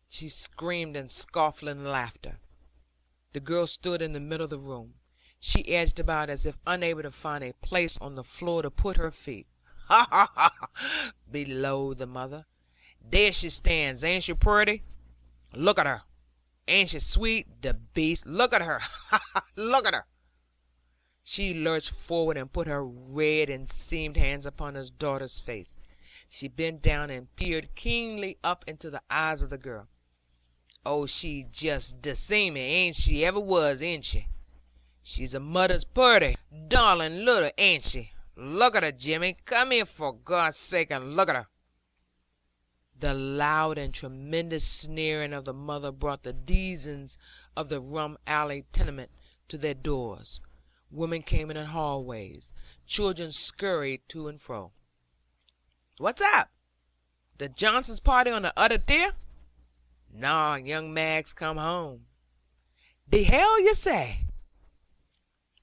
M: She screamed in scoffing laughter. The girl stood in the middle of the room. She edged about as if unable to find a place on the floor to put her feet. "Ha, ha, ha!" bellowed the mother. "There she stands, ain't she pretty? Look at her. Ain't she sweet, the beast? Look at her. Ha, ha, look at her." She lurched forward and put her red and seamed hands upon her daughter's face. She bent down and peered keenly up into the eyes of the girl. "Oh, she just deceive me, ain't she? Ever was, ain't she? She's a mother's purty, darling little, ain't she? Look at her, Jimmy. Come here for God's sake and look at her." The loud and tremendous sneering of the mother brought the denizens of the Rum Alley tenement to their doors. Women came in the hallways. Children scurried to and fro. "What's up? The Johnsons' party on the other tier?" "Nah, young Mag's come home." "The hell you say?"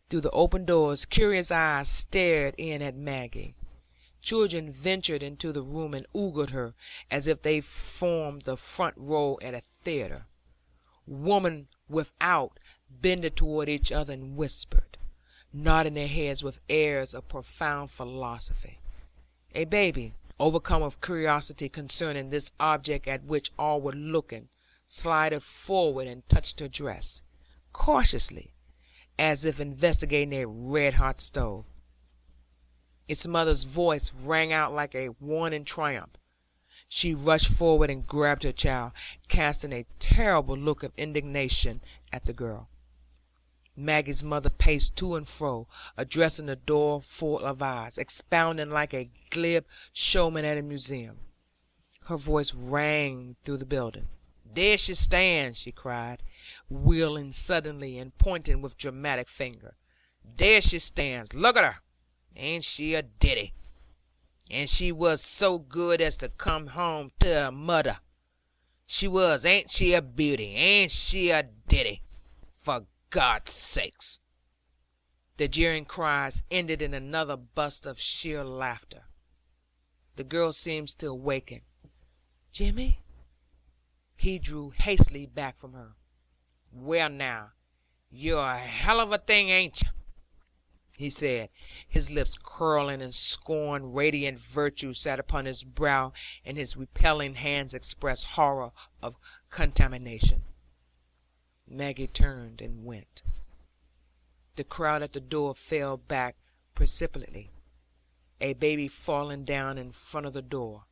M: Through the open doors curious eyes stared in at Maggie. Children ventured into the room and ogled her as if they formed the front row at a theater. Women without bended toward each other and whispered, nodding their heads with airs of profound philosophy. A baby, overcome with curiosity concerning this object at which all were looking, slided forward and touched her dress, cautiously, as if investigating a red-hot stove. Its mother's voice rang out like a warning triumph. She rushed forward and grabbed her child, casting a terrible look of indignation at the girl. Maggie's mother paced to and fro, addressing the door full of eyes, expounding like a glib showman at a museum. Her voice rang through the building. "There she stands," she cried, wheeling suddenly and pointing with dramatic finger. "There she stands. Look at her. Ain't she a ditty? And she was so good as to come home to her mother. She was. Ain't she a beauty? Ain't she a ditty? For God's sakes!" The jeering cries ended in another burst of sheer laughter. The girl seemed to awaken. "Jimmy?" He drew hastily back from her. "Well, now, you're a hell of a thing, ain't you?" he said, his lips curling in scorn. Radiant virtue sat upon his brow, and his repelling hands expressed horror of contamination. Maggie turned and went. The crowd at the door fell back precipitately, a baby falling down in front of the door.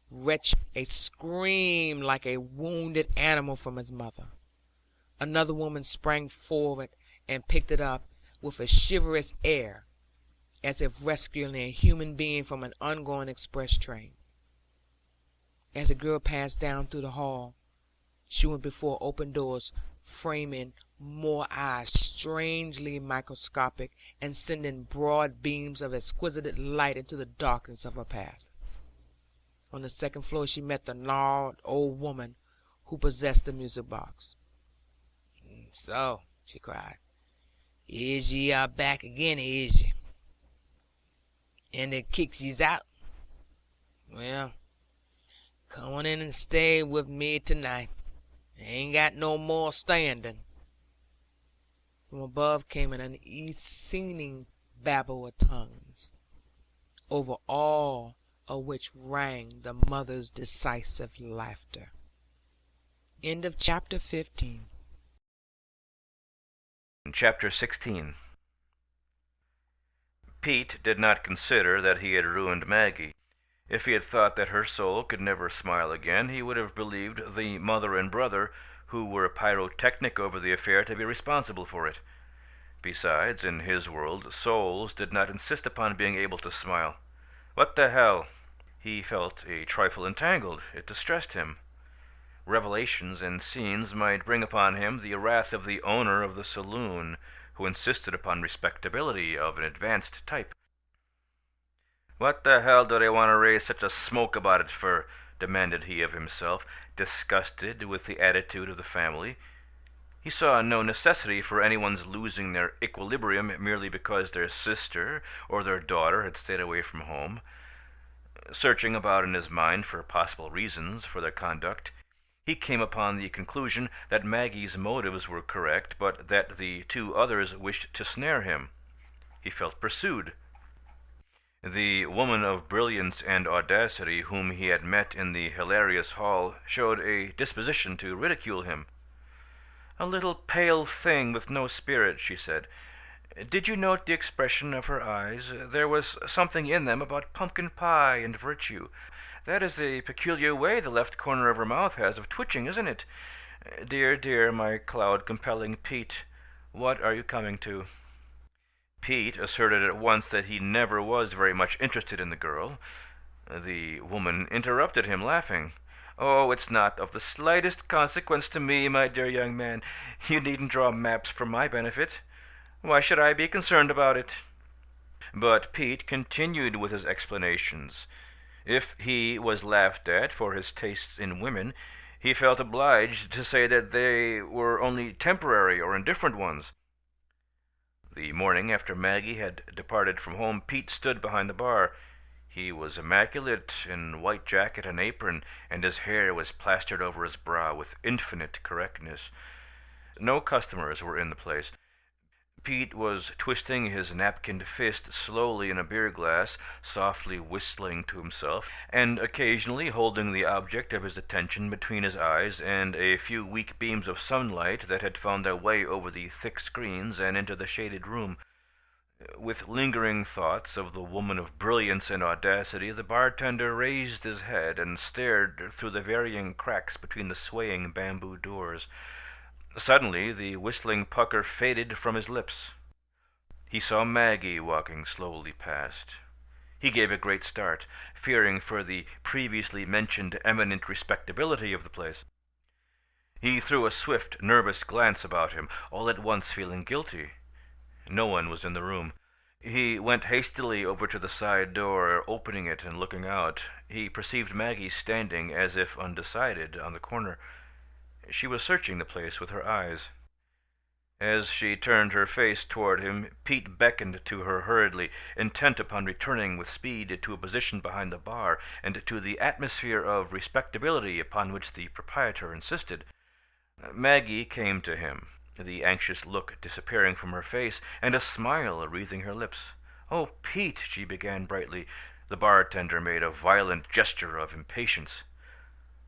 M: Wretched, a scream like a wounded animal from his mother. Another woman sprang forward and picked it up with a chivalrous air, as if rescuing a human being from an ongoing express train. As the girl passed down through the hall, she went before open doors, framing more eyes strangely microscopic, and sending broad beams of exquisite light into the darkness of her path. On the second floor she met the gnarled old woman who possessed the music box. "So," she cried, "is ye back again, is ye? And they kicked ye's out? Well, come on in and stay with me tonight. I ain't got no more standing." From above came an unceasing babble of tongues, over all of which rang the mother's decisive laughter. End of chapter 15.
B: Chapter 16. Pete did not consider that he had ruined Maggie. If he had thought that her soul could never smile again, he would have believed the mother and brother, who were pyrotechnic over the affair, to be responsible for it. Besides, in his world, souls did not insist upon being able to smile. What the hell? He felt a trifle entangled. It distressed him. Revelations and scenes might bring upon him the wrath of the owner of the saloon, who insisted upon respectability of an advanced type. "What the hell do they want to raise such a smoke about it for?" demanded he of himself, disgusted with the attitude of the family. He saw no necessity for anyone's losing their equilibrium merely because their sister or their daughter had stayed away from home. Searching about in his mind for possible reasons for their conduct, he came upon the conclusion that Maggie's motives were correct, but that the two others wished to snare him. He felt pursued. The woman of brilliance and audacity whom he had met in the hilarious hall showed a disposition to ridicule him. "A little pale thing with no spirit," she said. "Did you note the expression of her eyes? There was something in them about pumpkin pie and virtue. That is a peculiar way the left corner of her mouth has of twitching, isn't it? Dear, dear, my cloud-compelling Pete, what are you coming to?" Pete asserted at once that he never was very much interested in the girl. The woman interrupted him, laughing. "Oh, it's not of the slightest consequence to me, my dear young man. You needn't draw maps for my benefit. Why should I be concerned about it?" But Pete continued with his explanations. If he was laughed at for his tastes in women, he felt obliged to say that they were only temporary or indifferent ones. The morning after Maggie had departed from home, Pete stood behind the bar. He was immaculate in white jacket and apron, and his hair was plastered over his brow with infinite correctness. No customers were in the place. Pete was twisting his napkined fist slowly in a beer glass, softly whistling to himself, and occasionally holding the object of his attention between his eyes and a few weak beams of sunlight that had found their way over the thick screens and into the shaded room. With lingering thoughts of the woman of brilliance and audacity, the bartender raised his head and stared through the varying cracks between the swaying bamboo doors. Suddenly the whistling pucker faded from his lips. He saw Maggie walking slowly past. He gave a great start, fearing for the previously mentioned eminent respectability of the place. He threw a swift, nervous glance about him, all at once feeling guilty. No one was in the room. He went hastily over to the side door, opening it and looking out. He perceived Maggie standing, as if undecided, on the corner. She was searching the place with her eyes. As she turned her face toward him, Pete beckoned to her hurriedly, intent upon returning with speed to a position behind the bar, and to the atmosphere of respectability upon which the proprietor insisted. Maggie came to him, the anxious look disappearing from her face, and a smile wreathing her lips. "Oh, Pete," she began brightly. The bartender made a violent gesture of impatience.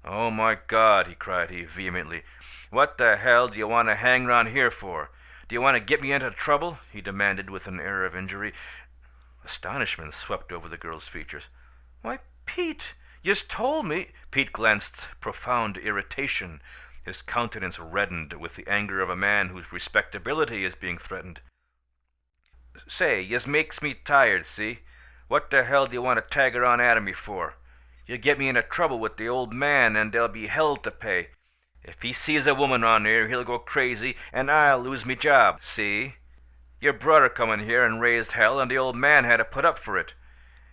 B: "Oh, my God," cried he vehemently. "What the hell do you want to hang round here for? Do you want to get me into trouble?" he demanded with an air of injury. Astonishment swept over the girl's features. "Why, Pete, yez told me—" Pete glanced profound irritation. His countenance reddened with the anger of a man whose respectability is being threatened. "Say, yez makes me tired, see? What the hell do you want to tag around after me for? You get me into trouble with the old man, and there'll be hell to pay. If he sees a woman on here, he'll go crazy, and I'll lose me job, see? Your brother come in here and raised hell, and the old man had to put up for it.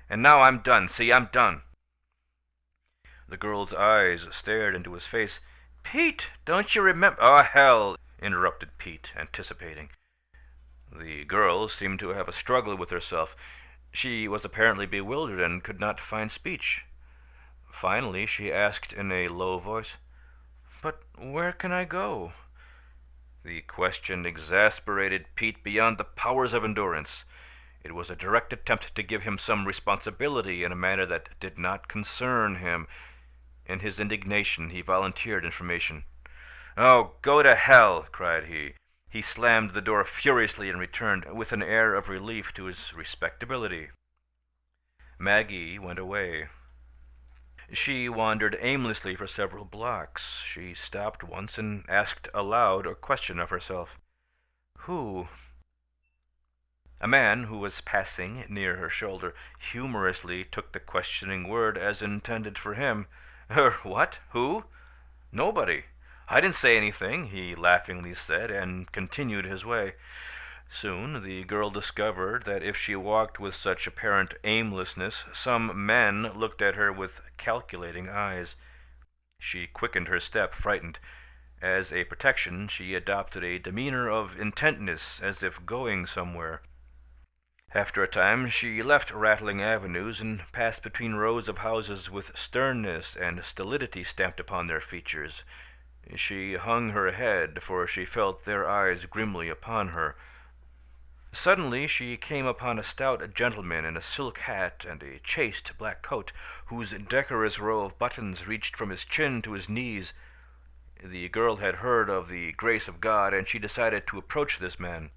B: And now I'm done, see? I'm done." The girl's eyes stared into his face. "Pete, don't you remember—" "Oh, hell!" interrupted Pete, anticipating. The girl seemed to have a struggle with herself. She was apparently bewildered and could not find speech. Finally she asked in a low voice, "But where can I go?" The question exasperated Pete beyond the powers of endurance. It was a direct attempt to give him some responsibility in a matter that did not concern him. In his indignation he volunteered information. "Oh, go to hell!" cried he. He slammed the door furiously and returned with an air of relief to his respectability. Maggie went away. She wandered aimlessly for several blocks. She stopped once and asked aloud a question of herself. "Who?" A man who was passing near her shoulder humorously took the questioning word as intended for him. "What? Who? Nobody. I didn't say anything," he laughingly said, and continued his way. Soon the girl discovered that if she walked with such apparent aimlessness, some men looked at her with calculating eyes. She quickened her step, frightened. As a protection, she adopted a demeanor of intentness, as if going somewhere. After a time she left rattling avenues and passed between rows of houses with sternness and stolidity stamped upon their features. She hung her head, for she felt their eyes grimly upon her. Suddenly she came upon a stout gentleman in a silk hat and a chaste black coat, whose decorous row of buttons reached from his chin to his knees. The girl had heard of the grace of God, and she decided to approach this man.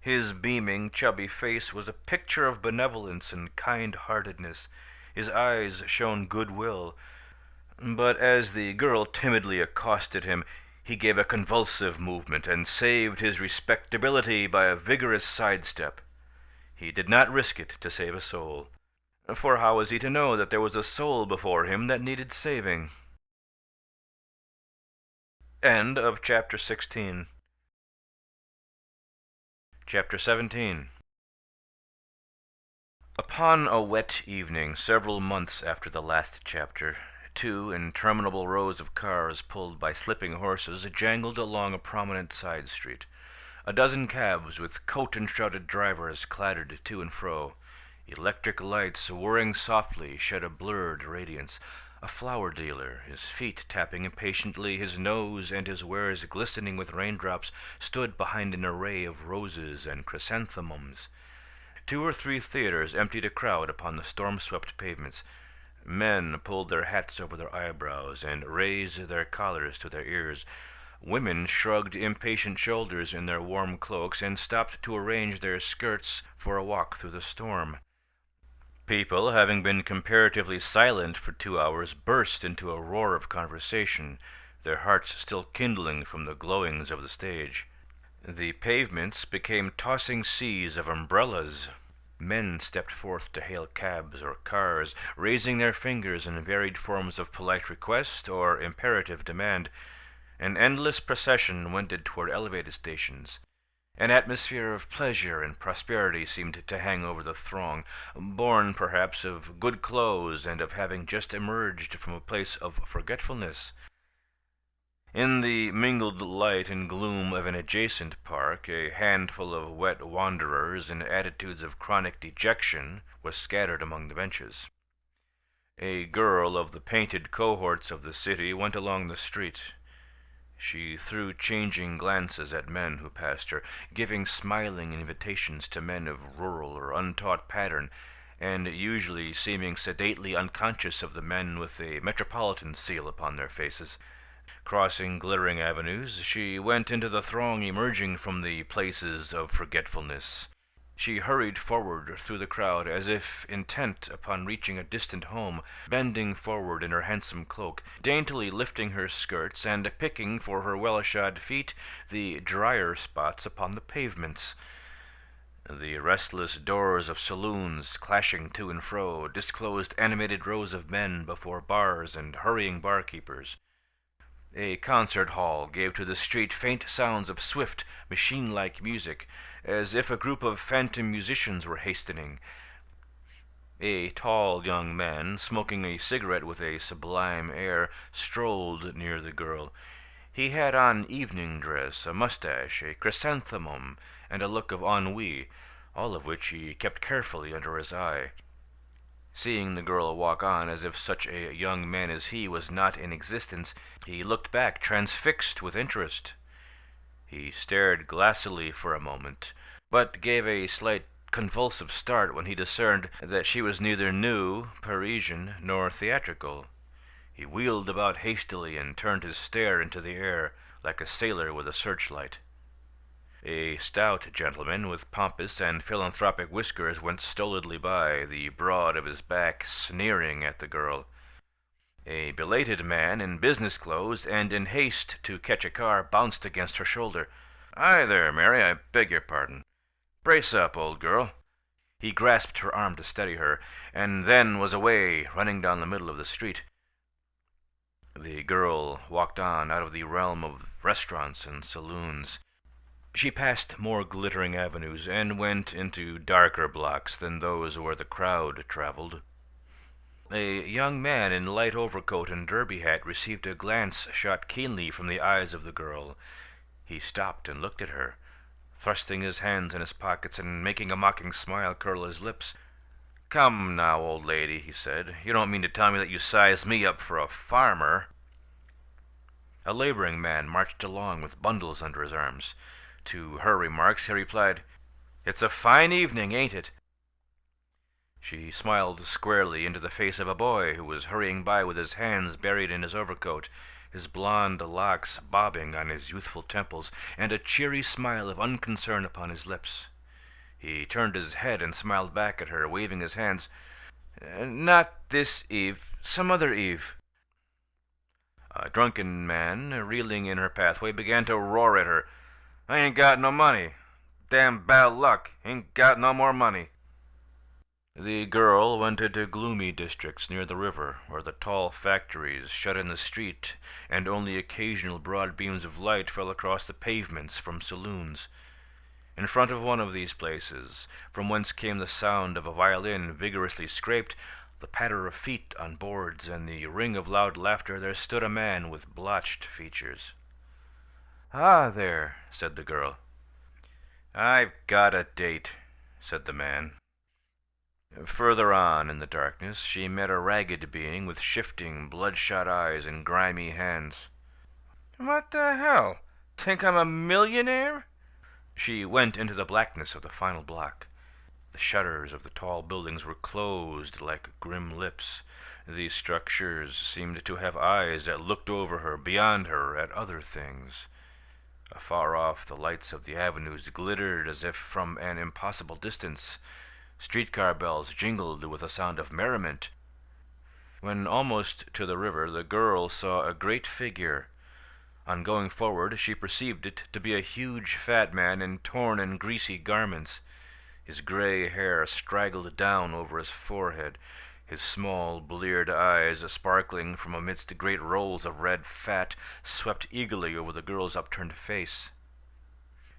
B: His beaming, chubby face was a picture of benevolence and kind-heartedness. His eyes shone good-will. But as the girl timidly accosted him, he gave a convulsive movement and saved his respectability by a vigorous sidestep. He did not risk it to save a soul, for how was he to know that there was a soul before him that needed saving? End of chapter 16. Chapter 17. Upon a wet evening, several months after the last chapter, two interminable rows of cars pulled by slipping horses jangled along a prominent side street. A dozen cabs with coat-enshrouded drivers clattered to and fro. Electric lights, whirring softly, shed a blurred radiance. A flower dealer, his feet tapping impatiently, his nose and his wares glistening with raindrops, stood behind an array of roses and chrysanthemums. 2 or 3 theaters emptied a crowd upon the storm-swept pavements. Men pulled their hats over their eyebrows and raised their collars to their ears. Women shrugged impatient shoulders in their warm cloaks and stopped to arrange their skirts for a walk through the storm. People, having been comparatively silent for 2 hours, burst into a roar of conversation, their hearts still kindling from the glowings of the stage. The pavements became tossing seas of umbrellas. Men stepped forth to hail cabs or cars, raising their fingers in varied forms of polite request or imperative demand. An endless procession wended toward elevated stations. An atmosphere of pleasure and prosperity seemed to hang over the throng, born perhaps of good clothes and of having just emerged from a place of forgetfulness. In the mingled light and gloom of an adjacent park, a handful of wet wanderers in attitudes of chronic dejection was scattered among the benches. A girl of the painted cohorts of the city went along the street. She threw changing glances at men who passed her, giving smiling invitations to men of rural or untaught pattern, and usually seeming sedately unconscious of the men with a metropolitan seal upon their faces. Crossing glittering avenues, she went into the throng emerging from the places of forgetfulness. She hurried forward through the crowd as if intent upon reaching a distant home, bending forward in her handsome cloak, daintily lifting her skirts, and picking for her well-shod feet the drier spots upon the pavements. The restless doors of saloons, clashing to and fro, disclosed animated rows of men before bars and hurrying barkeepers. A concert hall gave to the street faint sounds of swift, machine-like music, as if a group of phantom musicians were hastening. A tall young man, smoking a cigarette with a sublime air, strolled near the girl. He had on evening dress, a mustache, a chrysanthemum, and a look of ennui, all of which he kept carefully under his eye. Seeing the girl walk on as if such a young man as he was not in existence, he looked back, transfixed with interest. He stared glassily for a moment, but gave a slight convulsive start when he discerned that she was neither new, Parisian, nor theatrical. He wheeled about hastily and turned his stare into the air, like a sailor with a searchlight. A stout gentleman with pompous and philanthropic whiskers went stolidly by, the broad of his back sneering at the girl. A belated man in business clothes and in haste to catch a car bounced against her shoulder. "Hi there, Mary, I beg your pardon. Brace up, old girl." He grasped her arm to steady her, and then was away, running down the middle of the street. The girl walked on out of the realm of restaurants and saloons. She passed more glittering avenues, and went into darker blocks than those where the crowd traveled. A young man in light overcoat and derby hat received a glance shot keenly from the eyes of the girl. He stopped and looked at her, thrusting his hands in his pockets and making a mocking smile curl his lips. "Come now, old lady," he said, "you don't mean to tell me that you size me up for a farmer?" A laboring man marched along with bundles under his arms. To her remarks he replied, "It's a fine evening, ain't it?" She smiled squarely into the face of a boy who was hurrying by with his hands buried in his overcoat, his blond locks bobbing on his youthful temples, and a cheery smile of unconcern upon his lips. He turned his head and smiled back at her, waving his hands. "Not this eve, some other eve." A drunken man, reeling in her pathway, began to roar at her. "I ain't got no money. Damn bad luck. Ain't got no more money." The girl went into gloomy districts near the river, where the tall factories shut in the street, and only occasional broad beams of light fell across the pavements from saloons. In front of one of these places, from whence came the sound of a violin vigorously scraped, the patter of feet on boards, and the ring of loud laughter, there stood a man with blotched features. "Ah, there," said the girl. "I've got a date," said the man. Further on in the darkness she met a ragged being with shifting, bloodshot eyes and grimy hands. "What the hell? Think I'm a millionaire?" She went into the blackness of the final block. The shutters of the tall buildings were closed like grim lips. These structures seemed to have eyes that looked over her, beyond her, at other things. Afar off, the lights of the avenues glittered as if from an impossible distance. Streetcar bells jingled with a sound of merriment. When almost to the river, the girl saw a great figure. On going forward, she perceived it to be a huge fat man in torn and greasy garments. His gray hair straggled down over his forehead, his small, bleared eyes, sparkling from amidst great rolls of red fat, swept eagerly over the girl's upturned face.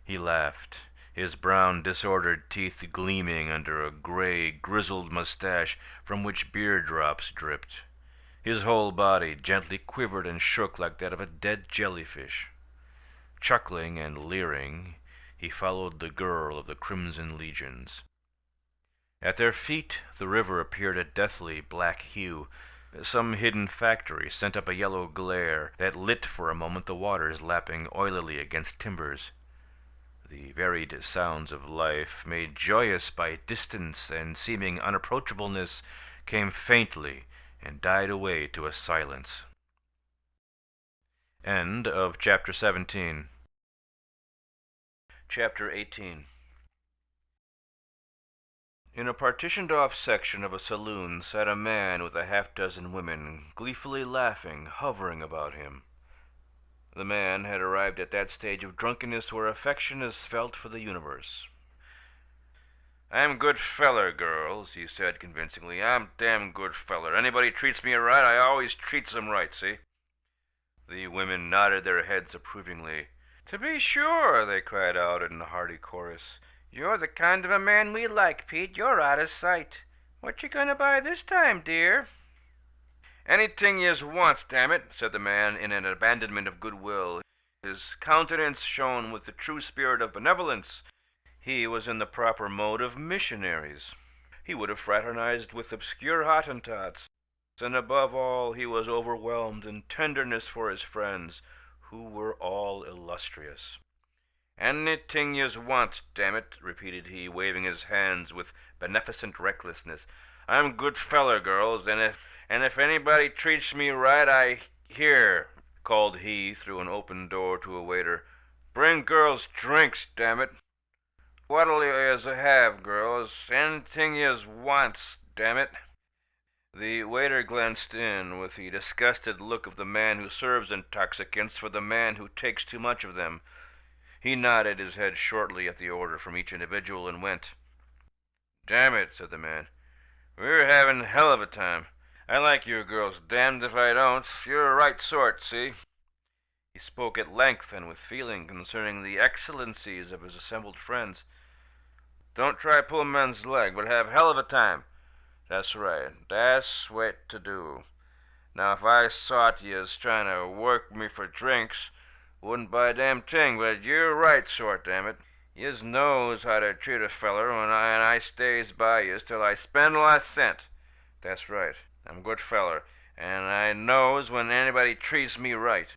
B: He laughed, his brown, disordered teeth gleaming under a gray, grizzled mustache from which beer drops dripped. His whole body gently quivered and shook like that of a dead jellyfish. Chuckling and leering, he followed the girl of the Crimson Legions. At their feet the river appeared a deathly black hue. Some hidden factory sent up a yellow glare that lit for a moment the waters lapping oilily against timbers. The varied sounds of life, made joyous by distance and seeming unapproachableness, came faintly and died away to a silence. End of chapter 17. Chapter 18. In a partitioned-off section of a saloon sat a man with a half-dozen women, gleefully laughing, hovering about him. The man had arrived at that stage of drunkenness where affection is felt for the universe. "I'm good feller, girls," he said convincingly. "I'm damn good feller. Anybody treats me right, I always treats 'em right, see?" The women nodded their heads approvingly. "To be sure," they cried out in a hearty chorus. "You're the kind of a man we like, Pete. You're out of sight. What you gonna buy this time, dear?" "Anything yez wants, damn it," said the man in an abandonment of goodwill. His countenance shone with the true spirit of benevolence. He was in the proper mode of missionaries. He would have fraternized with obscure Hottentots, and above all he was overwhelmed in tenderness for his friends, who were all illustrious. "Anything yez want, damn it," repeated he, waving his hands with beneficent recklessness. "I'm good feller, girls, and if anybody treats me right, here," called he through an open door to a waiter. "Bring girls drinks, damn it. What'll yez have, girls? Anything yez wants, damn it." The waiter glanced in with the disgusted look of the man who serves intoxicants for the man who takes too much of them. He nodded his head shortly at the order from each individual and went. "Damn it," said the man. "We're having hell of a time. I like you girls, damned if I don't. You're a right sort, see?" He spoke at length and with feeling concerning the excellencies of his assembled friends. "Don't try pull men's leg, but have hell of a time. That's right. That's what to do. Now if I sawt yez trying to work me for drinks, wouldn't buy a damn thing, but you're right sort, damn it. Yez knows how to treat a feller, and I stays by yez till I spend a last cent. That's right. I'm a good feller, and I knows when anybody treats me right."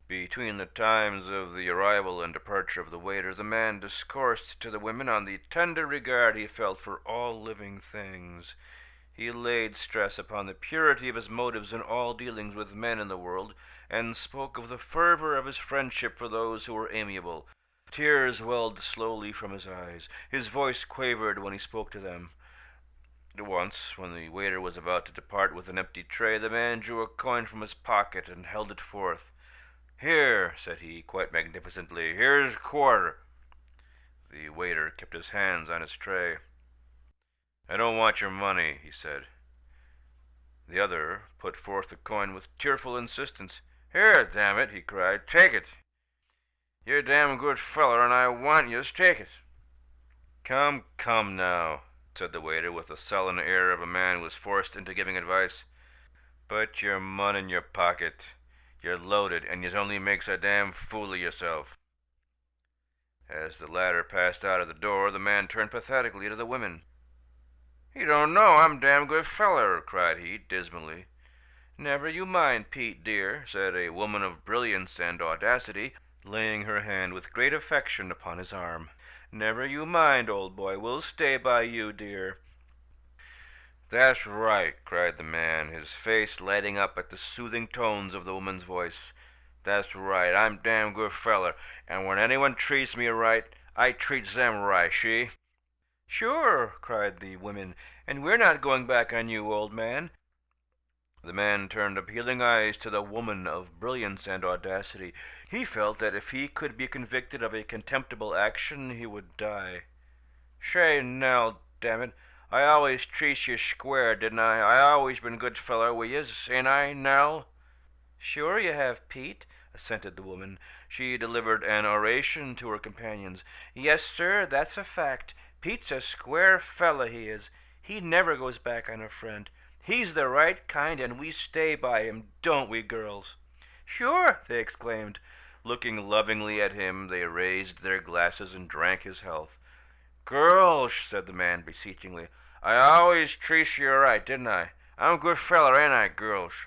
B: Between the times of the arrival and departure of the waiter, the man discoursed to the women on the tender regard he felt for all living things. He laid stress upon the purity of his motives in all dealings with men in the world, and spoke of the fervor of his friendship for those who were amiable. Tears welled slowly from his eyes. His voice quavered when he spoke to them. Once, when the waiter was about to depart with an empty tray, the man drew a coin from his pocket and held it forth. "Here," said he, quite magnificently, "here's a quarter." The waiter kept his hands on his tray. "I don't want your money," he said. The other put forth the coin with tearful insistence. "Here, damn it," he cried, "take it. You're a damn good feller, and I want yez take it." Come now," said the waiter with the sullen air of a man who was forced into giving advice. "Put your money in your pocket. You're loaded, and yez only makes a damn fool of yourself." As the latter passed out of the door, the man turned pathetically to the women. "You don't know I'm a damn good feller," cried he, dismally. "Never you mind, Pete, dear," said a woman of brilliance and audacity, laying her hand with great affection upon his arm. "Never you mind, old boy. We'll stay by you, dear." "That's right," cried the man, his face lighting up at the soothing tones of the woman's voice. "That's right. I'm a damn good feller, and when anyone treats me right, I treats them right, see?" "Sure," cried the women, "and we're not going back on you, old man." The man turned appealing eyes to the woman of brilliance and audacity. He felt that if he could be convicted of a contemptible action, he would die. "Shay, Nell, damn it, I always treats you square, didn't I? I always been good feller with yez, ain't I, Nell?" "Sure you have, Pete," assented the woman. She delivered an oration to her companions. "Yes, sir, that's a fact. Pete's a square feller, he is. He never goes back on a friend. He's the right kind, and we stay by him, don't we, girls?" "Sure," they exclaimed. Looking lovingly at him, they raised their glasses and drank his health. "Girls," said the man beseechingly, "I always treat you right, didn't I? I'm a good feller, ain't I, girls?"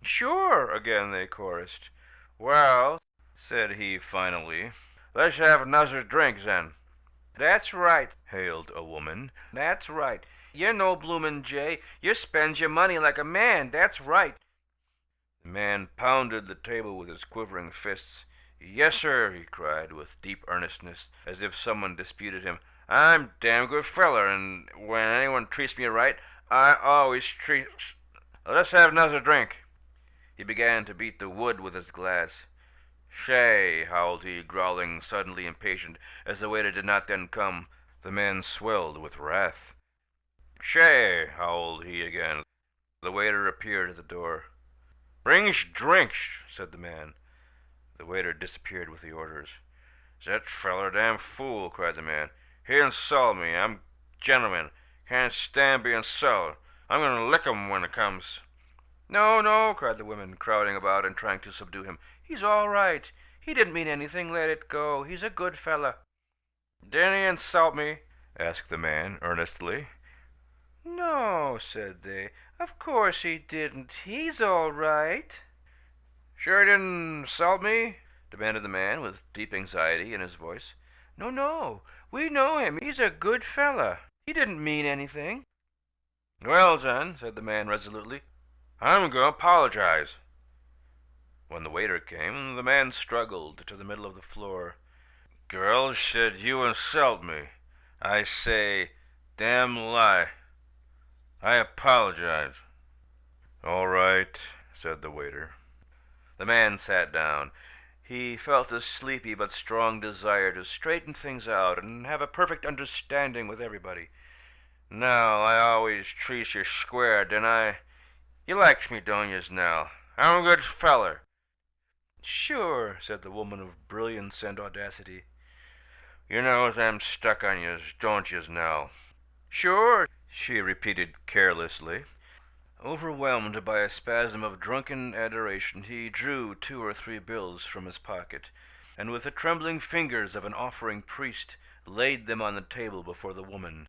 B: "Sure," again they chorused. "Well," said he finally, "let's have another drink, then." "That's right," hailed a woman. "That's right. You're no bloomin' jay. You spends your money like a man. That's right." The man pounded the table with his quivering fists. "Yes, sir," he cried with deep earnestness, as if someone disputed him. "I'm a damn good feller, and when anyone treats me right, I always treat... Let's have another drink." He began to beat the wood with his glass. "Shay," howled he, growling, suddenly impatient, as the waiter did not then come. The man swelled with wrath. "Shay," howled he again. The waiter appeared at the door. "Bring drinks," said the man. The waiter disappeared with the orders. "That feller a damn fool," cried the man. "He insult me. I'm gentleman. Can't stand being insulted. I'm going to lick him when it comes." "No, no," cried the women, crowding about and trying to subdue him. "He's all right. He didn't mean anything. Let it go. He's a good fella." "Didn't he insult me?" asked the man earnestly. "No," said they. "Of course he didn't. He's all right." "Sure he didn't insult me?" demanded the man, with deep anxiety in his voice. "No, no. We know him. He's a good fella. He didn't mean anything." "Well, then," said the man resolutely, "I'm going to apologize." When the waiter came, the man struggled to the middle of the floor. "Girls said you insult me. I say, damn lie. I apologize." "All right," said the waiter. The man sat down. He felt a sleepy but strong desire to straighten things out and have a perfect understanding with everybody. "Now, I always treats you square, didn't I? You likes me, don't yez, now? I'm a good feller." "Sure," said the woman of brilliance and audacity. "You knows I'm stuck on yez, don't yez, now?" "Sure," she repeated carelessly. Overwhelmed by a spasm of drunken adoration, he drew 2 or 3 bills from his pocket, and with the trembling fingers of an offering priest, laid them on the table before the woman.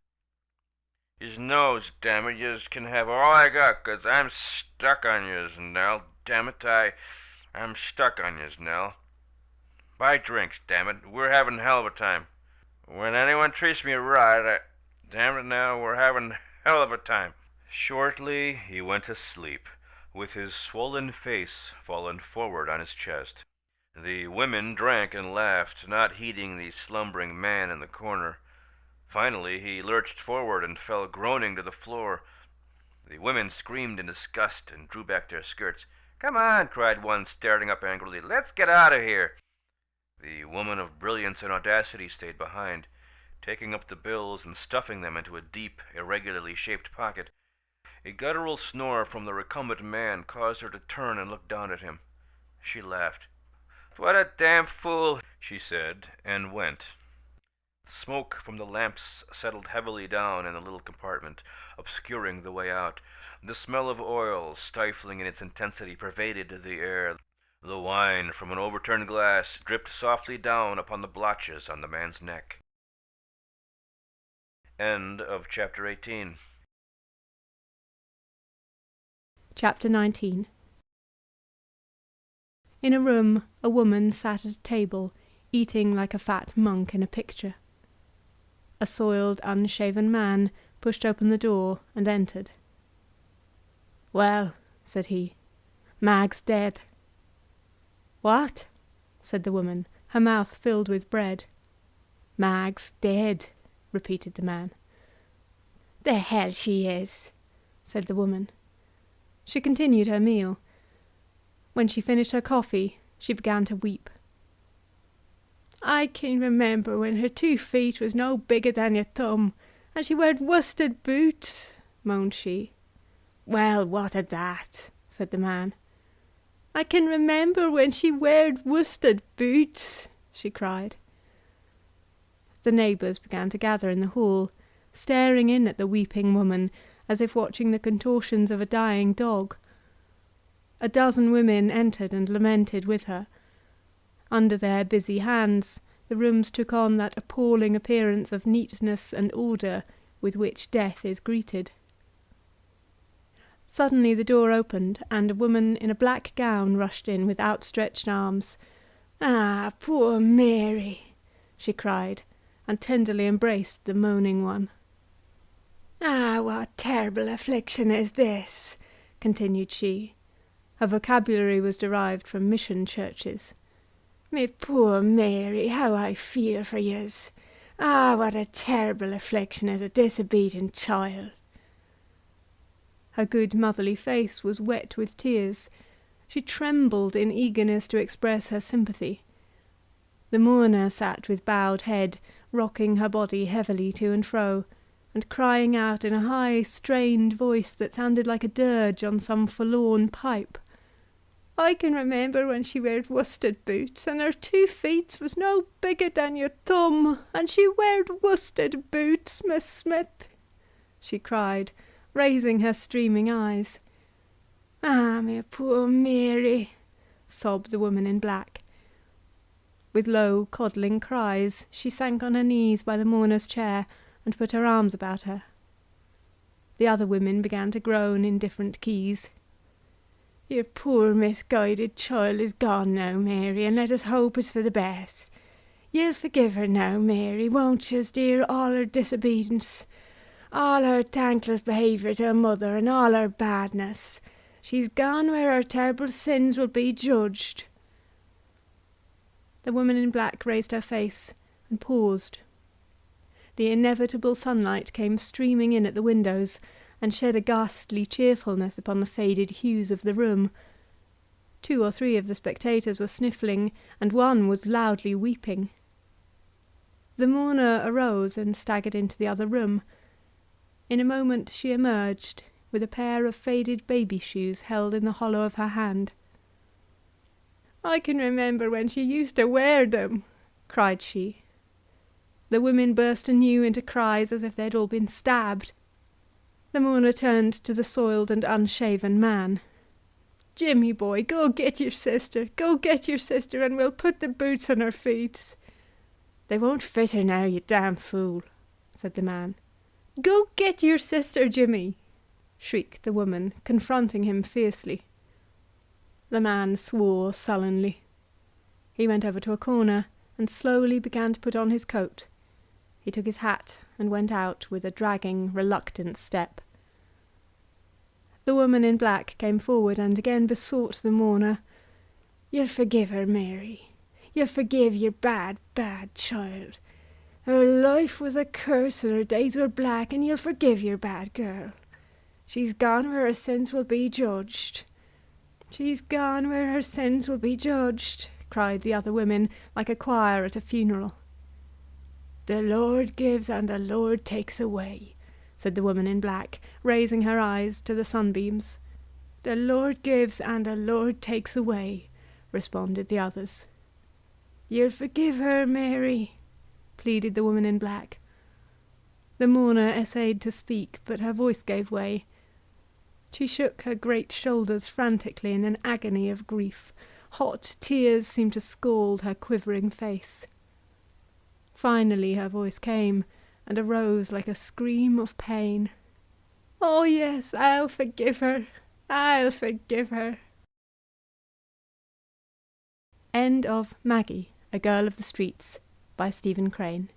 B: "Yez knows, damn it, yez can have all I got, 'cause I'm stuck on yez, Nell. Damn it, I'm stuck on yez, Nell. Buy drinks, damn it. We're having hell of a time. When anyone treats me right, damn it, now, we're having hell of a time." Shortly he went to sleep, with his swollen face fallen forward on his chest. The women drank and laughed, not heeding the slumbering man in the corner. Finally he lurched forward and fell groaning to the floor. The women screamed in disgust and drew back their skirts. "Come on," cried one, starting up angrily. "Let's get out of here." The woman of brilliance and audacity stayed behind, taking up the bills and stuffing them into a deep, irregularly shaped pocket. A guttural snore from the recumbent man caused her to turn and look down at him. She laughed. "What a damn fool," she said, and went. The smoke from the lamps settled heavily down in the little compartment, obscuring the way out. The smell of oil, stifling in its intensity, pervaded the air. The wine from an overturned glass dripped softly down upon the blotches on the man's neck. End of chapter 18.
K: Chapter 19. In a room, a woman sat at a table, eating like a fat monk in a picture. A soiled, unshaven man pushed open the door and entered. "Well," said he, "Mag's dead." "What?" said the woman, her mouth filled with bread. "Mag's dead," repeated the man. "The hell she is," said the woman. She continued her meal. When she finished her coffee, she began to weep. "I can remember when her 2 feet was no bigger than your thumb, and she weared worsted boots," moaned she. "Well, what of that?" said the man. "I can remember when she weared worsted boots," she cried. The neighbours began to gather in the hall, staring in at the weeping woman,
N: as if watching the contortions of a dying dog. A dozen women entered and lamented with her. Under their busy hands, the rooms took on that appalling appearance of neatness and order with which death is greeted. Suddenly the door opened, and a woman in a black gown rushed in with outstretched arms. "Ah, poor Mary!" she cried, and tenderly embraced the moaning one. "Ah, what terrible affliction is this?" continued she. Her vocabulary was derived from mission churches. "Me poor Mary, how I feel for yez! Ah, what a terrible affliction is a disobedient child!" Her good motherly face was wet with tears. She trembled in eagerness to express her sympathy. The mourner sat with bowed head, rocking her body heavily to and fro, and crying out in a high, strained voice that sounded like a dirge on some forlorn pipe. "I can remember when she weared worsted boots, and her 2 feet was no bigger than your thumb, and she weared worsted boots, Miss Smith," she cried, raising her streaming eyes. "Ah, me poor Mary," sobbed the woman in black. With low, coddling cries, she sank on her knees by the mourner's chair and put her arms about her. The other women began to groan in different keys. "Your poor misguided child is gone now, Mary, and let us hope it's for the best. You'll forgive her now, Mary, won't yez, dear, all her disobedience, all her thankless behaviour to her mother, and all her badness. She's gone where her terrible sins will be judged." The woman in black raised her face and paused. The inevitable sunlight came streaming in at the windows, and shed a ghastly cheerfulness upon the faded hues of the room. 2 or 3 of the spectators were sniffling, and one was loudly weeping. The mourner arose and staggered into the other room. In a moment she emerged, with a pair of faded baby shoes held in the hollow of her hand. "I can remember when she used to wear them," cried she. The women burst anew into cries as if they had all been stabbed. The mourner turned to the soiled and unshaven man. "Jimmy, boy, go get your sister, and we'll put the boots on her feet." "They won't fit her now, you damn fool," said the man. "Go get your sister, Jimmy," shrieked the woman, confronting him fiercely. The man swore sullenly. He went over to a corner and slowly began to put on his coat. He took his hat and went out with a dragging, reluctant step. The woman in black came forward and again besought the mourner. "You'll forgive her, Mary. You'll forgive your bad, bad child. Her life was a curse and her days were black, and you'll forgive your bad girl. She's gone where her sins will be judged. She's gone where her sins will be judged," cried the other women, like a choir at a funeral. "The Lord gives and the Lord takes away," said the woman in black, raising her eyes to the sunbeams. "The Lord gives and the Lord takes away," responded the others. "You'll forgive her, Mary," pleaded the woman in black. The mourner essayed to speak, but her voice gave way. She shook her great shoulders frantically in an agony of grief. Hot tears seemed to scald her quivering face. Finally her voice came, and arose like a scream of pain. "Oh yes, I'll forgive her. I'll forgive her." End of Maggie, a Girl of the Streets, by Stephen Crane.